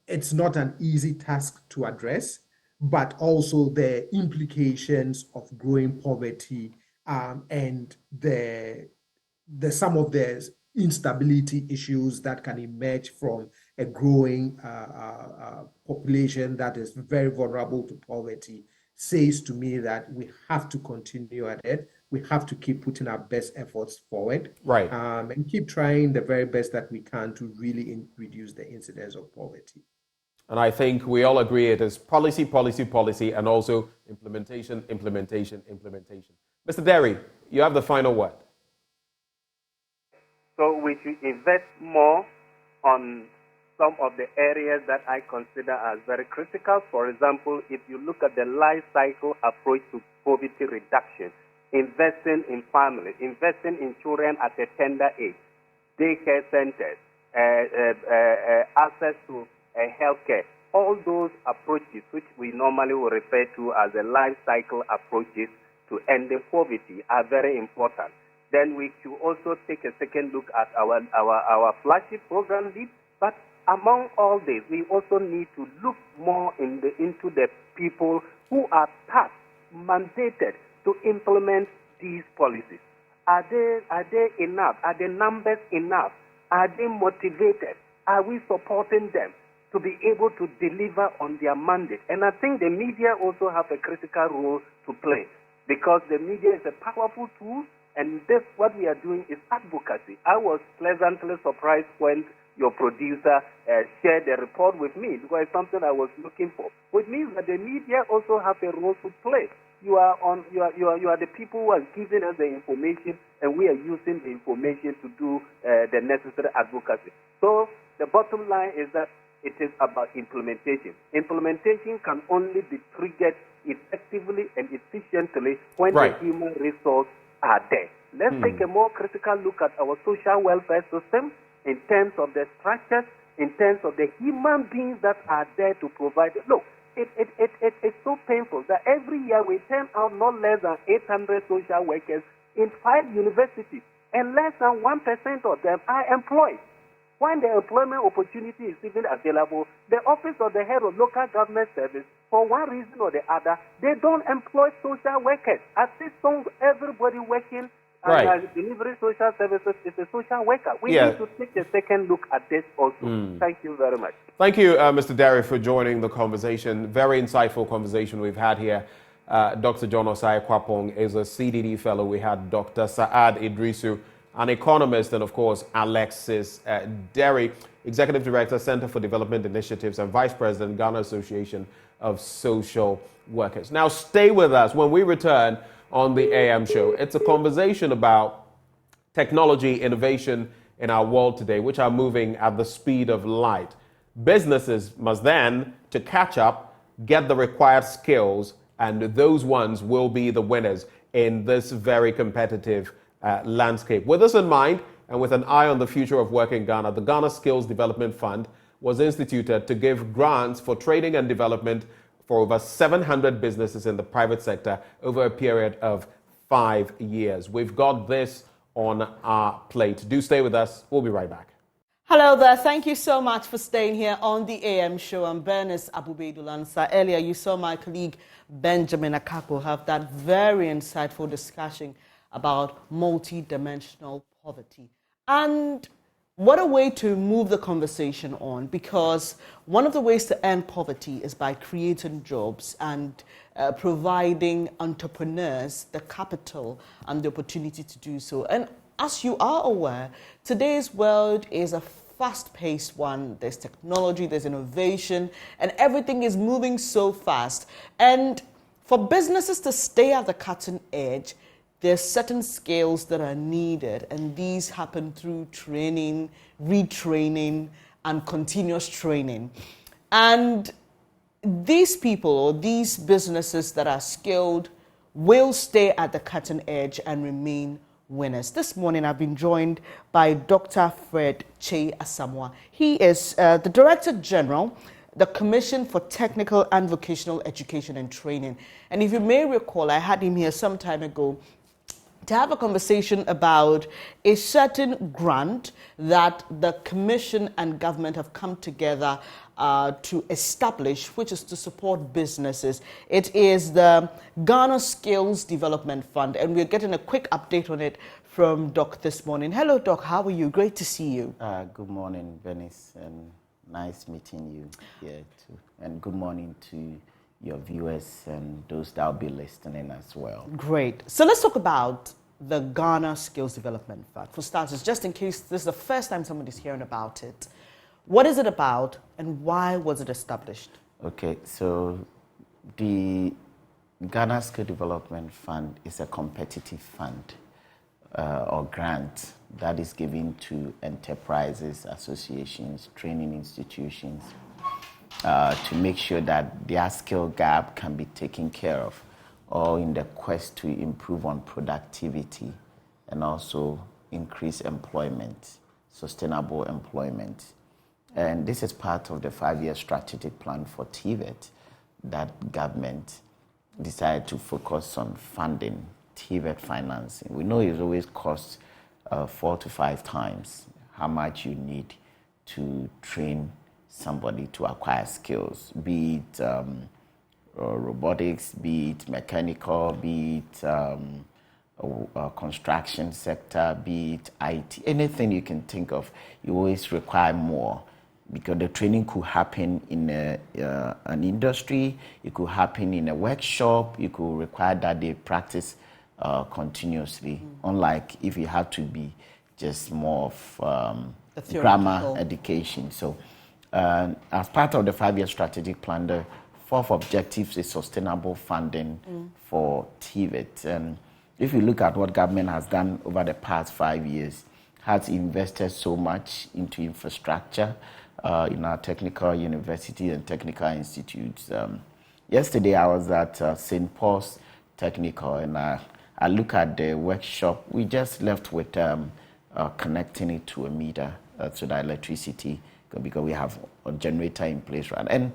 it's not an easy task to address, but also the implications of growing poverty and the some of the instability issues that can emerge from a growing population that is very vulnerable to poverty says to me that we have to continue at it. We have to keep putting our best efforts forward, and keep trying the very best that we can to really reduce the incidence of poverty. And I think we all agree it is policy, policy, policy, and also implementation, implementation, implementation. Mr. Derry, you have the final word. So we should invest more on some of the areas that I consider as very critical. For example, if you look at the life cycle approach to poverty reduction, investing in families, investing in children at a tender age, daycare centers, access to healthcare, all those approaches which we normally will refer to as the life cycle approaches to ending poverty are very important. Then we should also take a second look at our flagship program lead. But among all this, we also need to look more into the people who are tasked, mandated to implement these policies. Are they enough? Are the numbers enough? Are they motivated? Are we supporting them to be able to deliver on their mandate? And I think the media also have a critical role to play, because the media is a powerful tool, and this, what we are doing is advocacy. I was pleasantly surprised when your producer shared the report with me, because it's something I was looking for. Which means that the media also have a role to play. You are the people who are giving us the information, and we are using the information to do the necessary advocacy. So the bottom line is that it is about implementation. Implementation can only be triggered effectively and efficiently when the human resources are there. Let's take a more critical look at our social welfare system in terms of the structures, in terms of the human beings that are there to provide. Look, it's so painful that every year we turn out not less than 800 social workers in 5 universities, and less than 1% of them are employed. When the employment opportunity is even available, the office of the head of local government service, for one reason or the other, they don't employ social workers. At this time, everybody working delivering social services is a social worker. We need to take a second look at this also. Thank you very much. Thank you, Mr. Derry, for joining the conversation. Very insightful conversation we've had here. Dr. John Osae-Kwapong is a CDD fellow. We had Dr. Saad Idrisu, an economist, and of course, Alexis Derry, Executive Director, Center for Development Initiatives, and Vice President, Ghana Association of Social Workers. Now, stay with us. When we return on the AM show, it's a conversation about technology innovation in our world today, which are moving at the speed of light. Businesses must then, to catch up, get the required skills, and those ones will be the winners in this very competitive landscape. With this in mind, and with an eye on the future of work in Ghana, the Ghana Skills Development Fund was instituted to give grants for training and development for over 700 businesses in the private sector over a period of 5 years. We've got this on our plate. Do stay with us. We'll be right back. Hello there. Thank you so much for staying here on the AM show. I'm Bernice Abubedulansa. Earlier, you saw my colleague Benjamin Akapo have that very insightful discussion about multi-dimensional poverty. And what a way to move the conversation on, because one of the ways to end poverty is by creating jobs and providing entrepreneurs the capital and the opportunity to do so. And as you are aware, today's world is a fast-paced one. There's technology, there's innovation, and everything is moving so fast. And for businesses to stay at the cutting edge, there's certain skills that are needed, and these happen through training, retraining, and continuous training. And these people, or these businesses that are skilled, will stay at the cutting edge and remain winners. This morning, I've been joined by Dr. Fred Che Asamoah. He is the Director General, the Commission for Technical and Vocational Education and Training. And if you may recall, I had him here some time ago to have a conversation about a certain grant that the Commission and government have come together to establish, which is to support businesses. It is the Ghana Skills Development Fund, and we're getting a quick update on it from Doc this morning. Hello, Doc. How are you? Great to see you. Good morning, Bernice, and nice meeting you here too. And good morning to your viewers and those that will be listening as well. Great. So let's talk about the Ghana Skills Development Fund. For starters, just in case this is the first time somebody's hearing about it, what is it about and why was it established? Okay, so the Ghana Skills Development Fund is a competitive fund or grant that is given to enterprises, associations, training institutions, to make sure that their skill gap can be taken care of, or in the quest to improve on productivity and also increase employment, sustainable employment. And this is part of the 5-year strategic plan for TVET that government decided to focus on funding TVET financing. We know it always costs 4 to 5 times how much you need to train somebody to acquire skills, be it robotics, be it mechanical, be it construction sector, be it IT, anything you can think of, you always require more, because the training could happen in an industry, it could happen in a workshop, you could require that they practice continuously, unlike if you had to be just more of grammar education. So as part of the 5-year strategic plan, the 4th objective is sustainable funding for TVET. And if you look at what government has done over the past 5 years, has invested so much into infrastructure in our technical university and technical institutes. Yesterday I was at St. Paul's Technical, and I look at the workshop. We just left with connecting it to a meter, so that electricity, because we have a generator in place, right? And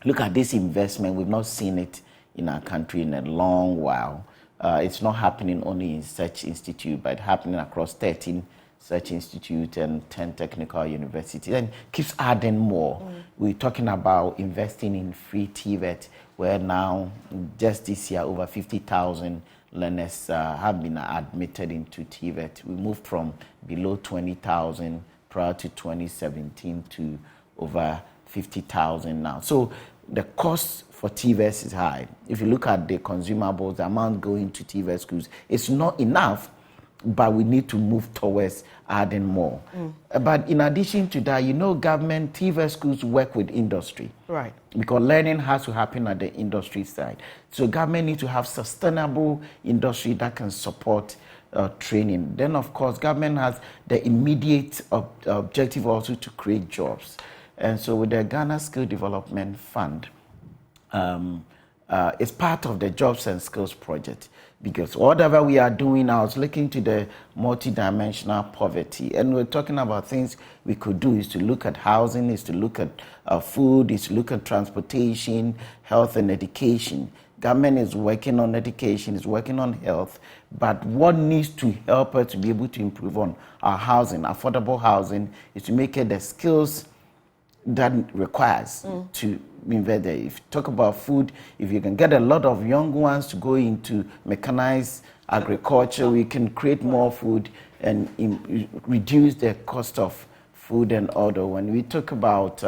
look at this investment. We've not seen it in our country in a long while. It's not happening only in such institute, but happening across 13 such institutes and 10 technical universities, and keeps adding more. We're talking about investing in free TVET, where now, just this year, over 50,000 learners have been admitted into TVET. We moved from below 20,000 prior to 2017 to over 50,000 now. So the cost for TVET is high. If you look at the consumables, the amount going to TVET schools, it's not enough but we need to move towards adding more. But in addition to that, you know, government, TVET schools work with industry. Right. Because learning has to happen at the industry side. So government needs to have sustainable industry that can support training. Then, of course, government has the immediate objective also to create jobs. And so with the Ghana Skill Development Fund, it's part of the Jobs and Skills Project. Because whatever we are doing now is looking to the multidimensional poverty. And we're talking about things we could do is to look at housing, is to look at food, is to look at transportation, health and education. Government is working on education, is working on health, but what needs to help us to be able to improve on our housing, affordable housing, is to make it the skills that requires to invest there. If you talk about food, if you can get a lot of young ones to go into mechanized agriculture, we can create more food and reduce the cost of food and other. When we talk about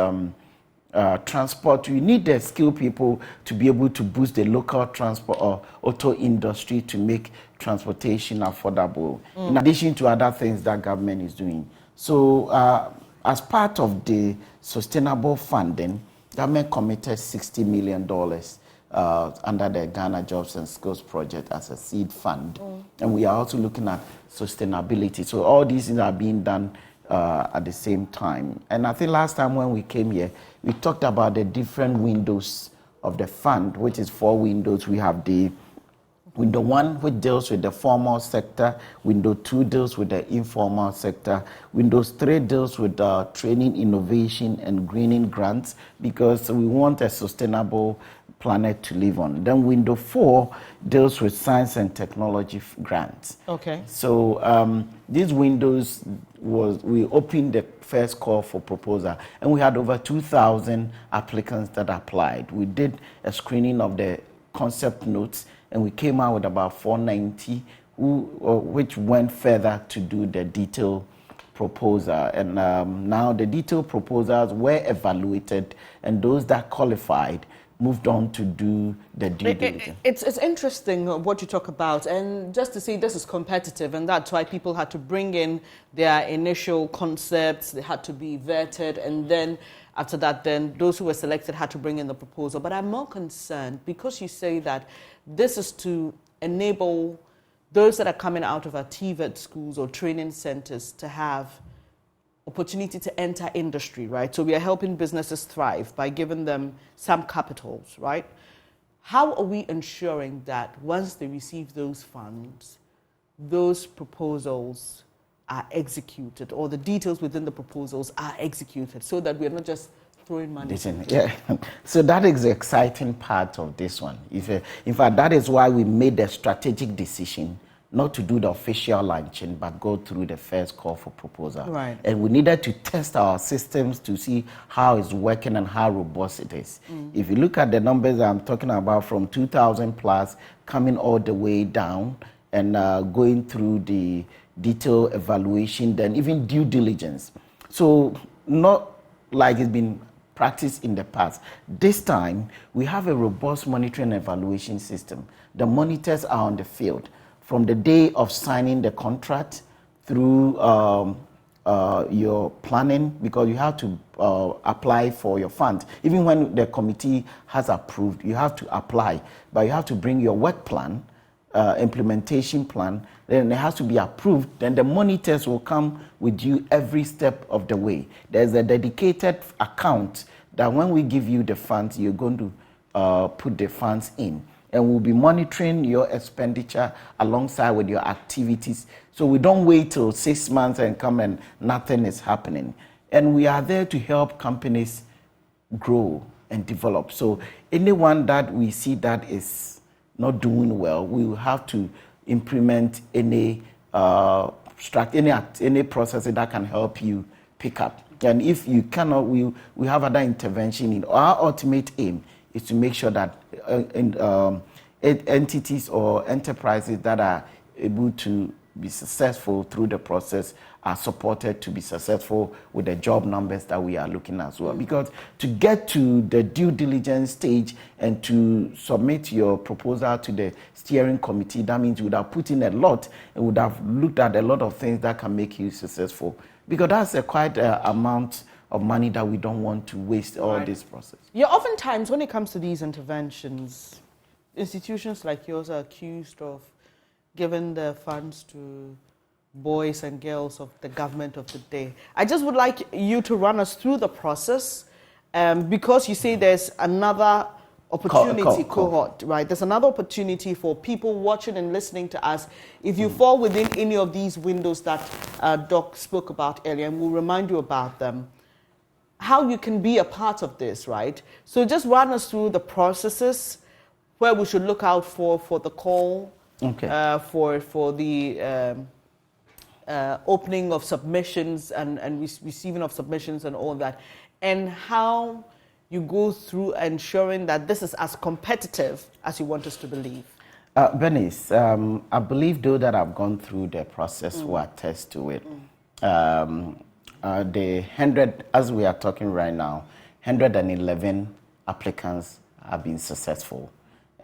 transport, we need the skilled people to be able to boost the local transport or auto industry to make transportation affordable, in addition to other things that government is doing. So as part of the sustainable funding, government committed $60 million under the Ghana Jobs and Skills Project as a seed fund. And we are also looking at sustainability. So all these things are being done at the same time. And I think last time when we came here, we talked about the different windows of the fund, which is 4 windows. We have the Window 1, which deals with the formal sector. Window 2 deals with the informal sector. Windows 3 deals with training, innovation, and greening grants, because we want a sustainable planet to live on. Then Window 4 deals with science and technology grants. Okay. So these windows we opened the first call for proposal, and we had over 2,000 applicants that applied. We did a screening of the concept notes, and we came out with about 490, which went further to do the detailed proposal. And now the detailed proposals were evaluated, and those that qualified moved on to do the due diligence. It's interesting what you talk about, and just to say this is competitive, and that's why people had to bring in their initial concepts, they had to be vetted, and then after that, then those who were selected had to bring in the proposal. But I'm more concerned because you say that this is to enable those that are coming out of our TVET schools or training centers to have opportunity to enter industry, right? So we are helping businesses thrive by giving them some capitals, right? How are we ensuring that once they receive those funds, those proposals are executed, or the details within the proposals are executed, so that we're not just throwing money? So that is the exciting part of this one. In fact, that is why we made the strategic decision not to do the official launching, but go through the first call for proposal. Right. And we needed to test our systems to see how it's working and how robust it is. If you look at the numbers I'm talking about, from 2,000 plus, coming all the way down, and going through the detailed evaluation, then even due diligence. So not like it's been practiced in the past. This time, we have a robust monitoring and evaluation system. The monitors are on the field from the day of signing the contract through your planning, because you have to apply for your funds. Even when the committee has approved, you have to apply, but you have to bring your work plan, implementation plan, then it has to be approved. Then the monitors will come with you every step of the way. There's a dedicated account that when we give you the funds, you're going to put the funds in. And we'll be monitoring your expenditure alongside with your activities. So we don't wait till 6 months and come and nothing is happening. And we are there to help companies grow and develop. So anyone that we see that is not doing well, we will have to implement any process that can help you pick up. And if you cannot, we have other intervention. Our ultimate aim is to make sure that entities or enterprises that are able to be successful through the process are supported to be successful with the job numbers that we are looking at as well. Because to get to the due diligence stage and to submit your proposal to the steering committee, that means you would have put in a lot and would have looked at a lot of things that can make you successful. Because that's quite an amount of money that we don't want to waste all this process. Yeah, oftentimes when it comes to these interventions, institutions like yours are accused of giving the funds to boys and girls of the government of the day. I just would like you to run us through the process, because you say there's another opportunity cohort, right? There's another opportunity for people watching and listening to us. If you fall within any of these windows that Doc spoke about earlier, and we'll remind you about them, how you can be a part of this, right? So just run us through the processes, where we should look out for the call, for the opening of submissions and receiving of submissions and all that, and how you go through ensuring that this is as competitive as you want us to believe. Bernice, I believe those that have gone through the process will attest to it. The 100, as we are talking right now, 111 applicants have been successful,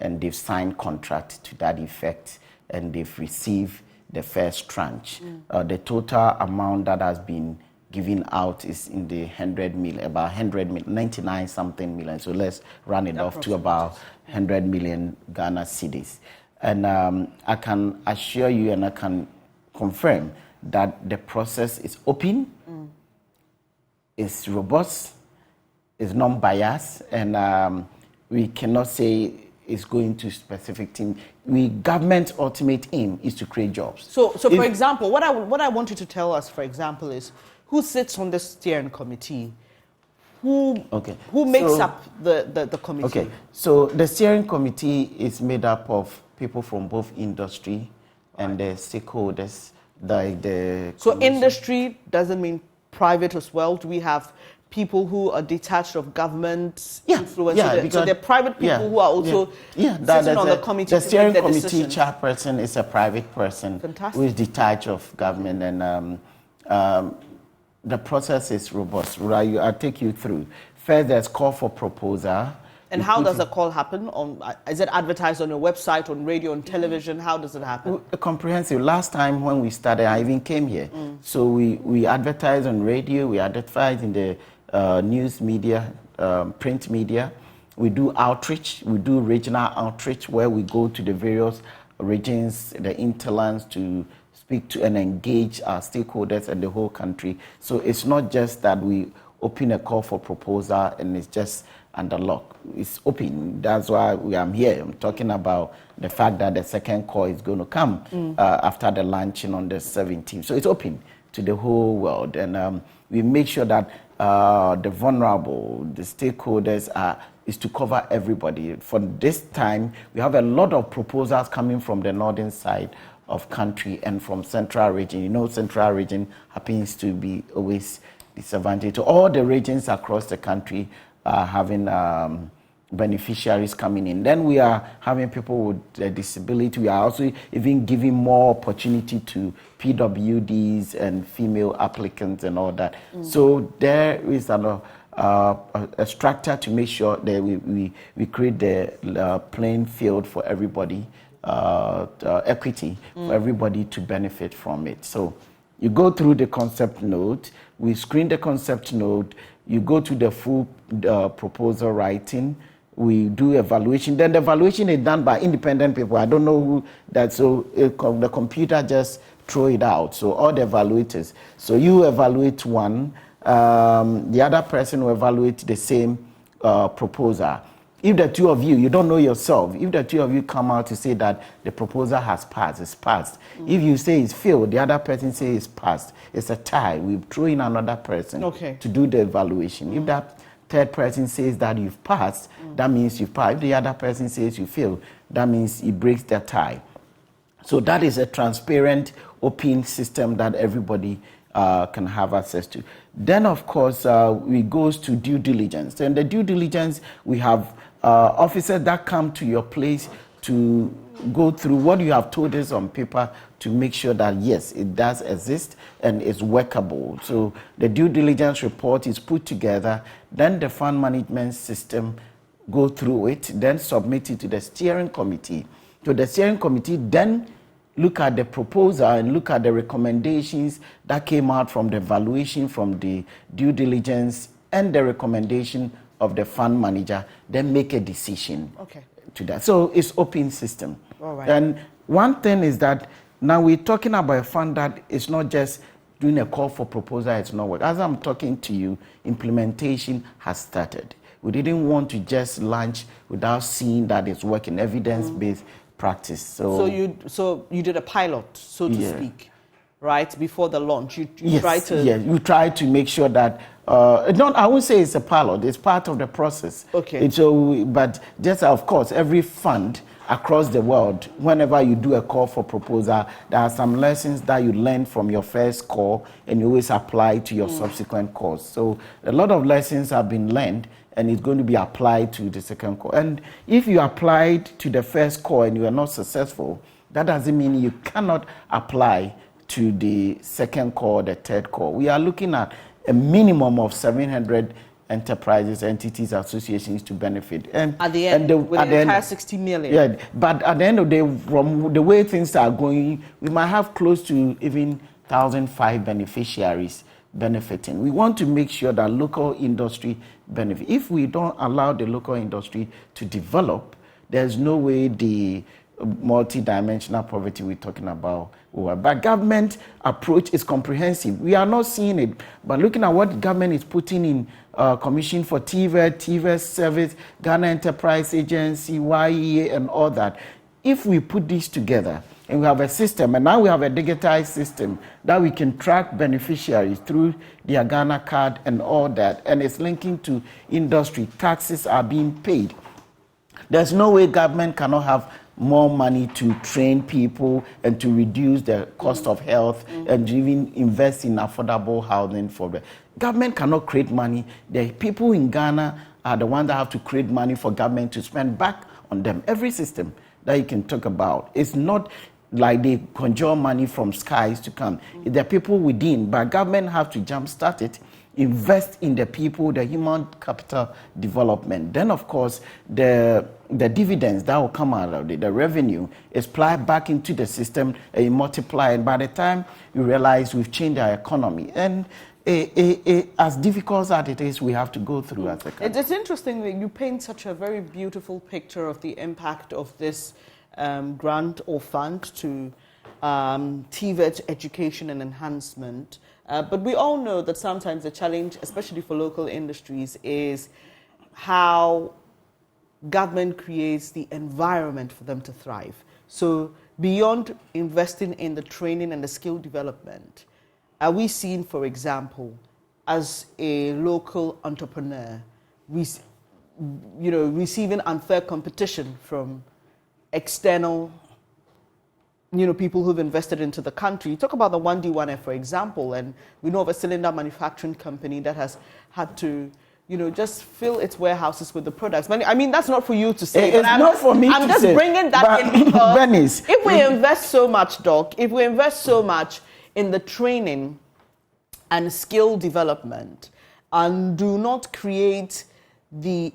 and they've signed contract to that effect, and they've received the first tranche. The total amount that has been given out is in the 100 million, about 100 million, 99 something million. So let's run it off to about 100 million Ghana cedis. And I can assure you and I can confirm that the process is open, it's robust, it's non-biased, and we cannot say it's going to specific team. Government's ultimate aim is to create jobs. So for example, what I want you to tell us, for example, is who sits on the steering committee? Who makes up the committee? Okay, so the steering committee is made up of people from both industry and the stakeholders. So industry doesn't mean private as well? Do we have people who are detached of government influence? So they're private people who are also sitting on the committee. The steering committee chairperson is a private person who is detached of government, and the process is robust. I'll take you through. First, there's call for proposal. And how does the call happen? Is it advertised on your website, on radio, on television? How does it happen? Comprehensive. Last time when we started, I even came here. So we advertise on radio, we advertise in the news media, print media. We do outreach. We do regional outreach where we go to the various regions, the hinterlands, to speak to and engage our stakeholders and the whole country. So it's not just that we open a call for proposal and it's just under lock. It's open. That's why I'm here. I'm talking about the fact that the second call is going to come after the launching on the 17th. So it's open to the whole world. And we make sure that the vulnerable, the stakeholders is to cover everybody. For this time, we have a lot of proposals coming from the northern side of country and from central region. You know, central region happens to be always disadvantaged. So all the regions across the country are having beneficiaries coming in. Then we are having people with a disability. We are also even giving more opportunity to PWDs and female applicants and all that. So there is a structure to make sure that we create the playing field for everybody, equity for everybody to benefit from it. So you go through the concept note, we screen the concept note, you go to the full proposal writing, we do evaluation. Then the evaluation is done by independent people. I don't know who that, so the computer just throw it out. So all the evaluators. So you evaluate one, the other person will evaluate the same proposal. If the two of you don't know yourself, if the two of you come out to say that the proposal has passed, it's passed. If you say it's failed, the other person says it's passed, it's a tie. We throw in another person to do the evaluation. If that third person says that you've passed, that means you've passed. If the other person says you failed, that means it breaks the tie. So that is a transparent, open system that everybody can have access to. Then, of course, we goes to due diligence. And the due diligence, we have officers that come to your place to go through what you have told us on paper to make sure that, yes, it does exist and it's workable. So the due diligence report is put together, then the fund management system go through it, then submit it to the steering committee. So the steering committee then look at the proposal and look at the recommendations that came out from the evaluation, from the due diligence and the recommendation of the fund manager, then make a decision to that. So it's open system. All right. And one thing is that now we're talking about a fund that is not just doing a call for proposal, it's not work. As I'm talking to you, implementation has started. We didn't want to just launch without seeing that it's working, evidence-based practice. So you did a pilot, so to speak, right, before the launch. You tried to... Yes, you try to make sure that, I won't say it's a pilot, it's part of the process. Okay. But just, of course, every fund across the world, whenever you do a call for proposal, there are some lessons that you learn from your first call and you always apply to your subsequent calls. So a lot of lessons have been learned and it's going to be applied to the second call. And if you applied to the first call and you are not successful, that doesn't mean you cannot apply to the second call, the third call. We are looking at a minimum of 700 enterprises, entities, associations to benefit. And at the end, with the entire 60 million. Yeah, but at the end of the day, from the way things are going, we might have close to even 1,005 beneficiaries benefiting. We want to make sure that local industry benefit. If we don't allow the local industry to develop, there's no way the multi-dimensional poverty we're talking about will work. But government approach is comprehensive. We are not seeing it, but looking at what government is putting in Commission for TVET Service, Ghana Enterprise Agency, YEA, and all that. If we put this together, and we have a system, and now we have a digitized system that we can track beneficiaries through their Ghana card and all that, and it's linking to industry. Taxes are being paid. There's no way government cannot have more money to train people and to reduce the cost of health and even invest in affordable housing for the government cannot create money. The people in Ghana are the ones that have to create money for government to spend back on them. Every system that you can talk about, it's not like they conjure money from skies to come. The people within, but government have to jumpstart it, invest in the people, the human capital development. Then, of course, the dividends that will come out of it, the revenue, is applied back into the system and you multiply. And by the time you realize we've changed our economy, and as difficult as it is, we have to go through as a country. It's interesting that you paint such a very beautiful picture of the impact of this grant or fund to TVET education and enhancement. But we all know that sometimes the challenge, especially for local industries, is how government creates the environment for them to thrive. So beyond investing in the training and the skill development, are we seeing, for example, as a local entrepreneur, receiving unfair competition from external people who've invested into the country? Talk about the 1D1F, for example, and we know of a cylinder manufacturing company that has had to, just fill its warehouses with the products. I mean, that's not for you to say. It's not for me to say. I'm just bringing that in because Venice, if we invest so much, Doc, if we invest so much in the training and skill development and do not create the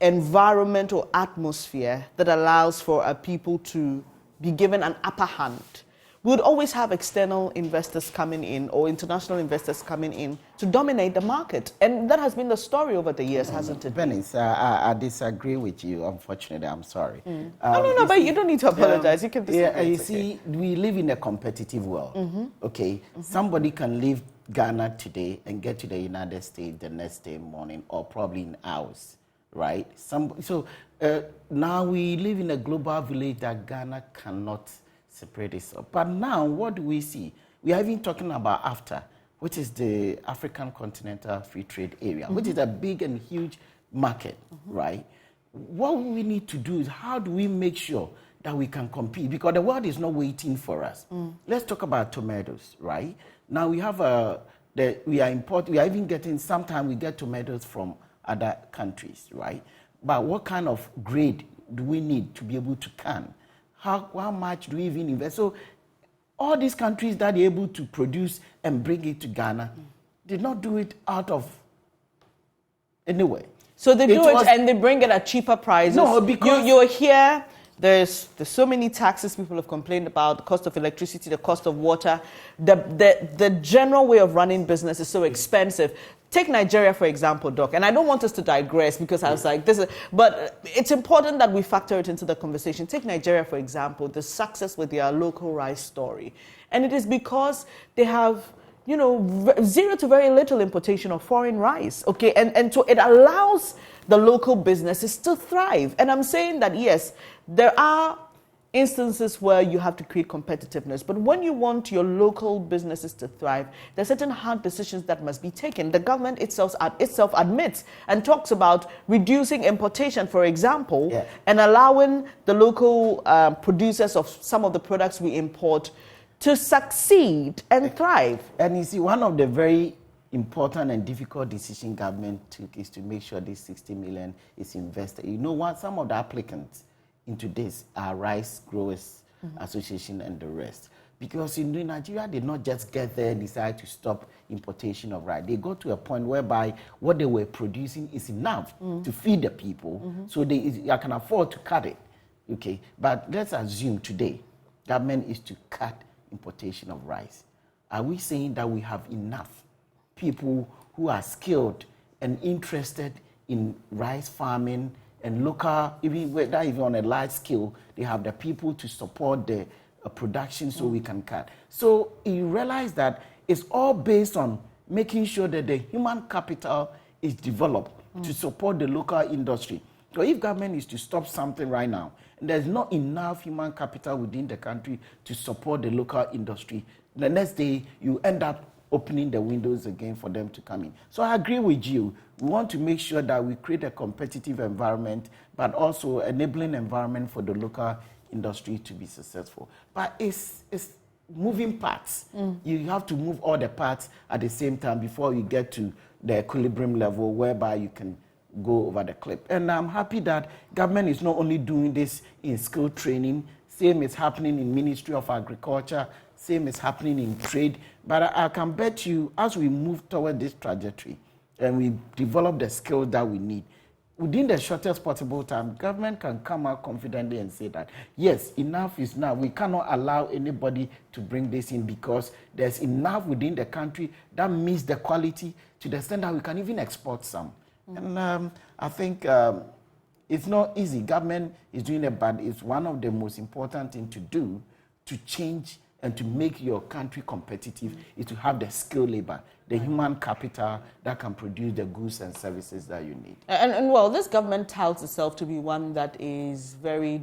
environment or atmosphere that allows for our people to be given an upper hand, we would always have external investors coming in or international investors coming in to dominate the market. And that has been the story over the years, hasn't it? Venice, I disagree with you, unfortunately. I'm sorry. No, but you don't need to apologize. You can disagree. Yeah, you see, we live in a competitive world. Okay? Somebody can leave Ghana today and get to the United States the next day morning or probably in hours, right? Now we live in a global village that Ghana cannot separate itself. But now, what do we see? We are even talking about AFTA, which is the African Continental Free Trade Area, which is a big and huge market, right? What we need to do is how do we make sure that we can compete? Because the world is not waiting for us. Let's talk about tomatoes, right? Now we have we are even getting, sometimes we get tomatoes from other countries, right? But what kind of grade do we need to be able to can? how much do we even invest? So all these countries that are able to produce and bring it to Ghana did not do it out of anywhere. So they do it and they bring it at cheaper prices. No, because you're here. There's so many taxes people have complained about, the cost of electricity, the cost of water. The general way of running business is so expensive. Take Nigeria, for example, Doc. And I don't want us to digress because I was like, but it's important that we factor it into the conversation. Take Nigeria, for example, the success with their local rice story. And it is because they have, zero to very little importation of foreign rice, okay? And so it allows the local businesses to thrive. And I'm saying that, yes, there are instances where you have to create competitiveness, but when you want your local businesses to thrive, there are certain hard decisions that must be taken. The government itself admits and talks about reducing importation, for example, and allowing the local producers of some of the products we import to succeed and thrive. And you see, one of the very important and difficult decision government took is to make sure this 60 million is invested. You know what? Some of the applicants into this are Rice Growers Association and the rest. Because in Nigeria, they not just get there and decide to stop importation of rice. They got to a point whereby what they were producing is enough to feed the people, so they can afford to cut it. Okay, but let's assume today, government is to cut importation of rice. Are we saying that we have enough people who are skilled and interested in rice farming and local, even on a large scale, they have the people to support the production so we can cut? So you realize that it's all based on making sure that the human capital is developed to support the local industry. So if government is to stop something right now, and there's not enough human capital within the country to support the local industry, the next day you end up opening the windows again for them to come in. So I agree with you. We want to make sure that we create a competitive environment, but also enabling environment for the local industry to be successful. But it's moving parts. You have to move all the parts at the same time before you get to the equilibrium level whereby you can go over the cliff. And I'm happy that government is not only doing this in skill training, same is happening in Ministry of Agriculture, same is happening in trade. But I can bet you, as we move toward this trajectory and we develop the skills that we need, within the shortest possible time, government can come out confidently and say that, yes, enough is now. We cannot allow anybody to bring this in because there's enough within the country that meets the quality to the extent that we can even export some. And I think it's not easy. Government is doing it, but it's one of the most important things to do to change and to make your country competitive is to have the skilled labor, the human capital that can produce the goods and services that you need. And well, this government touts itself to be one that is very,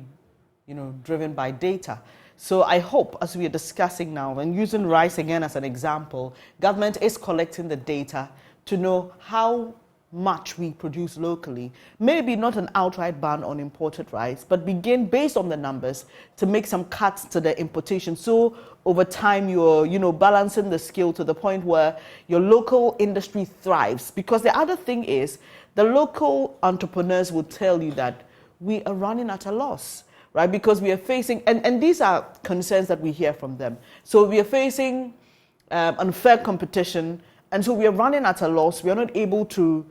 driven by data. So I hope, as we are discussing now, and using rice again as an example, government is collecting the data to know how much we produce locally. Maybe not an outright ban on imported rice, but begin based on the numbers to make some cuts to the importation. So over time, you're, balancing the scale to the point where your local industry thrives. Because the other thing is, the local entrepreneurs will tell you that we are running at a loss, right? Because we are facing, and these are concerns that we hear from them. So we are facing unfair competition, and so we are running at a loss. We are not able to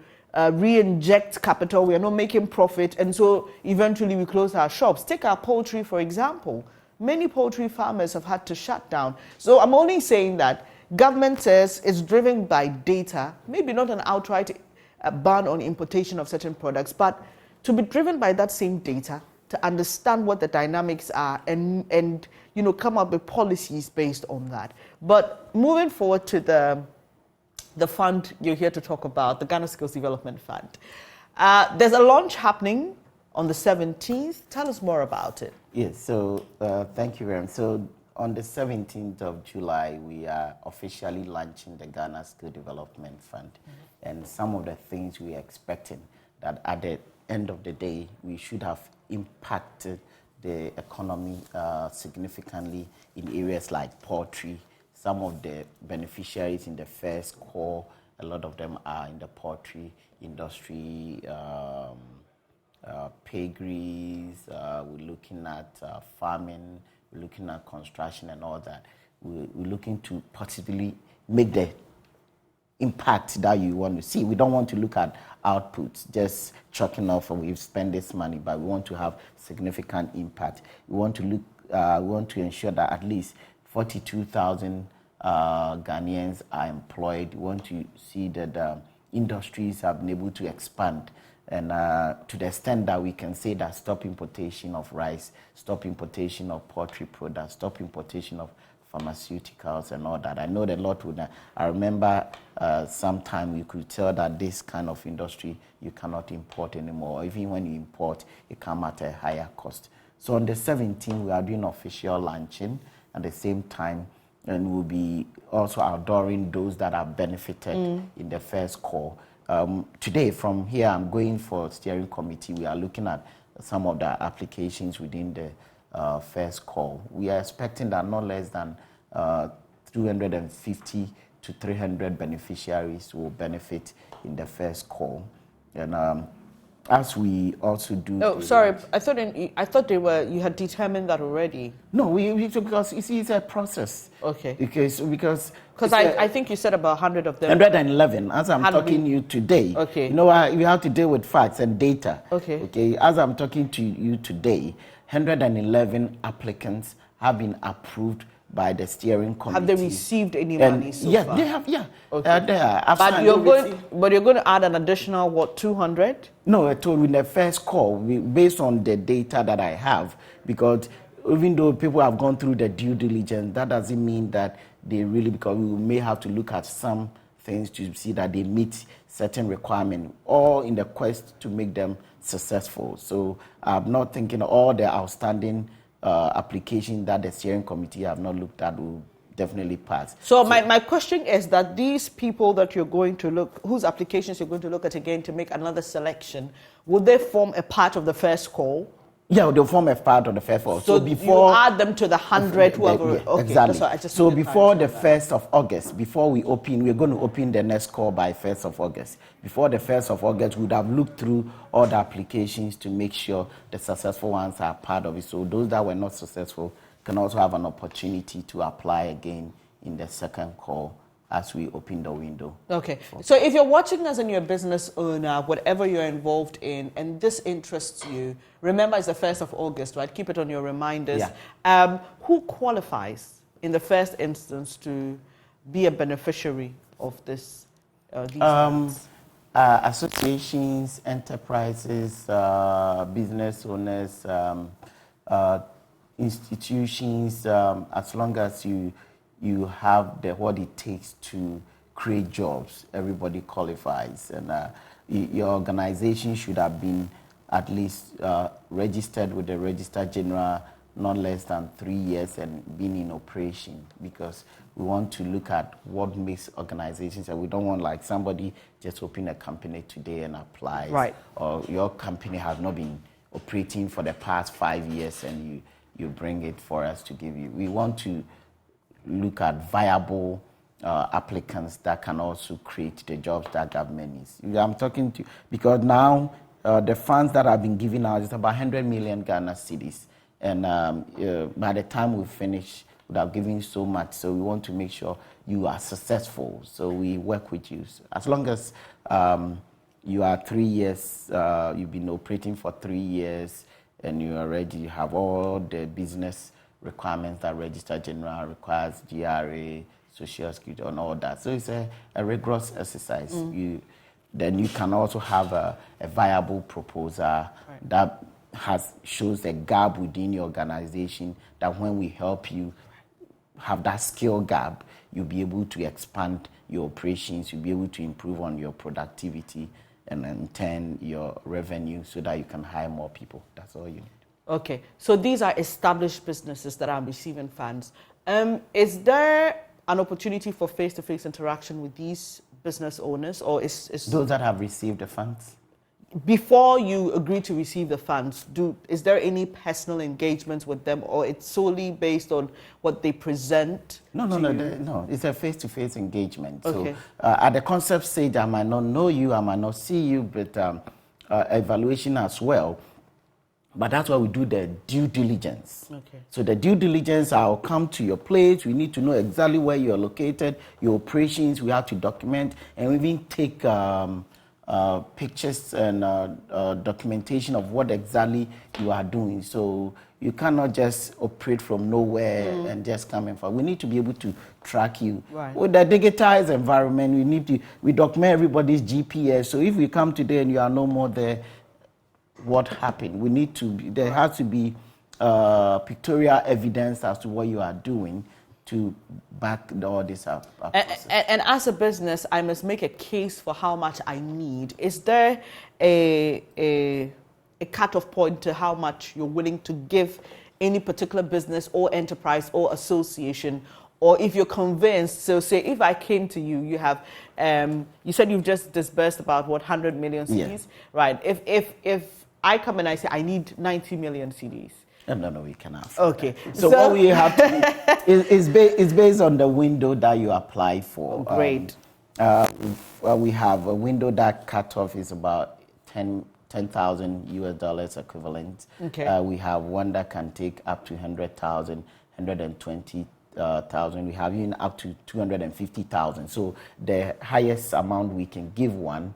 re-inject capital. We are not making profit, and so eventually we close our shops. Take our poultry, for example. Many poultry farmers have had to shut down. So I'm only saying that government says it's driven by data, maybe not an outright ban on importation of certain products, but to be driven by that same data, to understand what the dynamics are and come up with policies based on that. But moving forward to the fund you're here to talk about, the Ghana Skills Development Fund. There's a launch happening on the 17th. Tell us more about it. Yes, so thank you very much. So on the 17th of July, we are officially launching the Ghana Skills Development Fund. And some of the things we are expecting that at the end of the day, we should have impacted the economy significantly in areas like poultry. Some of the beneficiaries in the first core, a lot of them are in the poultry industry, piggeries, we're looking at farming, we're looking at construction and all that. We're looking to possibly make the impact that you want to see. We don't want to look at outputs, just chalking off we've spent this money, but we want to have significant impact. We want to look, we want to ensure that at least 42,000 Ghanaians are employed. We want to see that industries have been able to expand, and to the extent that we can say that stop importation of rice, stop importation of poultry products, stop importation of pharmaceuticals and all that. I know that a lot would. I remember sometime you could tell that this kind of industry you cannot import anymore. Even when you import, it comes at a higher cost. So on the 17th, we are doing official launching at the same time, and we'll be also outdooring those that are benefited in the first call. Today, from here, I'm going for steering committee. We are looking at some of the applications within the first call. We are expecting that not less than 250 to 300 beneficiaries will benefit in the first call. And as we also do. Oh, sorry, I thought they were. You had determined that already. No, because you see, it's a process. Okay. Because I think you said about 100 of them. 111. As I'm talking to you today. Okay. You know, we have to deal with facts and data. Okay. Okay. As I'm talking to you today, 111 applicants have been approved by the steering committee. Have they received any money so far? They have, yeah. Okay. But you're going to add an additional, 200? No, I told you in the first call, based on the data that I have, because even though people have gone through the due diligence, that doesn't mean that they really, because we may have to look at some things to see that they meet certain requirements, all in the quest to make them successful. So I'm not thinking all the outstanding application that the steering committee have not looked at will definitely pass. So my question is that these people that you're going to look, whose applications you're going to look at again to make another selection, will they form a part of the first call? Yeah, they'll form a part of the first call. So before you add them to the 100 whoever. Yeah, okay, exactly. So before the 1st of August, before we open, we're going to open the next call by 1st of August. Before the 1st of August, we would have looked through all the applications to make sure the successful ones are part of it. So those that were not successful can also have an opportunity to apply again in the second call as we open the window. Okay. So if you're watching us and you're a business owner, whatever you're involved in, and this interests you, remember it's the 1st of August, right? Keep it on your reminders. Yeah. Who qualifies in the first instance to be a beneficiary of this? These associations, enterprises, business owners, institutions, as long as you have what it takes to create jobs, everybody qualifies. And your organization should have been at least registered with the Registrar General not less than 3 years and been in operation, because we want to look at what makes organizations, and we don't want like somebody just open a company today and apply. Right. Or your company has not been operating for the past 5 years and you bring it for us to give you. We want to look at viable applicants that can also create the jobs that government needs. I'm talking to, because now the funds that have been given out is about 100 million Ghana cedis. And by the time we finish, we have given so much. So we want to make sure you are successful. So we work with you. So as long as you are 3 years, you've been operating for 3 years, and you are ready, you have all the business requirements that Registrar General requires, GRA, Social Security, and all that. So it's a rigorous exercise. Then you can also have a viable proposal that shows a gap within your organization, that when we help you have that skill gap, you'll be able to expand your operations, you'll be able to improve on your productivity, and in turn your revenue, so that you can hire more people. That's all you need. Okay, so these are established businesses that are receiving funds. Is there an opportunity for face-to-face interaction with these business owners, or is those that have received the funds? Before you agree to receive the funds, is there any personal engagements with them, or it's solely based on what they present? No. It's a face-to-face engagement. Okay. So at the concept stage, I might not know you, I might not see you, but evaluation as well. But that's why we do the due diligence. Okay. So the due diligence, I'll come to your place. We need to know exactly where you're located, your operations. We have to document and even take pictures and documentation of what exactly you are doing. So you cannot just operate from nowhere and just come in. We need to be able to track you. Right. With the digitized environment, we document everybody's GPS. So if we come today and you are no more there, what happened? There has to be pictorial evidence as to what you are doing to back all this up. And as a business, I must make a case for how much I need. Is there a cut-off point to how much you're willing to give any particular business or enterprise or association? Or if you're convinced, so say if I came to you, you have, you said you've just disbursed about 100 million CDs, yeah. Right? If I come and I say I need 90 million CDs. No, we can ask. Okay. So what we have to do is based on the window that you apply for. Great. We have a window that cutoff is about $10,000 US equivalent. Okay. We have one that can take up to 100,000, 120,000. We have even up to 250,000. So the highest amount we can give one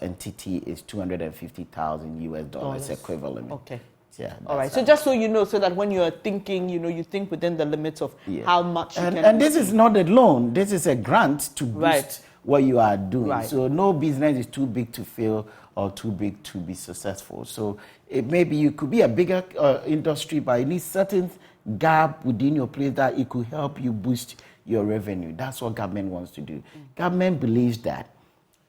entity is 250,000 US equivalent. Okay. Yeah. All right. So just so you know, so that when you're thinking, you think within the limits of how much you can. And this is not a loan. This is a grant to boost what you are doing. Right. So no business is too big to fail or too big to be successful. So maybe you could be a bigger industry, but you need certain gap within your place that it could help you boost your revenue. That's what government wants to do. Government believes that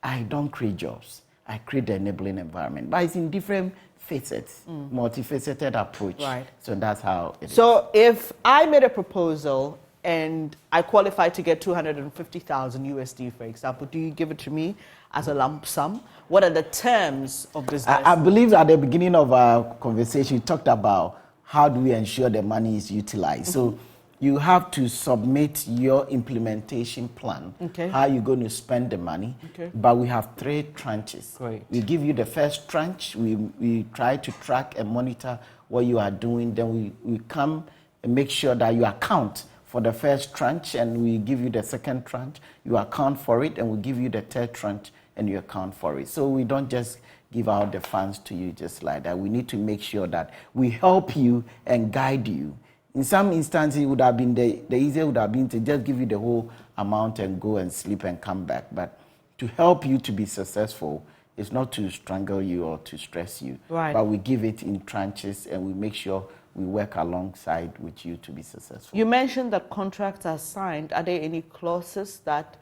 I don't create jobs. I create the enabling environment. But it's in different facets, multifaceted approach. Right. So that's how it is. So if I made a proposal and I qualify to get 250,000 USD, for example, do you give it to me as a lump sum? What are the terms of this? I believe at the beginning of our conversation, you talked about how do we ensure the money is utilized. So you have to submit your implementation plan, how you're going to spend the money. Okay. But we have 3 tranches. Great. We give you the first tranche. We try to track and monitor what you are doing. Then we come and make sure that you account for the first tranche, and we give you the second tranche. You account for it, and we give you the third tranche, and you account for it. So we don't just give out the funds to you just like that. We need to make sure that we help you and guide you. In some instances, it would have been the easier would have been to just give you the whole amount and go and sleep and come back. But to help you to be successful is not to strangle you or to stress you. Right. But we give it in tranches, and we make sure we work alongside with you to be successful. You mentioned that contracts are signed. Are there any clauses that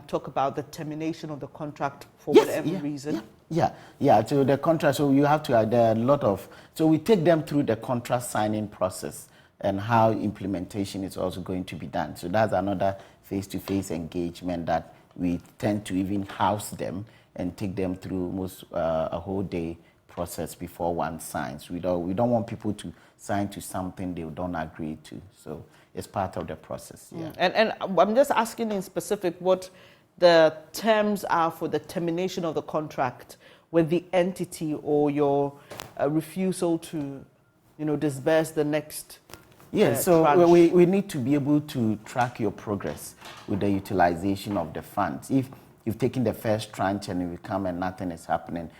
talk about the termination of the contract for whatever reason? Yeah. So the contract, so you have to, there are a lot of, so we take them through the contract signing process and how implementation is also going to be done. So that's another face-to-face engagement that we tend to even house them and take them through most a whole day process before one signs. We don't want people to sign to something they don't agree to. So it's part of the process. Yeah. And I'm just asking in specific what the terms are for the termination of the contract with the entity or your refusal to, disburse the next. Yes, so we need to be able to track your progress with the utilization of the funds. If you've taken the first tranche and you come and nothing is happening,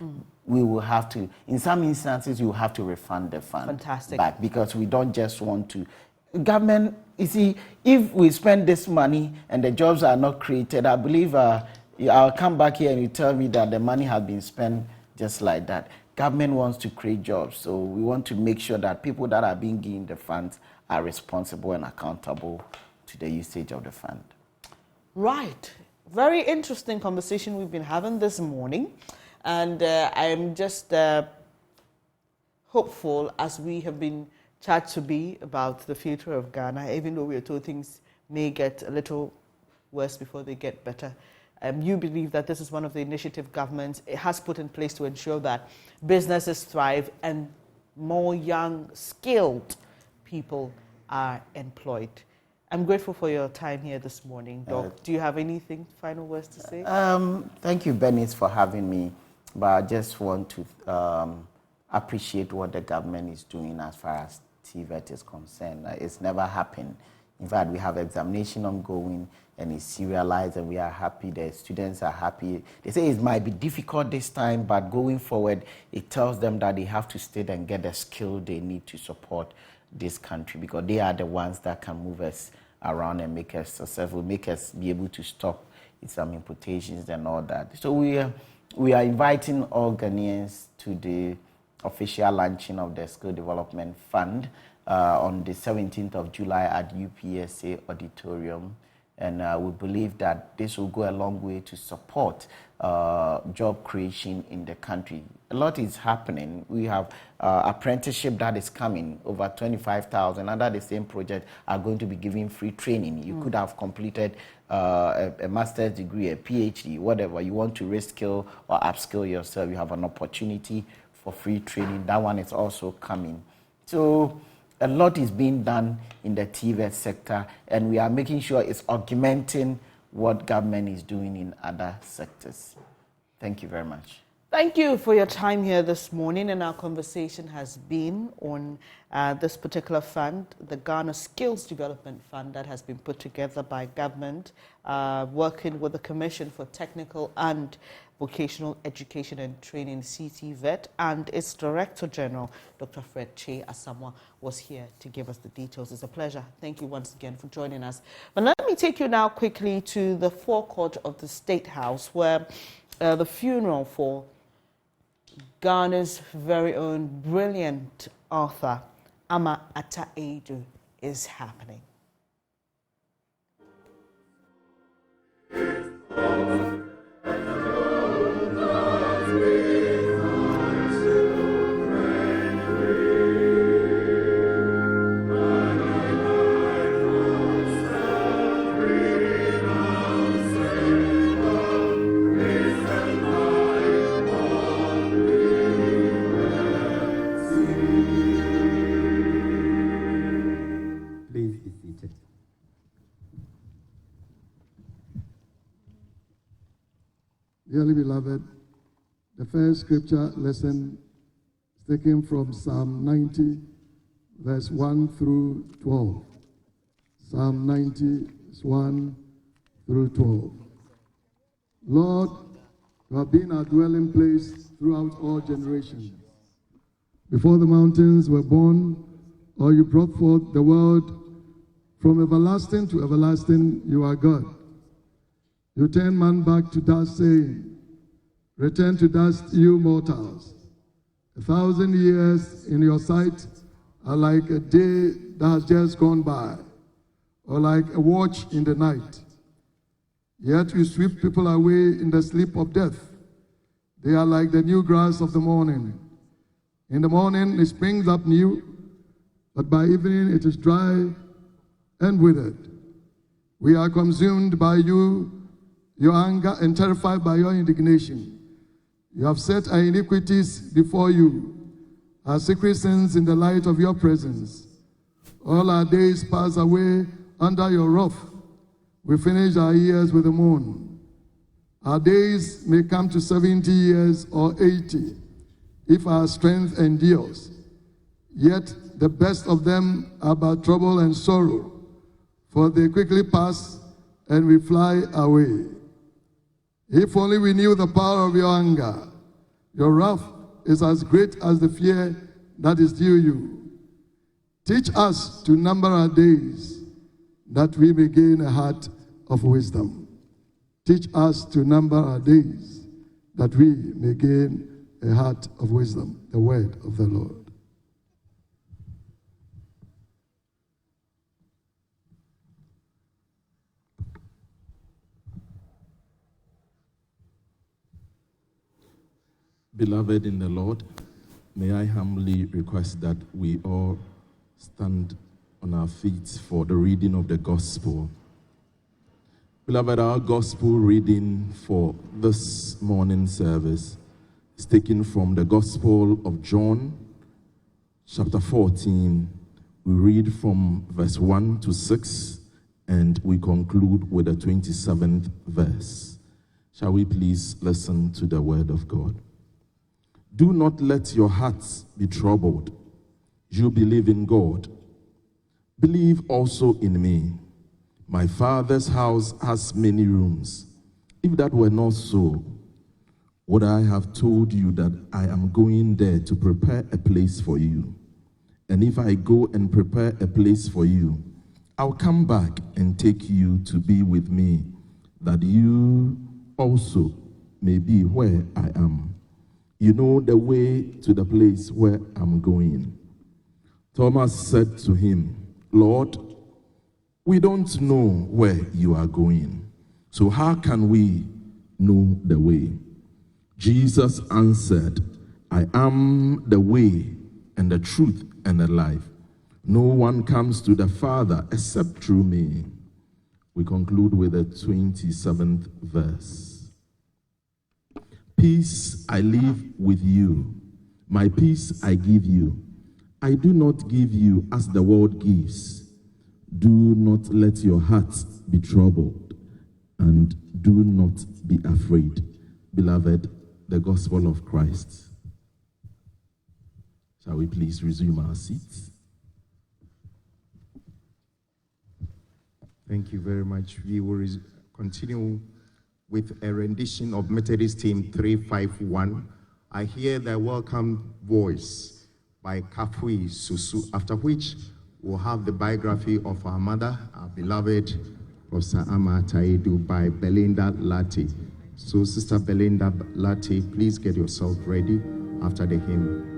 we will have to, in some instances, you will have to refund the fund back, because we don't just want to. Government, you see, if we spend this money and the jobs are not created, I believe I'll come back here and you tell me that the money has been spent just like that. Government wants to create jobs, so we want to make sure that people that are being given the funds are responsible and accountable to the usage of the fund. Right. Very interesting conversation we've been having this morning. And I'm just hopeful, as we have been chat to be about the future of Ghana, even though we are told things may get a little worse before they get better. You believe that this is one of the initiative government has put in place to ensure that businesses thrive and more young, skilled people are employed. I'm grateful for your time here this morning, Doc. Do you have anything, final words to say? Thank you, Bernice, for having me. But I just want to appreciate what the government is doing as far as TVET is concerned. It's never happened. In fact, we have examination ongoing and it's serialized and we are happy. The students are happy. They say it might be difficult this time, but going forward, it tells them that they have to stay and get the skill they need to support this country, because they are the ones that can move us around and make us successful, make us be able to stop some importations and all that. So we are inviting all Ghanaians to the official launching of the Skill Development Fund on the 17th of July at UPSA Auditorium. And we believe that this will go a long way to support job creation in the country. A lot is happening. We have apprenticeship that is coming, over 25,000 under the same project are going to be giving free training. You could have completed a master's degree, a PhD, whatever. You want to reskill or upskill yourself, you have an opportunity for free training. That one is also coming. So a lot is being done in the TVET sector, and we are making sure it's augmenting what government is doing in other sectors. Thank you very much. Thank you for your time here this morning, and our conversation has been on this particular fund, the Ghana Skills Development Fund that has been put together by government, working with the Commission for Technical and Vocational Education and Training, CTVET, and its Director General, Dr. Fred Che Asamoah, was here to give us the details. It's a pleasure. Thank you once again for joining us. But let me take you now quickly to the forecourt of the State House, where the funeral for Ghana's very own brilliant author, Ama Ata Edu, is happening. Dearly beloved, the first scripture lesson is taken from Psalm 90, verse 1 through 12. Psalm 90, 1 through 12. Lord, you have been our dwelling place throughout all generations. Before the mountains were born, or you brought forth the world, from everlasting to everlasting, you are God. You turn man back to dust, saying, return to dust, you mortals. 1,000 years in your sight are like a day that has just gone by, or like a watch in the night. Yet you sweep people away in the sleep of death. They are like the new grass of the morning. In the morning it springs up new, but by evening it is dry and withered. We are consumed by you, your anger, and terrified by your indignation. You have set our iniquities before you, our secret sins in the light of your presence. All our days pass away under your wrath. We finish our years with the moon. Our days may come to 70 years or 80, if our strength endures. Yet the best of them are but trouble and sorrow, for they quickly pass and we fly away. If only we knew the power of your anger. Your wrath is as great as the fear that is due you. Teach us to number our days, that we may gain a heart of wisdom. Teach us to number our days, that we may gain a heart of wisdom. The word of the Lord. Beloved in the Lord, may I humbly request that we all stand on our feet for the reading of the gospel. Beloved, our gospel reading for this morning service is taken from the Gospel of John, chapter 14. We read from verse 1 to 6, and we conclude with the 27th verse. Shall we please listen to the word of God? Do not let your hearts be troubled. You believe in God. Believe also in me. My Father's house has many rooms. If that were not so, would I have told you that I am going there to prepare a place for you? And if I go and prepare a place for you, I'll come back and take you to be with me, that you also may be where I am. You know the way to the place where I'm going. Thomas said to him, Lord, we don't know where you are going, so how can we know the way? Jesus answered, I am the way and the truth and the life. No one comes to the Father except through me. We conclude with the 27th verse. Peace I leave with you. My peace I give you. I do not give you as the world gives. Do not let your hearts be troubled, and do not be afraid. Beloved, the gospel of Christ. Shall we please resume our seats? Thank you very much. We will continue with a rendition of Methodist Hymn 351. I hear the welcome voice by Kafui Susu, after which we'll have the biography of our mother, our beloved Professor Ama Taidu by Belinda Lati. So Sister Belinda Lati, please get yourself ready after the hymn.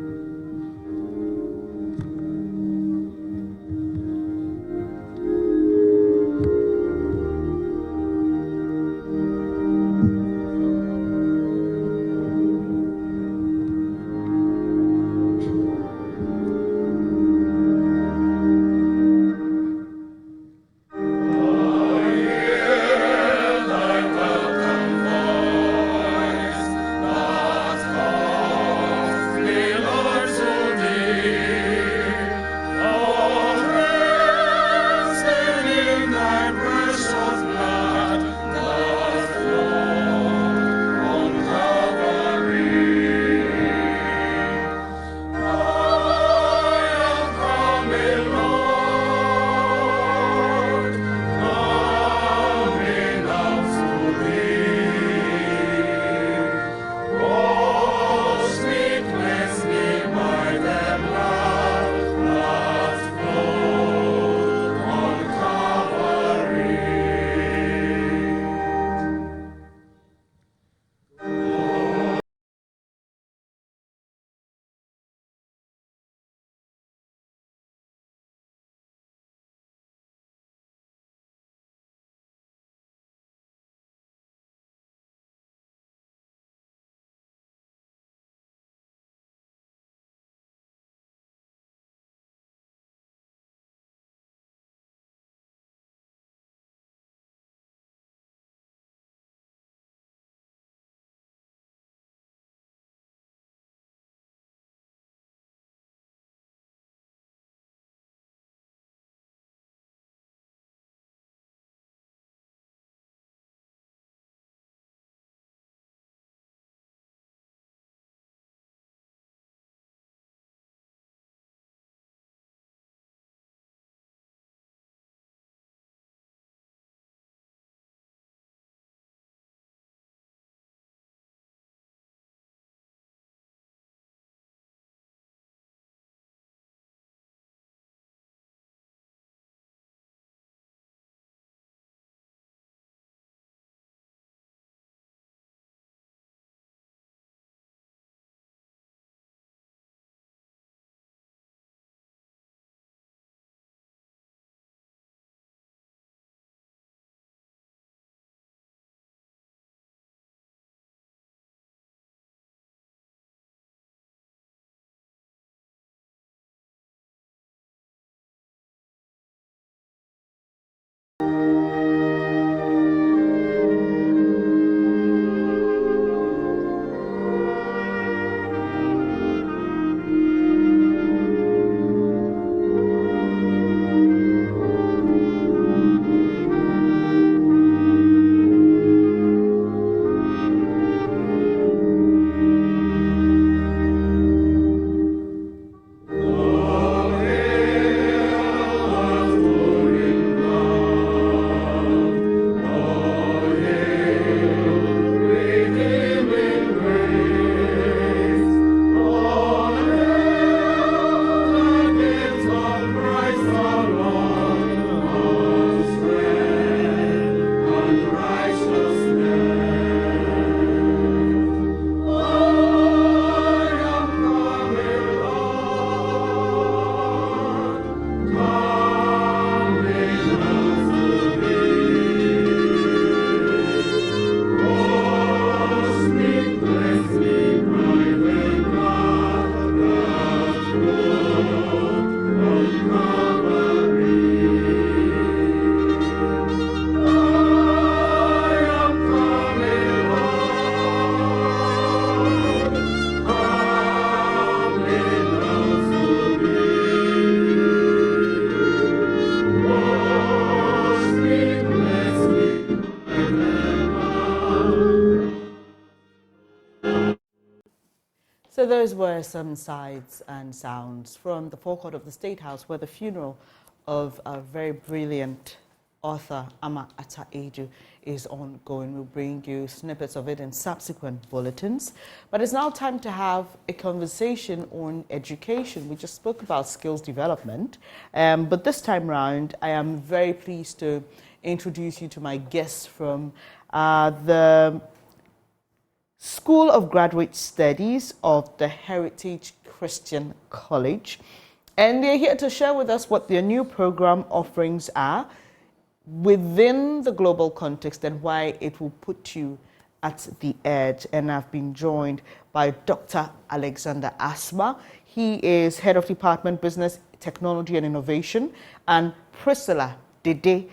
So those were some sights and sounds from the forecourt of the State House, where the funeral of a very brilliant author, Ama Ata Eju, is ongoing. We'll bring you snippets of it in subsequent bulletins. But it's now time to have a conversation on education. We just spoke about skills development, but this time round, I am very pleased to introduce you to my guests from the School of Graduate Studies of the Heritage Christian College. And they're here to share with us what their new program offerings are within the global context and why it will put you at the edge. And I've been joined by Dr. Alexander Asma. He is Head of Department Business, Technology and Innovation, and Priscilla Dede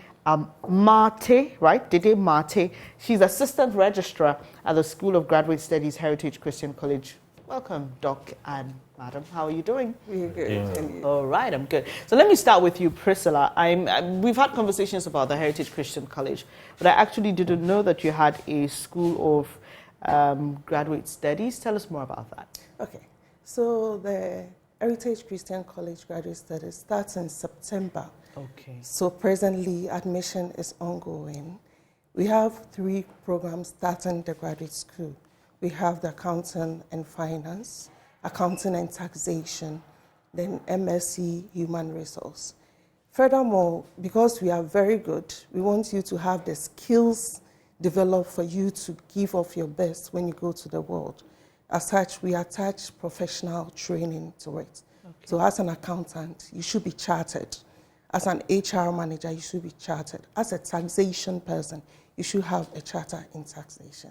Mate, right? Dede Mate. She's Assistant Registrar at the School of Graduate Studies, Heritage Christian College. Welcome, Doc and Madam. How are you doing? We're good. Yeah. All right, I'm good. So let me start with you, Priscilla. We've had conversations about the Heritage Christian College, but I actually didn't know that you had a School of Graduate Studies. Tell us more about that. Okay. So the Heritage Christian College Graduate Studies starts in September. Okay. So presently, admission is ongoing. We have 3 programs starting the graduate school. We have the Accounting and Finance, Accounting and Taxation, then MSc Human Resource. Furthermore, because we are very good, we want you to have the skills developed for you to give off your best when you go to the world. As such, we attach professional training to it. Okay. So as an accountant, you should be chartered. As an HR manager, you should be chartered. As a taxation person, you should have a charter in taxation.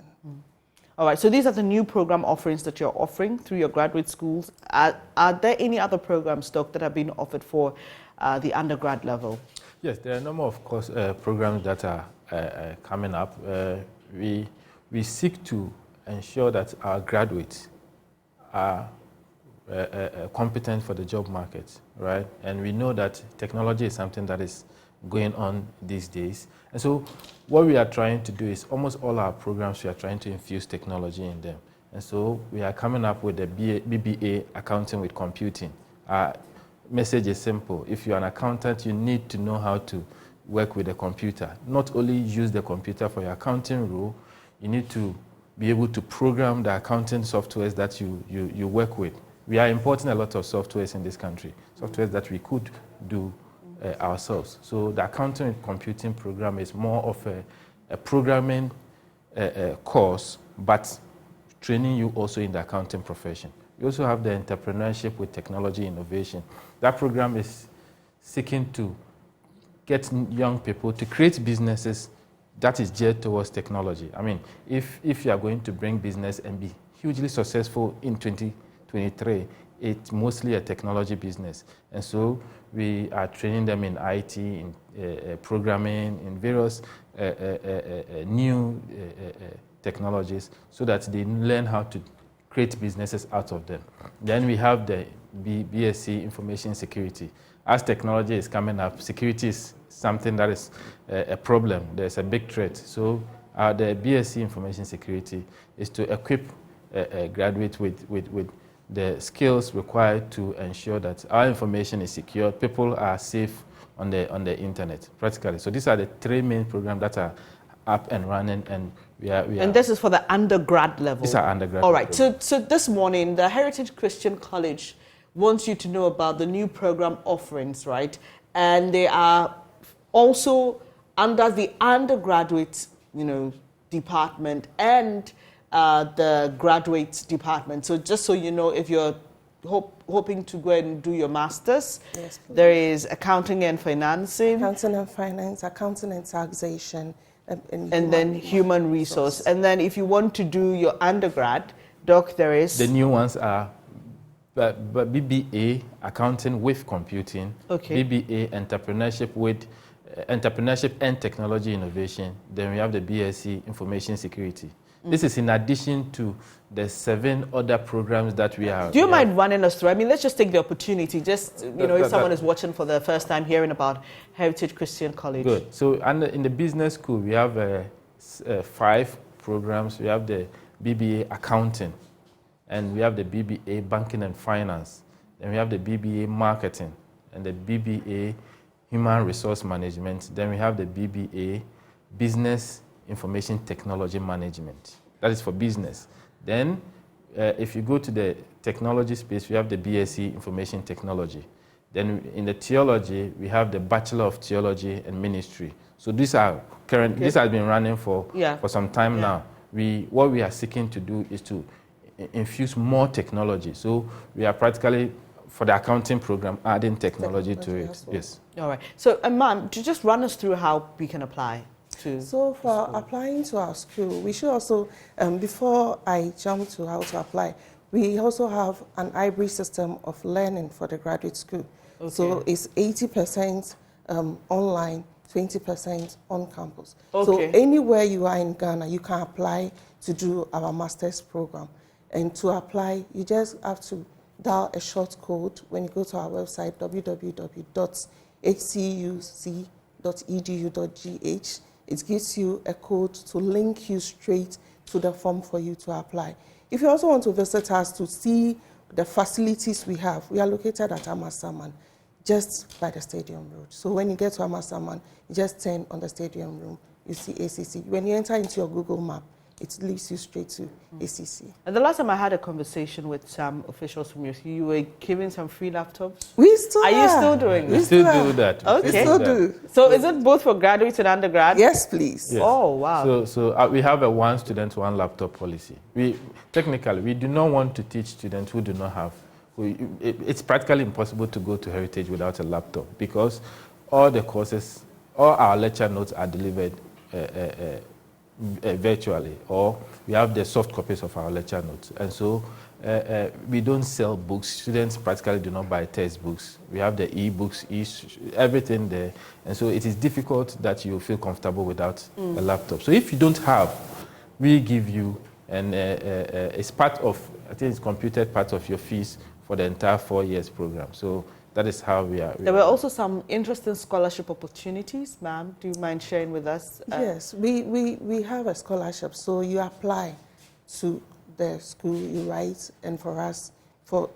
All right, so these are the new program offerings that you're offering through your graduate schools. Are there any other programs, Doc, that have been offered for the undergrad level? Yes, there are a number of course programs that are coming up. We seek to ensure that our graduates are competent for the job market, right? And we know that technology is something that is going on these days. And so what we are trying to do is almost all our programs, we are trying to infuse technology in them. And so we are coming up with the BBA Accounting with Computing. Our message is simple. If you're an accountant, you need to know how to work with a computer. Not only use the computer for your accounting role, you need to be able to program the accounting softwares that you work with. We are importing a lot of softwares in this country, softwares that we could do ourselves. So the Accounting and Computing program is more of a programming course, but training you also in the accounting profession. We also have the Entrepreneurship with Technology Innovation. That program is seeking to get young people to create businesses that is geared towards technology. I mean, if you are going to bring business and be hugely successful in 2023, it's mostly a technology business. And so we are training them in IT, in programming, in various new technologies so that they learn how to create businesses out of them. Then we have the BSc Information Security. As technology is coming up, security is something that is a problem. There's a big threat. So the BSc Information Security is to equip a graduate with the skills required to ensure that our information is secure, people are safe on the internet, practically. So these are the 3 main programs that are up and running, and we are. And this is for the undergrad level? These are undergrad. All right, so this morning, the Heritage Christian College wants you to know about the new program offerings, right? And they are also under the undergraduate, department and the graduate department. So just so you know, if you're hoping to go and do your master's, yes, there is accounting and financing. Accounting and finance, accounting and taxation. And then human resource. And then if you want to do your undergrad, Doc, there is... The new ones are BBA, Accounting with Computing, okay. BBA, Entrepreneurship and Technology Innovation. Then we have the BSc, Information Security. This is in addition to the 7 other programs that we have. Do you mind running us through? I mean, let's just take the opportunity, just, if someone is watching for the first time hearing about Heritage Christian College. Good. So in the business school, we have 5 programs. We have the BBA Accounting. and we have the BBA Banking and Finance. Then we have the BBA Marketing and the BBA Human Resource Management. Then we have the BBA Business Information Technology Management. That is for business. Then if you go to the technology space, we have the BSc Information Technology. Then in the theology, we have the Bachelor of Theology and Ministry. So these are current. Okay. This has been running for some time now. What we are seeking to do is to infuse more technology. So we are practically, for the accounting program, adding technology to it. Yes. All right. So, ma'am, just run us through how we can apply to. So for applying to our school, we should also, before I jump to how to apply, we also have an hybrid system of learning for the graduate school. Okay. So it's 80% online, 20% on campus. Okay. So anywhere you are in Ghana, you can apply to do our master's program. And to apply, you just have to dial a short code when you go to our website, www.hcuc.edu.gh. It gives you a code to link you straight to the form for you to apply. If you also want to visit us to see the facilities we have, we are located at Amasaman, just by the Stadium Road. So when you get to Amasaman, you just turn on the Stadium Room, you see ACC. When you enter into your Google map, it leads you straight to ACC. And the last time I had a conversation with some officials from you were giving some free laptops. We still are. You still doing that? We still do that. Okay. We still do. So is it both for graduates and undergrad? Yes, please. Yes. Oh, wow. So we have a one student, one laptop policy. Technically, we do not want to teach students who do not have. It's practically impossible to go to Heritage without a laptop because all the courses, all our lecture notes are delivered virtually, or we have the soft copies of our lecture notes. And so we don't sell books. Students practically do not buy textbooks. We have the e-books, everything there. And so it is difficult that you feel comfortable without a laptop. So if you don't have, we give you, and it's part of, I think it's computed part of your fees for the entire 4 years program. So that is how we are. There were also some interesting scholarship opportunities, ma'am. Do you mind sharing with us? Yes, we have a scholarship. So you apply to the school, you write, and for us,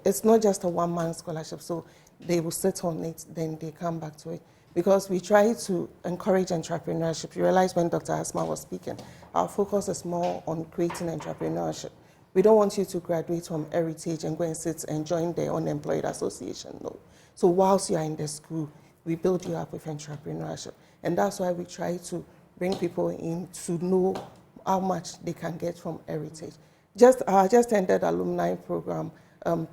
it's not just a one-man scholarship. So they will sit on it, then they come back to it. Because we try to encourage entrepreneurship. You realize when Dr. Asma was speaking, our focus is more on creating entrepreneurship. We don't want you to graduate from Heritage and go and sit and join the unemployed association, no. So whilst you are in the school, we build you up with entrepreneurship. And that's why we try to bring people in to know how much they can get from Heritage. Just ended alumni program.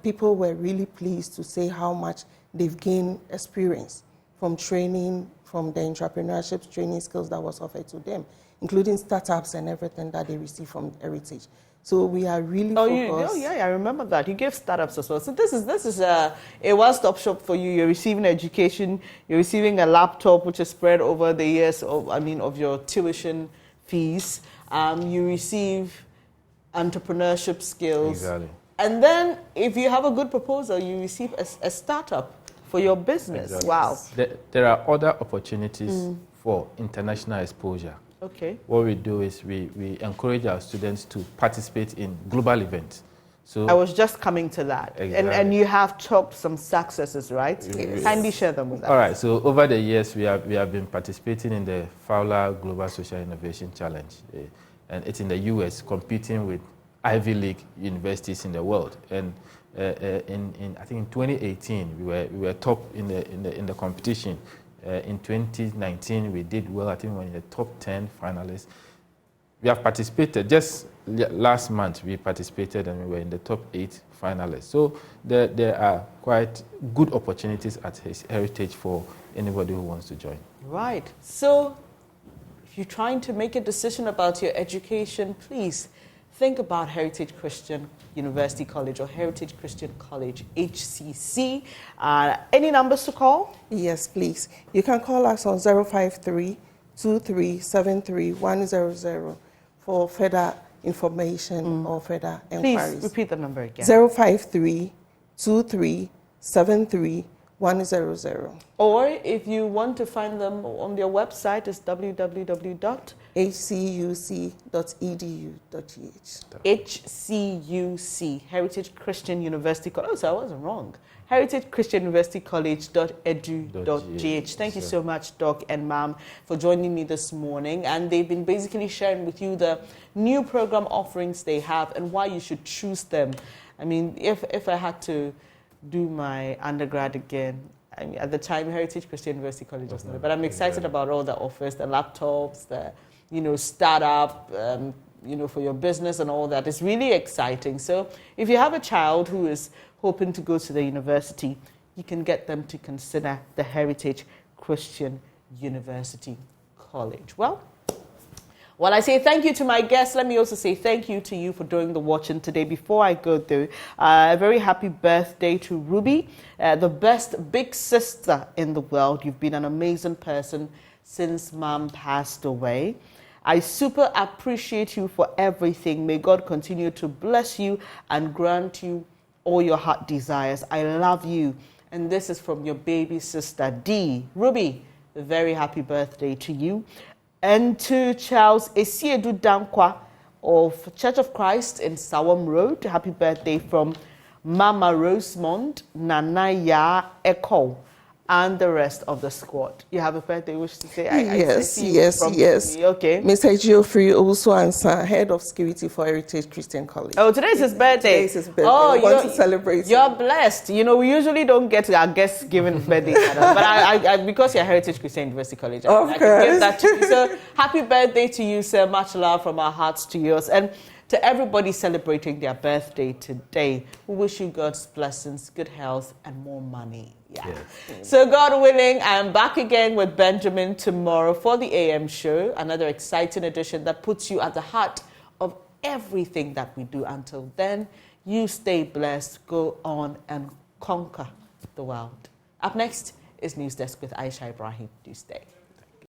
People were really pleased to say how much they've gained experience from training, from the entrepreneurship training skills that was offered to them, including startups and everything that they receive from Heritage. So we are really focused. I remember that. You gave startups as well. So this is a one-stop shop for you. You're receiving education. You're receiving a laptop, which is spread over the years of your tuition fees. You receive entrepreneurship skills. Exactly. And then if you have a good proposal, you receive a startup for your business. Exactly. Wow. There are other opportunities for international exposure. Okay. What we do is we encourage our students to participate in global events. So I was just coming to that. Exactly. And you have topped some successes, right? Yes. Kindly share them with us. All right. So over the years, we have been participating in the Fowler Global Social Innovation Challenge. And it's in the US, competing with Ivy League universities in the world. And I think in 2018, we were top in the competition. In 2019, we did well. I think we were in the top 10 finalists. We have participated. Just last month, we participated and we were in the top 8 finalists. So there are quite good opportunities at Heritage for anybody who wants to join. Right. So if you're trying to make a decision about your education, please think about Heritage Christian University College or Heritage Christian College, HCC. Any numbers to call? Yes, please. You can call us on 053-2373-100 for further information or further inquiries. Please repeat the number again. 053-2373-100 100. Or if you want to find them on their website, it's hcuc.edu.gh. HCUC, Heritage Christian University College. Oh, so I wasn't wrong. Heritage Christian University College.edu.gh. Thank you so much, Doc and Ma'am, for joining me this morning. And they've been basically sharing with you the new program offerings they have and why you should choose them. I mean, if I had to do my undergrad again, I mean, at the time, Heritage Christian University College was not, but I'm excited about all the offers, the laptops, the, startup, for your business and all that. It's really exciting. So if you have a child who is hoping to go to the university, you can get them to consider the Heritage Christian University College. Well, while I say thank you to my guests, let me also say thank you to you for doing the watching today. Before I go through, a very happy birthday to Ruby, the best big sister in the world. You've been an amazing person since Mom passed away. I super appreciate you for everything. May God continue to bless you and grant you all your heart desires. I love you. And this is from your baby sister, D. Ruby, a very happy birthday to you. And to Charles Esiedu Dankwa of Church of Christ in Sawam Road. Happy birthday from Mama Rosemond, Nanaya Echo, and the rest of the squad. You have a birthday wish to say? Yes. Me. Okay. Mr. Geoffrey also answer, head of security for Heritage Christian College. Oh, today's his birthday. Today's his birthday. Oh, we want to celebrate. You're blessed. We usually don't get our guests given birthday but I because you're Heritage Christian University College, I can give that to you. So happy birthday to you, sir. Much love from our hearts to yours. And to everybody celebrating their birthday today, we wish you God's blessings, good health, and more money. Yeah. Yes. So God willing, I'm back again with Benjamin tomorrow for the AM show, another exciting edition that puts you at the heart of everything that we do. Until then, you stay blessed, go on and conquer the world. Up next is News Desk with Aisha Ibrahim. Do stay.